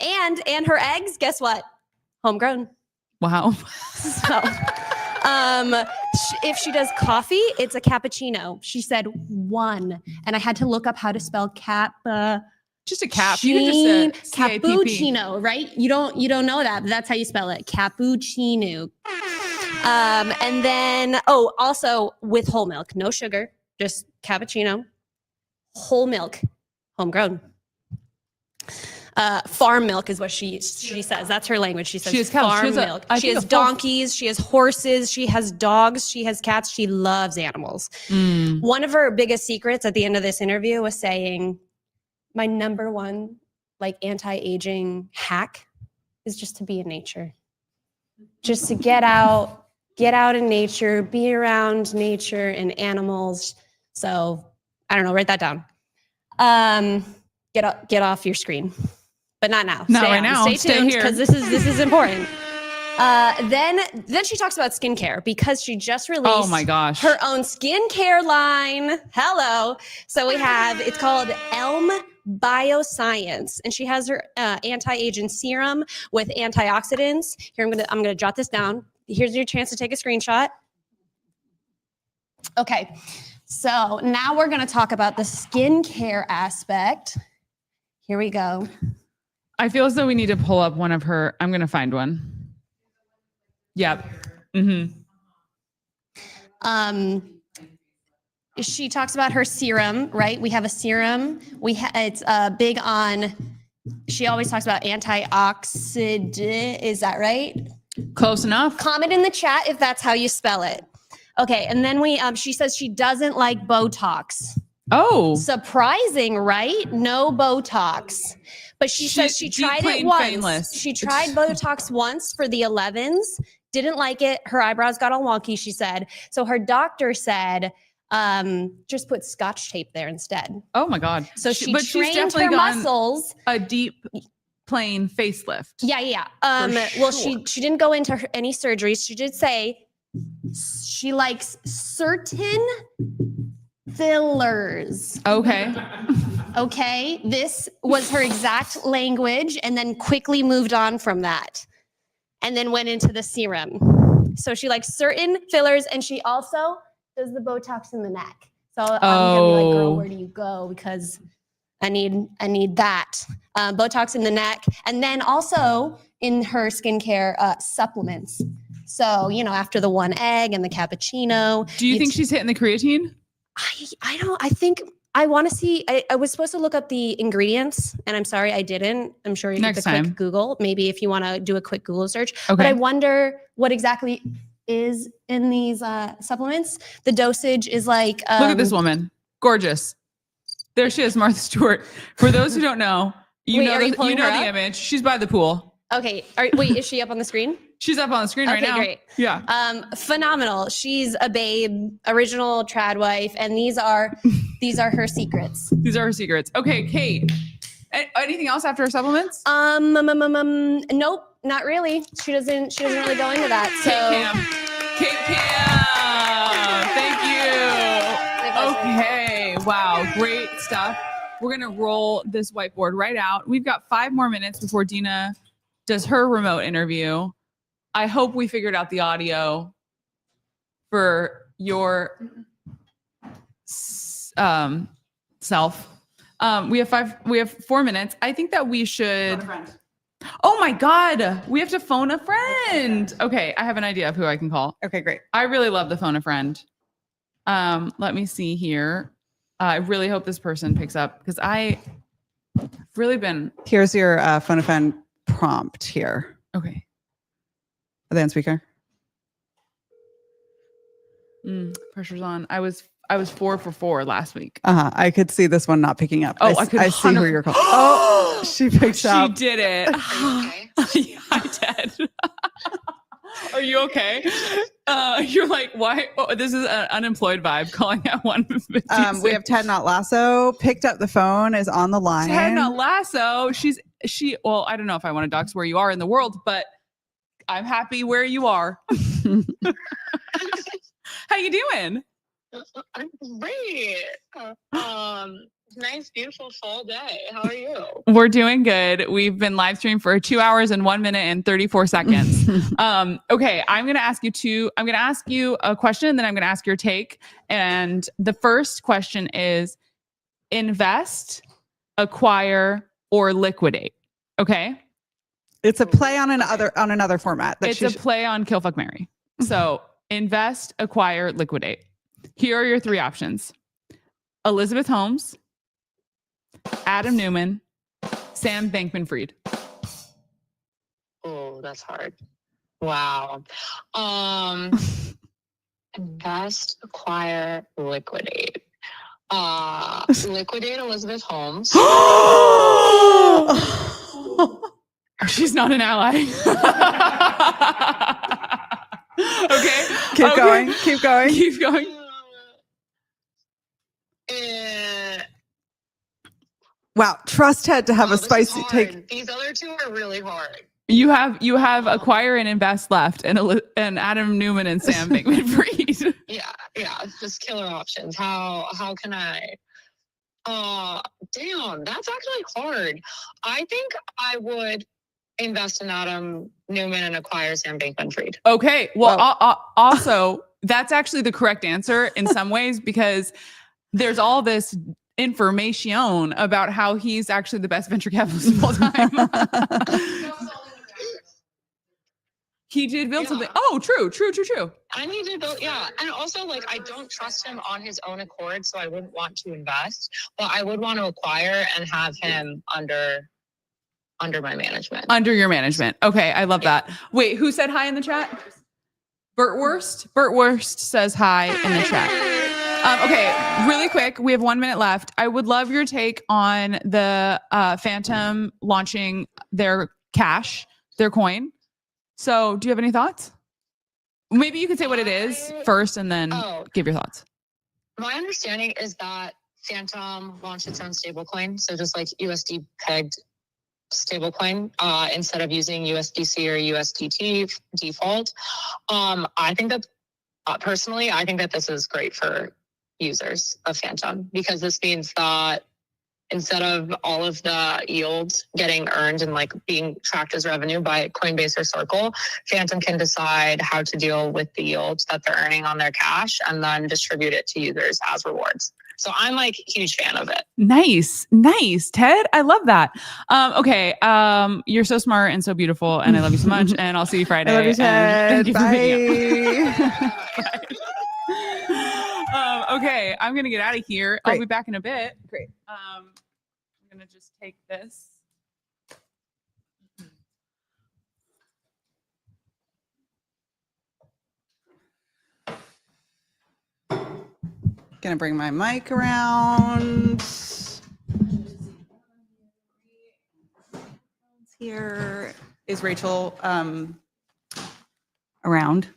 and her eggs, guess what? Homegrown. Wow. So, if she does coffee, it's a cappuccino. She said one, and I had to look up how to spell just a cap. You can just say cappuccino, right? You don't know that, but that's how you spell it. Cappuccino. And then also with whole milk, no sugar, just cappuccino, whole milk, homegrown. Farm milk is what she says. That's her language. She says farm milk. She has donkeys. She has horses. She has dogs. She has cats. She loves animals. One of her biggest secrets at the end of this interview was saying, my number one anti-aging hack is just to be in nature. Just to get out in nature, be around nature and animals. So I don't know, write that down. Get off your screen. but not now. Not Stay right on. now. Stay Stay tuned here. because this is important. Then she talks about skincare because she just released Oh my gosh. her own skincare line. Hello. So it's called Elm Bioscience, and she has her anti-aging serum with antioxidants. Here, I'm gonna jot this down. Here's your chance to take a screenshot. Okay. So now we're gonna talk about the skincare aspect. Here we go. I feel as though we need to pull up one of her. I'm going to find one. Yep. Mm-hmm. She talks about her serum, right? We have a serum. It's big on. She always talks about antioxidant. Is that right? Close enough. Comment in the chat if that's how you spell it. Okay, and then she says she doesn't like Botox. Oh. Surprising, right? No Botox. But she says she tried it once. Painless. She tried Botox once for the 11s, didn't like it. Her eyebrows got all wonky, she said. So her doctor said, just put Scotch tape there instead. Oh my God. So she she's trained definitely her gotten muscles. a deep, plain facelift. Yeah. Well, she didn't go into any surgeries. She did say she likes certain fillers. Okay. Okay. This was her exact language and then quickly moved on from that and then went into the serum. So she likes certain fillers and she also does the Botox in the neck. So I'm going to be like, girl, where do you go? Because I need that. Botox in the neck. And then also in her skincare supplements. So, after the one egg and the cappuccino. Do you think she's hitting the creatine? I think I want to see. I was supposed to look up the ingredients, and I'm sorry I didn't. I'm sure you did a quick Google. Maybe if you want to do a quick Google search. Okay. But I wonder what exactly is in these supplements. The dosage is like. Look at this woman, gorgeous. There she is, Martha Stewart. For those who don't know, you know the image. She's by the pool. Okay. Wait, is she up on the screen? She's up on the screen right now. Okay, great. Yeah. Phenomenal. She's a babe, original trad wife, and these are her secrets. These are her secrets. Okay, Kate. Anything else after her supplements? Nope, not really. She doesn't really go into that. So Kate Cam. Thank you. Okay. Wow. Great stuff. We're gonna roll this whiteboard right out. We've got 5 more minutes before Dina does her remote interview. I hope we figured out the audio for your self. We have 4 minutes. I think that we should. Oh my God, we have to phone a friend. Okay, I have an idea of who I can call. Okay, great. I really love the phone a friend. Let me see here. I really hope this person picks up because I've really been. Here's your phone a friend prompt here. Okay. Are they on speaker? Pressure's on. I was 4 for 4 last week. I could see this one not picking up. Oh, I see who you're calling. Oh, she picked up. She did it. Yeah, I did. Are you okay? You're like, why? Oh, this is an unemployed vibe calling at 1:56. We have Ted Not Lasso picked up the phone, is on the line. Ted Not Lasso. Well, I don't know if I want to dox where you are in the world, but I'm happy where you are. How you doing? I'm great. Nice, beautiful fall day. How are you? We're doing good. We've been live streaming for 2 hours and 1 minute and 34 seconds. Okay, I'm going to ask you a question, and then I'm going to ask your take. And the first question is: invest, acquire, or liquidate. Okay. It's a play on another format. It's a play on Kill Fuck Marry. So invest, acquire, liquidate. Here are your 3 options: Elizabeth Holmes, Adam Newman, Sam Bankman-Fried. Oh, that's hard. Wow. Invest, acquire, liquidate. Liquidate Elizabeth Holmes. She's not an ally. Okay. Keep going. Wow, trust Ted to have a This is spicy take. hard. These other two are really hard. You have acquire and invest left, and Adam Newman and Sam Bankman-Fried. Yeah, just killer options. How can I? Damn, that's actually hard. I think I would invest in Adam Newman and acquire Sam Bankman-Fried. Okay, well, also that's actually the correct answer in some ways because there's all this information about how he's actually the best venture capitalist of all time. He did build something. Oh, true. I need to build, and also like I don't trust him on his own accord, so I wouldn't want to invest, but I would want to acquire and have him under my management. Under your management. Okay, I love that. Wait, who said hi in the chat? Burt Wurst. Burt Wurst says hi in the chat. Okay, really quick. We have 1 minute left. I would love your take on the Phantom launching their cash, their coin. So do you have any thoughts? Maybe you could say what it is first and then give your thoughts. My understanding is that Phantom launched its own stablecoin. So just like USD pegged stablecoin instead of using USDC or USDT default. I think that personally, I think that this is great for users of Phantom because this means that instead of all of the yield getting earned and like being tracked as revenue by Coinbase or Circle, Phantom can decide how to deal with the yields that they're earning on their cash and then distribute it to users as rewards. So I'm like a huge fan of it. Nice, Ted. I love that. Okay, you're so smart and so beautiful, and I love you so much. And I'll see you Friday. I love you, Ted. Thank you Bye. Okay, I'm gonna get out of here. Great. I'll be back in a bit. Great. I'm gonna just take this. Gonna bring my mic around. Here is Rachel around.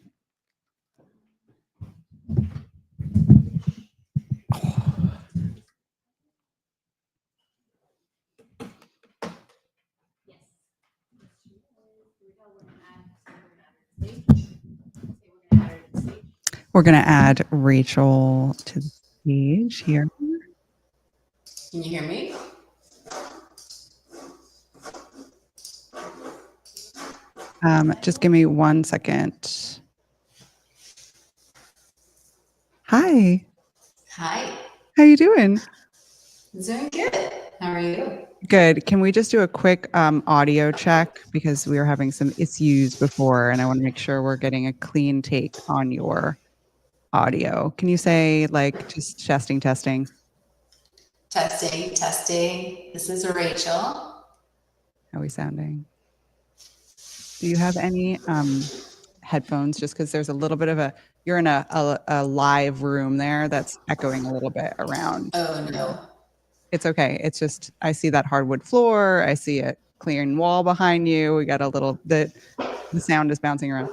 We're going to add Rachel to the stage here. Can you hear me? Just give me 1 second. Hi. Hi. How you doing? Doing good. How are you? Good. Can we just do a quick audio check because we were having some issues before and I want to make sure we're getting a clean take on your audio. Can you say like just testing? Testing. This is Rachel. How are we sounding? Do you have any headphones? Just because there's a little bit of you're in a live room there that's echoing a little bit around. Oh no. It's okay. It's just, I see that hardwood floor. I see a clearing wall behind you. We got a little, the sound is bouncing around.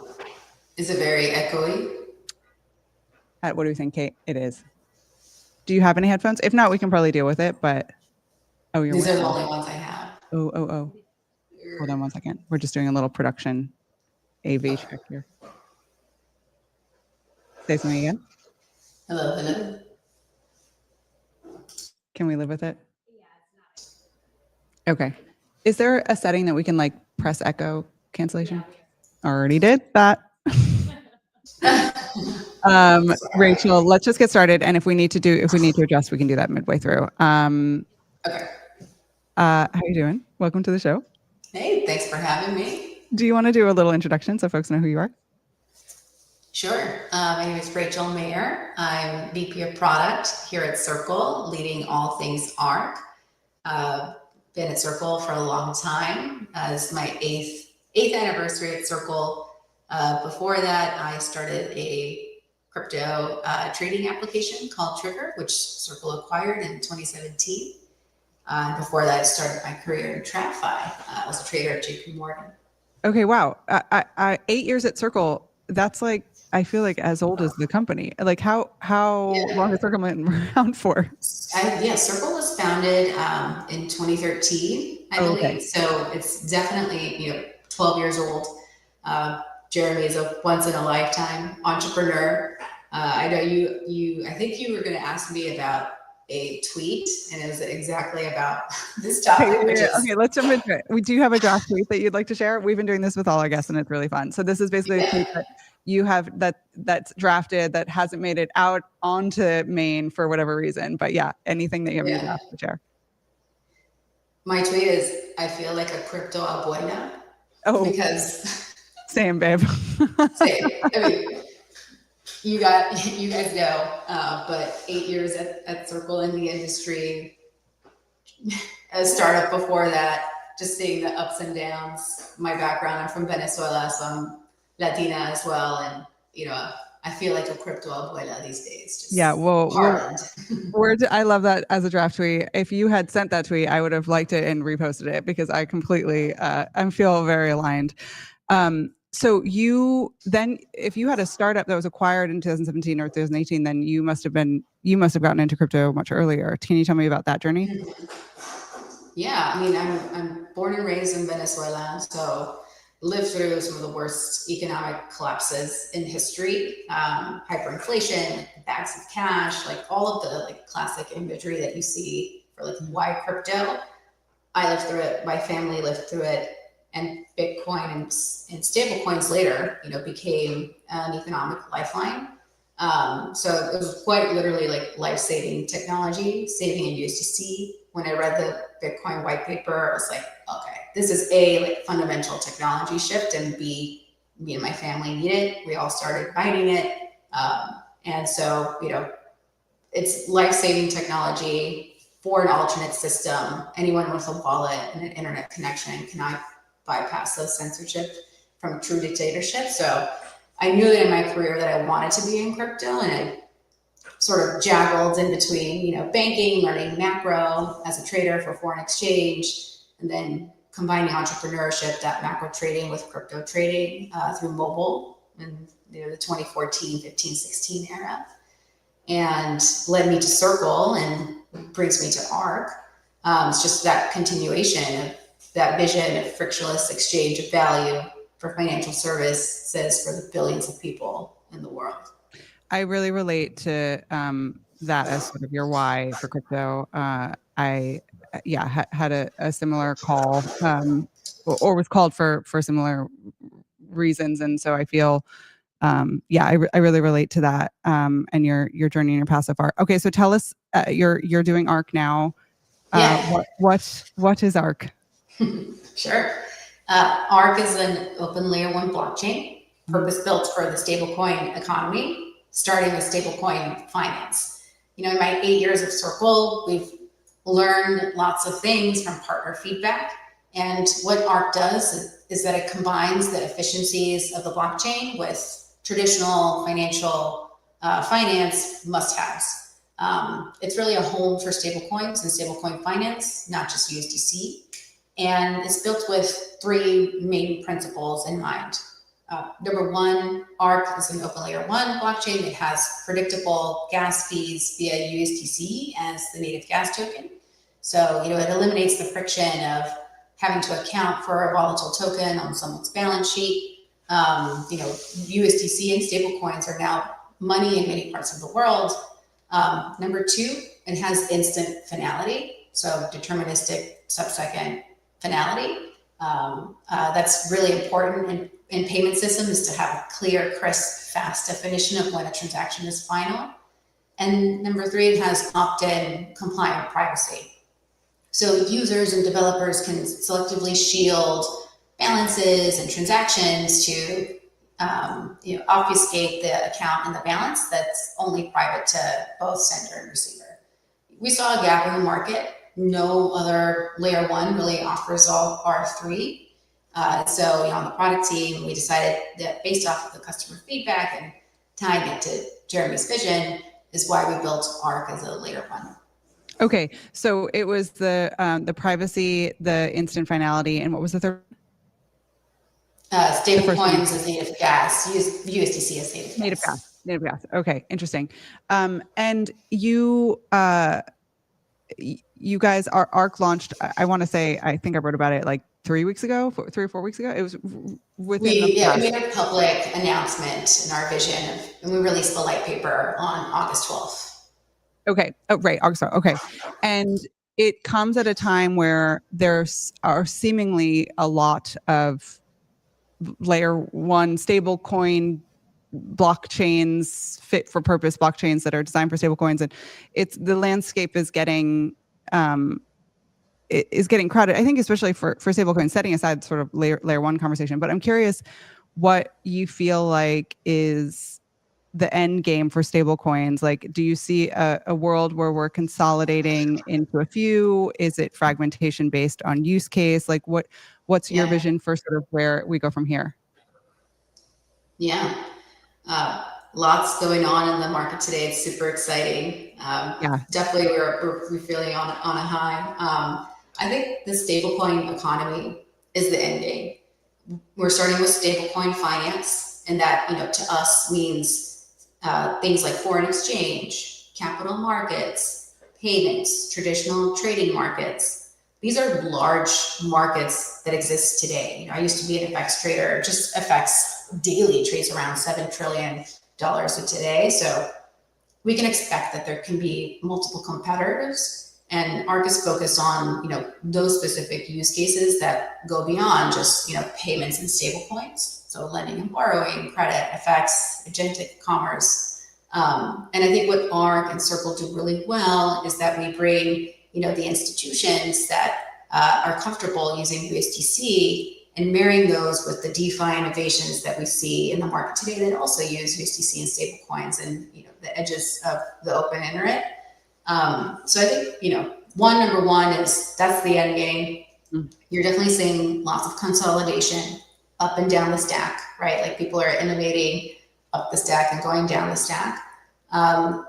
Is it very echoey? What do you think, Kate? It is. Do you have any headphones? If not, we can probably deal with it, but. Oh, These are the only ones I have. Oh. Hold on 1 second. We're just doing a little production AV check here. Say something again. Hello. Can we live with it? Okay. Is there a setting that we can like press echo cancellation? Already did that. Rachel, let's just get started. And if we need to adjust, we can do that midway through. Okay. How you doing? Welcome to the show. Hey, thanks for having me. Do you want to do a little introduction so folks know who you are? Sure. My name is Rachel Mayer. I'm VP of Product here at Circle, leading all things ARC. Been at Circle for a long time. This is my eighth anniversary at Circle. Before that, I started a crypto trading application called Trigger, which Circle acquired in 2017. Before that, I started my career in TradFi. I was a trader at JP Morgan. Okay, wow. 8 years at Circle. That's like I feel like as old as the company. Like how long has Circle been around for? Circle was founded in 2013, I Oh, okay. believe. So it's definitely 12 years old. Jeremy is a once in a lifetime entrepreneur. I know you. I think you were going to ask me about a tweet, and it was exactly about this topic. Okay, let's jump into it. We do have a draft tweet that you'd like to share. We've been doing this with all our guests, and it's really fun. So this is basically a tweet that you have that's drafted that hasn't made it out onto Maine for whatever reason. But yeah, anything that you have in your draft to share. My tweet is, I feel like a crypto abuela. Oh, because same, babe. same. I mean, you guys know, but 8 years at Circle in the industry, a startup before that, just seeing the ups and downs. My background, I'm from Venezuela, so I'm Latina as well. And, I feel like a crypto abuela these days. Just I love that as a draft tweet. If you had sent that tweet, I would have liked it and reposted it because I completely, I feel very aligned. So if you had a startup that was acquired in 2017 or 2018, then you must have gotten into crypto much earlier. Can you tell me about that journey? Yeah, I mean, I'm born and raised in Venezuela, so lived through some of the worst economic collapses in history, hyperinflation, bags of cash, like all of the classic imagery that you see for why crypto. I lived through it. My family lived through it. And Bitcoin and stable coins later, became an economic lifeline. So it was quite literally life-saving technology, saving in USDC. When I read the Bitcoin white paper, I was like, okay, this is a fundamental technology shift, and B, me and my family need it. We all started mining it. And so, it's life-saving technology for an alternate system. Anyone with a wallet and an internet connection cannot bypass those censorship from true dictatorship. So I knew that in my career that I wanted to be in crypto, and I sort of jaggled in between, banking, learning macro as a trader for foreign exchange, and then combining entrepreneurship, that macro trading with crypto trading through mobile in the 2014, 15, 16 era, and led me to Circle and brings me to ARC. It's just that continuation of that vision of frictionless exchange of value for financial services for the billions of people in the world. I really relate to that as sort of your why for crypto. I had a similar call or was called for similar reasons. And so I feel, I really relate to that and your journey and your passive ARC. Okay, so tell us, you're doing ARC now. What is ARC? Sure. ARC is an open layer 1 blockchain, purpose-built for the stablecoin economy, starting with stablecoin finance. In my 8 years of Circle, we've learned lots of things from partner feedback. And what ARC does is that it combines the efficiencies of the blockchain with traditional financial finance must-haves. It's really a home for stablecoins and stablecoin finance, not just USDC. And it's built with 3 main principles in mind. Number 1, ARC is an open layer 1 blockchain that has predictable gas fees via USDC as the native gas token. So, it eliminates the friction of having to account for a volatile token on someone's balance sheet. USDC and stablecoins are now money in many parts of the world. Number 2, it has instant finality. So deterministic sub-second finality. That's really important in payment systems, to have a clear, crisp, fast definition of when a transaction is final. And number 3, it has opt-in compliant privacy. So users and developers can selectively shield balances and transactions to obfuscate the account and the balance that's only private to both sender and receiver. We saw a gap in the market. No other layer 1 really offers all R3. So on the product team, we decided that based off of the customer feedback and tying it to Jeremy's vision is why we built ARC as a layer 1. Okay, so it was the privacy, the instant finality, and what was the third? Stable first one. coins as native gas, USDC as native gas. Native gas. Okay, interesting. And you you guys, ARC launched, I want to say, I think I wrote about it like 3 weeks ago, 3 or 4 weeks ago. It was within the We past. made a public announcement in our vision, and we released the light paper on August 12th. Okay. Oh, right. August. Okay. And it comes at a time where there's are seemingly a lot of layer one stable coin blockchains, fit for purpose blockchains that are designed for stable coins. And it's the landscape is getting crowded. I think especially for stable coins, setting aside sort of layer one conversation. But I'm curious what you feel like is the end game for stable coins. Like, do you see a world where we're consolidating into a few? Is it fragmentation based on use case? Like what's your vision for sort of where we go from here? Yeah. Lots going on in the market today. It's super exciting. Definitely we're feeling on a high. I think the stablecoin economy is the end game. We're starting with stablecoin finance, and that, to us means things like foreign exchange, capital markets, payments, traditional trading markets. These are large markets that exist today. I used to be an FX trader. Just FX daily trades around $7 trillion today. So we can expect that there can be multiple competitors. And ARC is focused on, those specific use cases that go beyond just, payments and stable coins. So lending and borrowing, credit, FX, agentic commerce. And I think what ARC and Circle do really well is that we bring, the institutions that are comfortable using USDC and marrying those with the DeFi innovations that we see in the market today that also use USDC and stable coins and, the edges of the open internet. So I think, number one is that's the end game. You're definitely seeing lots of consolidation up and down the stack, right? Like people are innovating up the stack and going down the stack.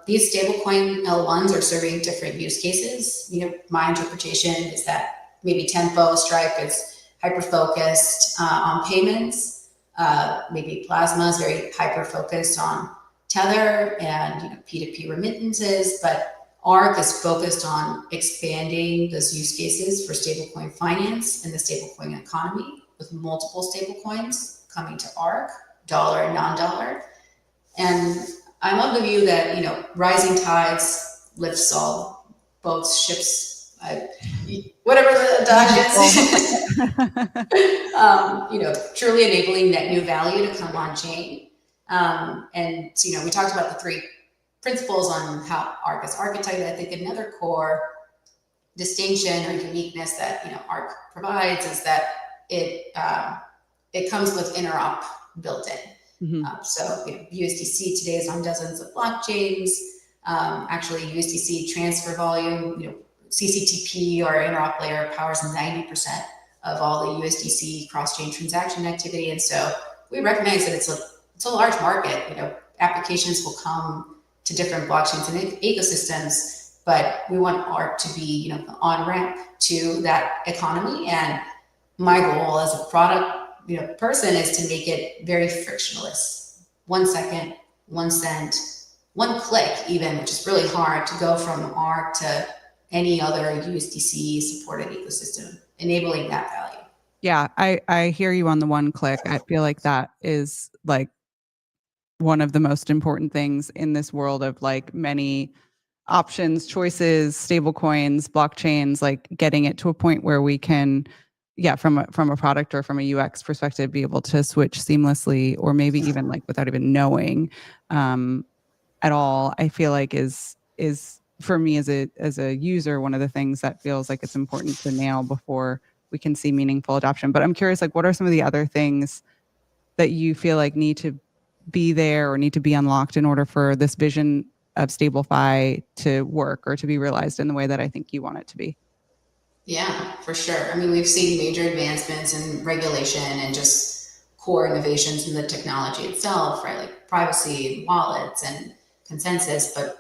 These stablecoin L1s are serving different use cases. My interpretation is that maybe Tempo, Stripe is hyper-focused on payments. Maybe Plasma is very hyper-focused on Tether and P2P remittances, but ARC is focused on expanding those use cases for stablecoin finance and the stablecoin economy, with multiple stablecoins coming to ARC, dollar and non-dollar. And I'm of the view that, rising tides lifts all boats, ships, whatever the adage is, truly enabling net new value to come on chain. And so, we talked about the three principles on how ARC is archetyped. I think another core distinction or uniqueness that, ARC provides is that it comes with interop built in. So USDC today is on dozens of blockchains. Actually, USDC transfer volume, CCTP, our interop layer, powers 90% of all the USDC cross-chain transaction activity. And so we recognize that it's a large market. Applications will come to different blockchains and ecosystems, but we want ARC to be, the on-ramp to that economy. And my goal as a product person is to make it very frictionless. 1 second, 1 cent, 1 click even, which is really hard to go from ARC to any other USDC supported ecosystem, enabling that value. Yeah, I hear you on the 1 click. I feel like that is like one of the most important things in this world of like many options, choices, stable coins, blockchains, like getting it to a point where we can, from a product or from a UX perspective, be able to switch seamlessly, or maybe even like without even knowing at all. I feel like is for me as a user, one of the things that feels like it's important to nail before we can see meaningful adoption. But I'm curious, like, what are some of the other things that you feel like need to be there or need to be unlocked in order for this vision of StableFi to work or to be realized in the way that I think you want it to be? Yeah, for sure. I mean, we've seen major advancements in regulation and just core innovations in the technology itself, right? Like privacy and wallets and consensus. But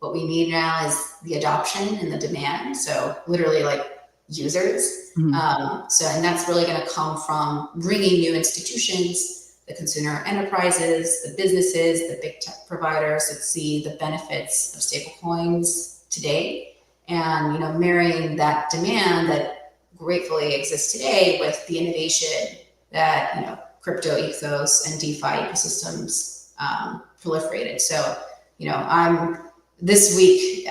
what we need now is the adoption and the demand. So literally like users. Mhm. And that's really going to come from bringing new institutions, the consumer enterprises, the businesses, the big tech providers that see the benefits of stablecoins today, and marrying that demand that gratefully exists today with the innovation that crypto ethos and DeFi ecosystems proliferated. So I'm this week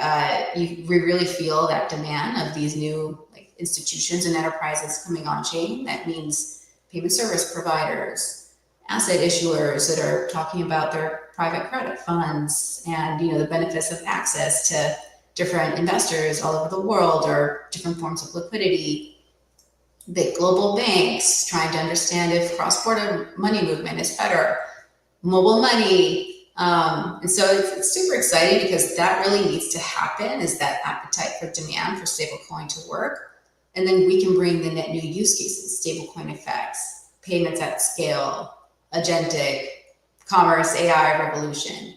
we really feel that demand of these new institutions and enterprises coming on chain. That means payment service providers, asset issuers that are talking about their private credit funds and the benefits of access to different investors all over the world or different forms of liquidity. Big global banks trying to understand if cross-border money movement is better, mobile money. And so it's super exciting because that really needs to happen, is that appetite for demand for stablecoin to work. And then we can bring the net new use cases, stablecoin effects, payments at scale, agentic, commerce, AI revolution.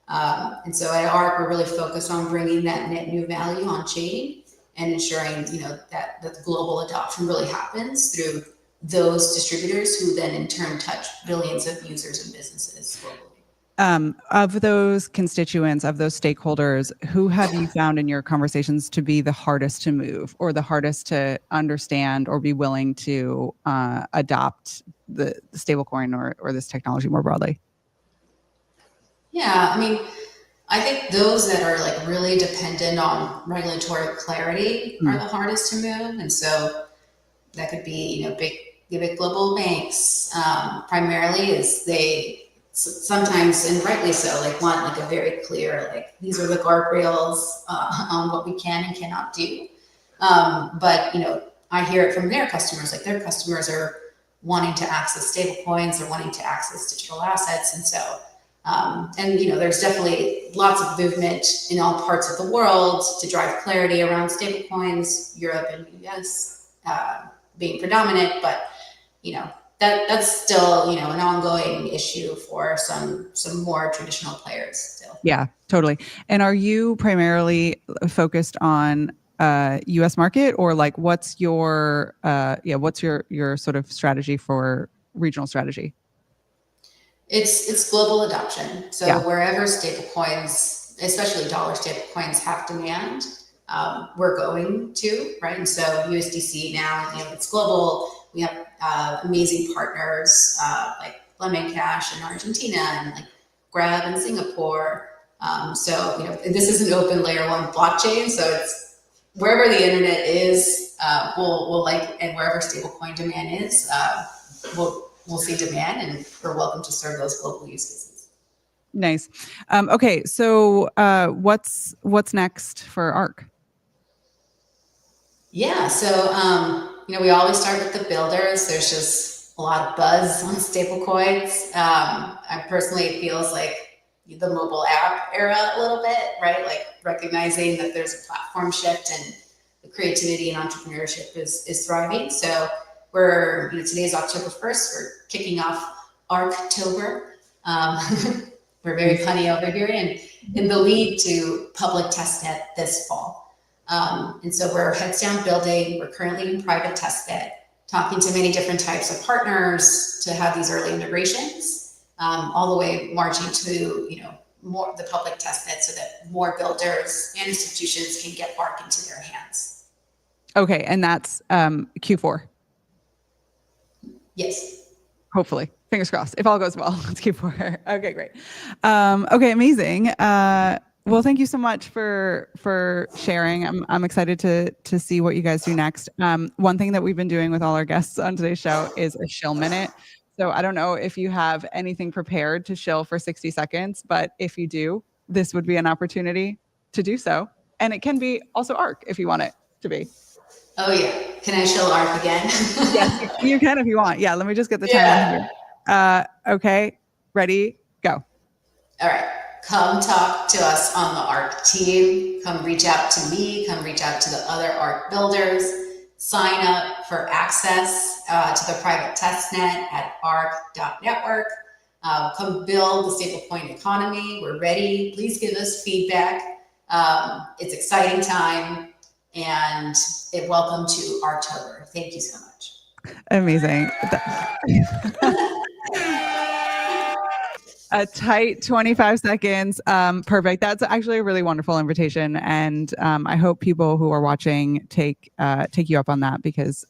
And so at ARC, we're really focused on bringing that net new value on chain and ensuring, that the global adoption really happens through those distributors who then in turn touch billions of users and businesses globally. Of those constituents, of those stakeholders, who have you found in your conversations to be the hardest to move or the hardest to understand or be willing to adopt the stablecoin or this technology more broadly? Yeah, I think those that are really dependent on regulatory clarity are the hardest to move. And so that could be, big global banks, primarily, is they sometimes, and rightly so, want a very clear, these are the guardrails on what we can and cannot do. But I hear it from their customers, their customers are wanting to access stablecoins, they're wanting to access digital assets. And so, there's definitely lots of movement in all parts of the world to drive clarity around stablecoins, Europe and the US being predominant, but that's still an ongoing issue for some more traditional players still. Yeah, totally. And are you primarily focused on US market, or what's your sort of strategy for regional strategy? It's global adoption. So Yeah. wherever stablecoins, especially dollar stablecoins, have demand, we're going to, right? And so USDC now, it's global. We have amazing partners like Lemon Cash in Argentina and Grab in Singapore. So this is an open layer 1 blockchain, so it's wherever the internet is, we'll and wherever stablecoin demand is, we'll see demand, and we're welcome to serve those global use cases. Nice. Okay, so what's next for ARC? Yeah, so we always start with the builders. There's just a lot of buzz on stablecoins. I personally, it feels like the mobile app era a little bit, right? Recognizing that there's a platform shift and the creativity and entrepreneurship is thriving. So we're, today's October 1st, we're kicking off ARCtober. We're very punny over here, and in the lead to public testnet this fall. And so we're heads down building. We're currently in private testnet, talking to many different types of partners to have these early integrations, all the way marching to, more the public testnet so that more builders and institutions can get ARC into their hands. Okay, and that's Q4. Yes. Hopefully, fingers crossed. If all goes well, it's Q4. Okay, great. Okay, amazing. Well, thank you so much for sharing. I'm excited to see what you guys do next. One thing that we've been doing with all our guests on today's show is a shill minute. So I don't know if you have anything prepared to shill for 60 seconds, but if you do, this would be an opportunity to do so. And it can be also ARC if you want it to be. Oh yeah. Can I shill ARC again? Yes, you can if you want. Yeah, let me just get the timer here. Okay, ready, go. All right. Come talk to us on the ARC team. Come reach out to me. Come reach out to the other ARC builders. Sign up for access to the private testnet at arc.network. Come build the stablecoin economy. We're ready. Please give us feedback. It's exciting time. and welcome to October. Thank you so much. Amazing. A tight 25 seconds. Perfect. That's actually a really wonderful invitation. And I hope people who are watching take you up on that, because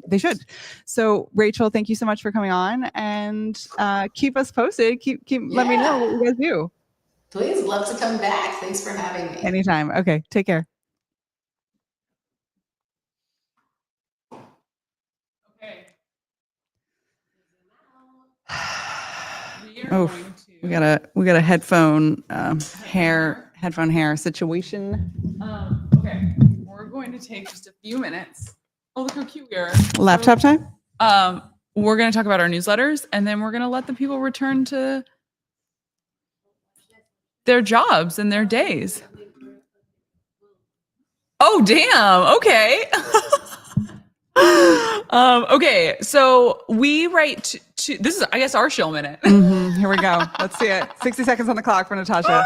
they should. So Rachel, thank you so much for coming on, and keep us posted. Let me know what you guys do. Please, love to come back. Thanks for having me. Anytime. Okay. Take care. Okay. Oh, we got a headphone hair situation. Okay, we're going to take just a few minutes. Oh, look how cute we are. Laptop time. We're going to talk about our newsletters, and then we're going to let the people return to their jobs and their days. Oh, damn. Okay. Okay, so we write to this is, I guess, our shill minute. Here we go. Let's see it. 60 seconds on the clock for Natasha.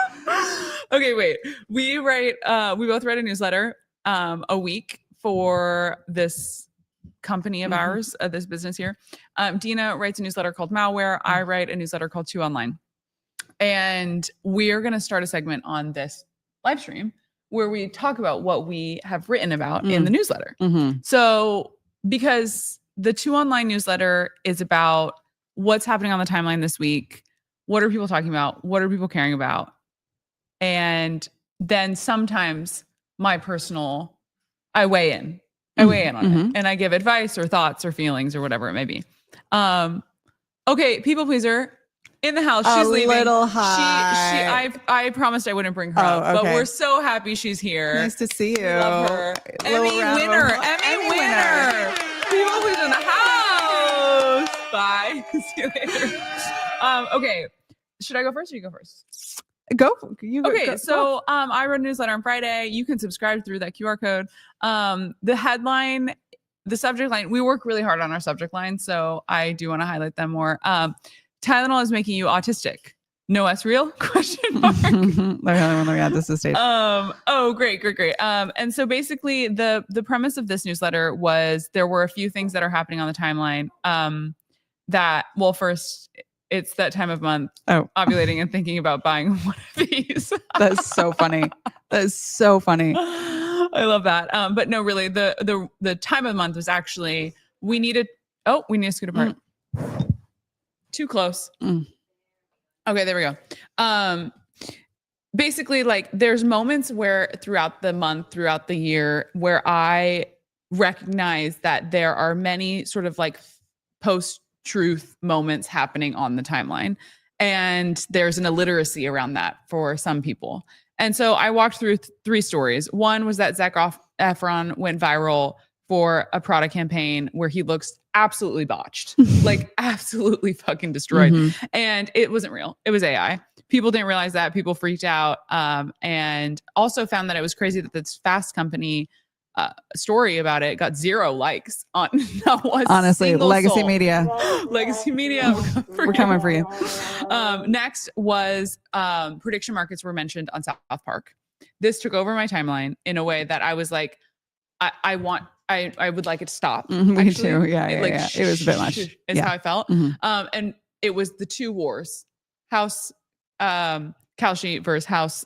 Okay, wait. We both write a newsletter a week for this company of ours, this business here. Dina writes a newsletter called Malware. I write a newsletter called 2 Online. And we're going to start a segment on this live stream where we talk about what we have written about in the newsletter. So, because the 2 Online newsletter is about what's happening on the timeline this week, what are people talking about, what are people caring about, and then sometimes I weigh in on it, and I give advice or thoughts or feelings or whatever it may be. Okay, people pleaser in the house. She's leaving. Little high. I promised I wouldn't bring her up, but we're so happy she's here. Nice to see you. Love her. Emmy winner. People pleaser in the house. Bye. See you later. Okay. Should I go first or you go first? Go. So I wrote a newsletter on Friday. You can subscribe through that QR code. The headline, the subject line, we work really hard on our subject line, so I do want to highlight them more. Tylenol is making you autistic. No S real? Question mark. They're the only one that we had this stage. Oh, great. And so basically the premise of this newsletter was there were a few things that are happening on the timeline. First, it's that time of month, ovulating and thinking about buying one of these. That's so funny. I love that. But no, really, the time of month was actually we need to scoot apart. Too close. Okay, there we go. Basically, like, there's moments where throughout the month, throughout the year, where I recognize that there are many sort of like post-truth moments happening on the timeline. And there's an illiteracy around that for some people. And so I walked through 3 stories. One was that Zac Efron went viral for a product campaign where he looks absolutely botched, like absolutely fucking destroyed. And it wasn't real. It was AI. People didn't realize that. People freaked out. And also found that it was crazy that this Fast Company story about it got 0 likes on not one. Honestly, legacy soul. Media. Legacy Media. We're coming for you. Next was prediction markets were mentioned on South Park. This took over my timeline in a way that I was like, I would like it to stop. Me too. Yeah. It was a bit much. Is how I felt. And it was the 2 wars, House Kalshi versus House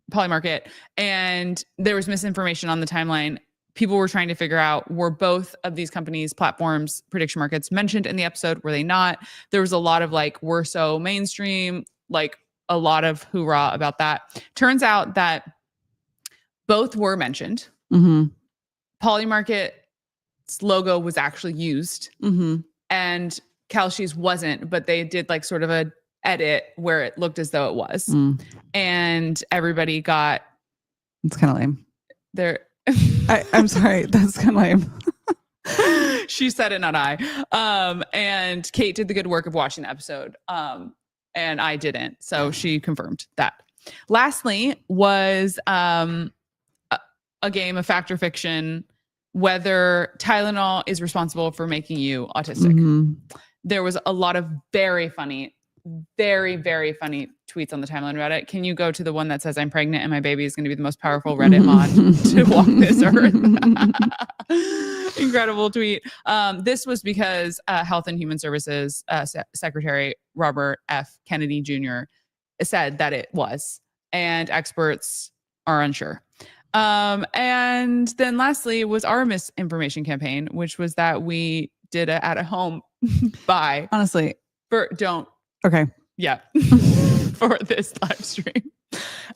Polymarket. And there was misinformation on the timeline. People were trying to figure out, were both of these companies' platforms, prediction markets, mentioned in the episode? Were they not? There was a lot of like, we're so mainstream, like a lot of hoorah about that. Turns out that both were mentioned. Polymarket's logo was actually used, and Kalshi's wasn't, but they did like sort of a edit where it looked as though it was, and everybody got. It's kind of lame. There, I'm sorry, that's kind of lame. She said it, not I. And Kate did the good work of watching the episode, and I didn't, so she confirmed that. Lastly, was a game of fact or fiction, whether Tylenol is responsible for making you autistic. There was a lot of very funny very, very funny tweets on the timeline about it. Can you go to the one that says I'm pregnant and my baby is going to be the most powerful Reddit mod to walk this earth? Incredible tweet. This was because Health and Human Services Secretary Robert F. Kennedy Jr. said that it was, and experts are unsure. And then lastly was our misinformation campaign, which was that we did a at a home buy. Honestly. Okay. Yeah. For this live stream.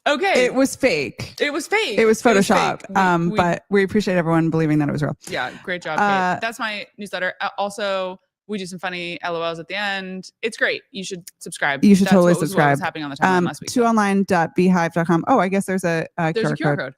Okay. It was fake. It was fake. It was Photoshop. fake. But we appreciate everyone believing that it was real. Yeah. Great job, Kate. That's my newsletter. Also, we do some funny LOLs at the end. It's great. You should subscribe. You should totally what subscribe. Was happening on the timeline last week. toonline.beehive.com. Oh, I guess there's a There's QR a QR code.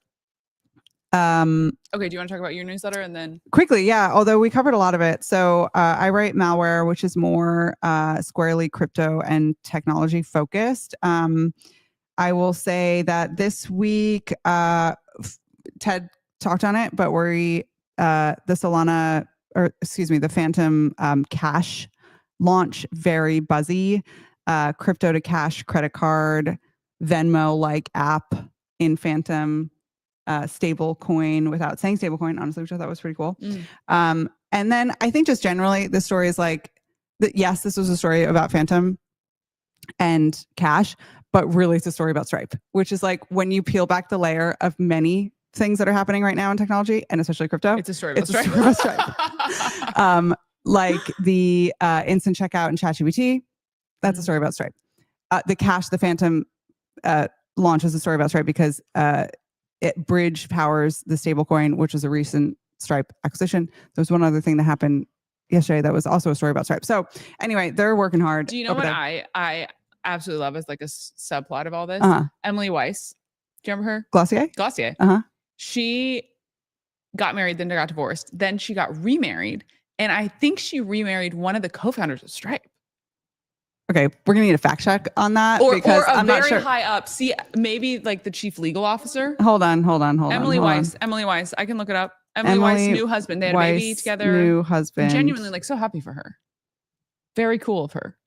Okay, do you want to talk about your newsletter and then Quickly, yeah, although we covered a lot of it. So I write malware, which is more squarely crypto and technology focused. I will say that this week, Ted talked on it, but the Solana, the Phantom Cash launch, very buzzy. Crypto to cash credit card, Venmo-like app in Phantom. Stable coin without saying stable coin, honestly, which I thought was pretty cool. And then I think just generally the story is like yes, this was a story about Phantom and cash, but really it's a story about Stripe, which is like when you peel back the layer of many things that are happening right now in technology and especially crypto, it's a story about Stripe. Like the instant checkout in ChatGPT, that's a story about Stripe. The Phantom launch is a story about Stripe because Bridge powers the stablecoin, which is a recent Stripe acquisition. There's one other thing that happened yesterday that was also a story about Stripe. So anyway, they're working hard. Do you know what I absolutely love as like a subplot of all this? Emily Weiss. Do you remember her? Glossier. She got married, then got divorced. Then she got remarried. And I think she remarried one of the co-founders of Stripe. Okay, we're gonna need a fact check on that because I'm not sure. High up. See, maybe like the chief legal officer. Hold on. Emily Weiss. I can look it up. Emily Weiss' new husband. They had a baby together. New husband. I'm genuinely like so happy for her. Very cool of her.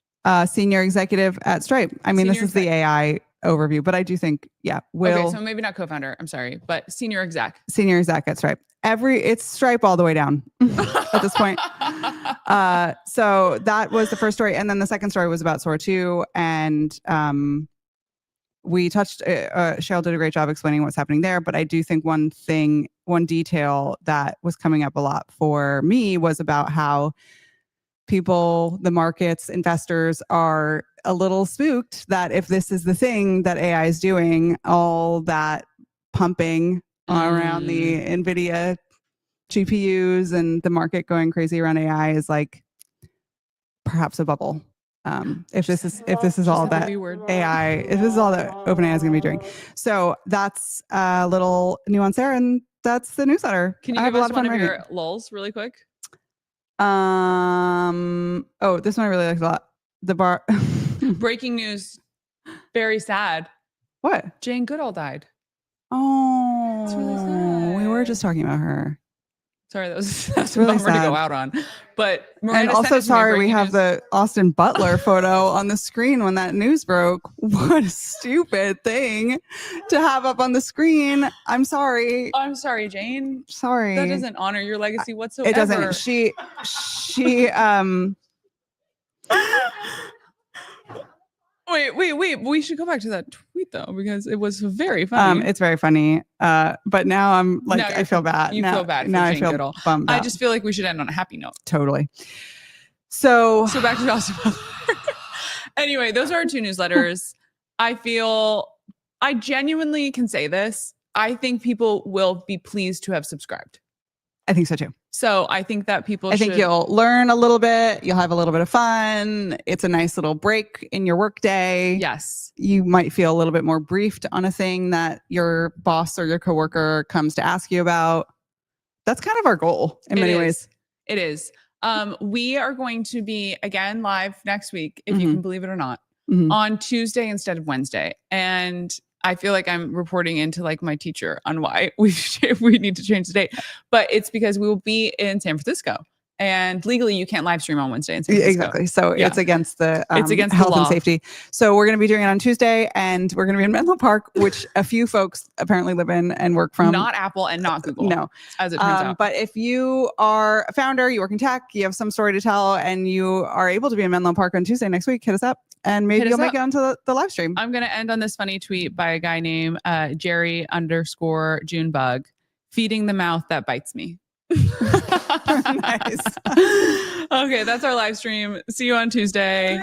Senior executive at Stripe. I mean, this is the AI overview, but I do think, okay, so maybe not co-founder. I'm sorry, but senior exec at Stripe. It's Stripe all the way down at this point. So that was the first story. And then the second story was about Sora 2. And we touched, Cheryl did a great job explaining what's happening there. But I do think one detail that was coming up a lot for me was about how people, the markets, investors are a little spooked that if this is the thing that AI is doing, all that pumping around the NVIDIA GPUs and the market going crazy around AI is like perhaps a bubble. If this is all that AI, if this is all that OpenAI is going to be doing. So that's a little nuance there, and that's the newsletter. Can you give us one of your lulls really quick? This one I really liked a lot. The bar. Breaking news. Very sad. What? Jane Goodall died. Oh, it's really sad. We were just talking about her. Sorry, that's really sad to go out on. But Miranda, and also sorry, we have the Austin Butler photo on the screen when that news broke. What a stupid thing to have up on the screen. I'm sorry. I'm sorry, Jane. Sorry. That doesn't honor your legacy whatsoever. It doesn't. She Wait. We should go back to that tweet though, because it was very funny. It's very funny. But now I'm like, I feel bad. You feel bad. Now I Jane feel Goodall. bummed out. I just feel like we should end on a happy note. Totally. So back to Austin Butler. Anyway, those are our two newsletters. I genuinely can say this. I think people will be pleased to have subscribed. I think so too. So I think that people I think you'll learn a little bit. You'll have a little bit of fun. It's a nice little break in your workday. Yes. You might feel a little bit more briefed on a thing that your boss or your coworker comes to ask you about. That's kind of our goal in many ways. It is. We are going to be again live next week, if you can believe it or not, on Tuesday instead of Wednesday. And I feel like I'm reporting into like my teacher on why we need to change the date, but it's because we will be in San Francisco And legally, you can't live stream on Wednesday in San Francisco. Exactly. So Yeah. it's against the It's against the health and law. safety. So we're going to be doing it on Tuesday, and we're going to be in Menlo Park, which a few folks apparently live in and work from. Not Apple and not Google. No. As it turns out. But if you are a founder, you work in tech, you have some story to tell, and you are able to be in Menlo Park on Tuesday next week, hit us up, and maybe Hit us you'll make up. it onto the live stream. I'm going to end on this funny tweet by a guy named Jerry_Junebug, feeding the mouth that bites me. Nice. Okay, that's our live stream. See you on Tuesday.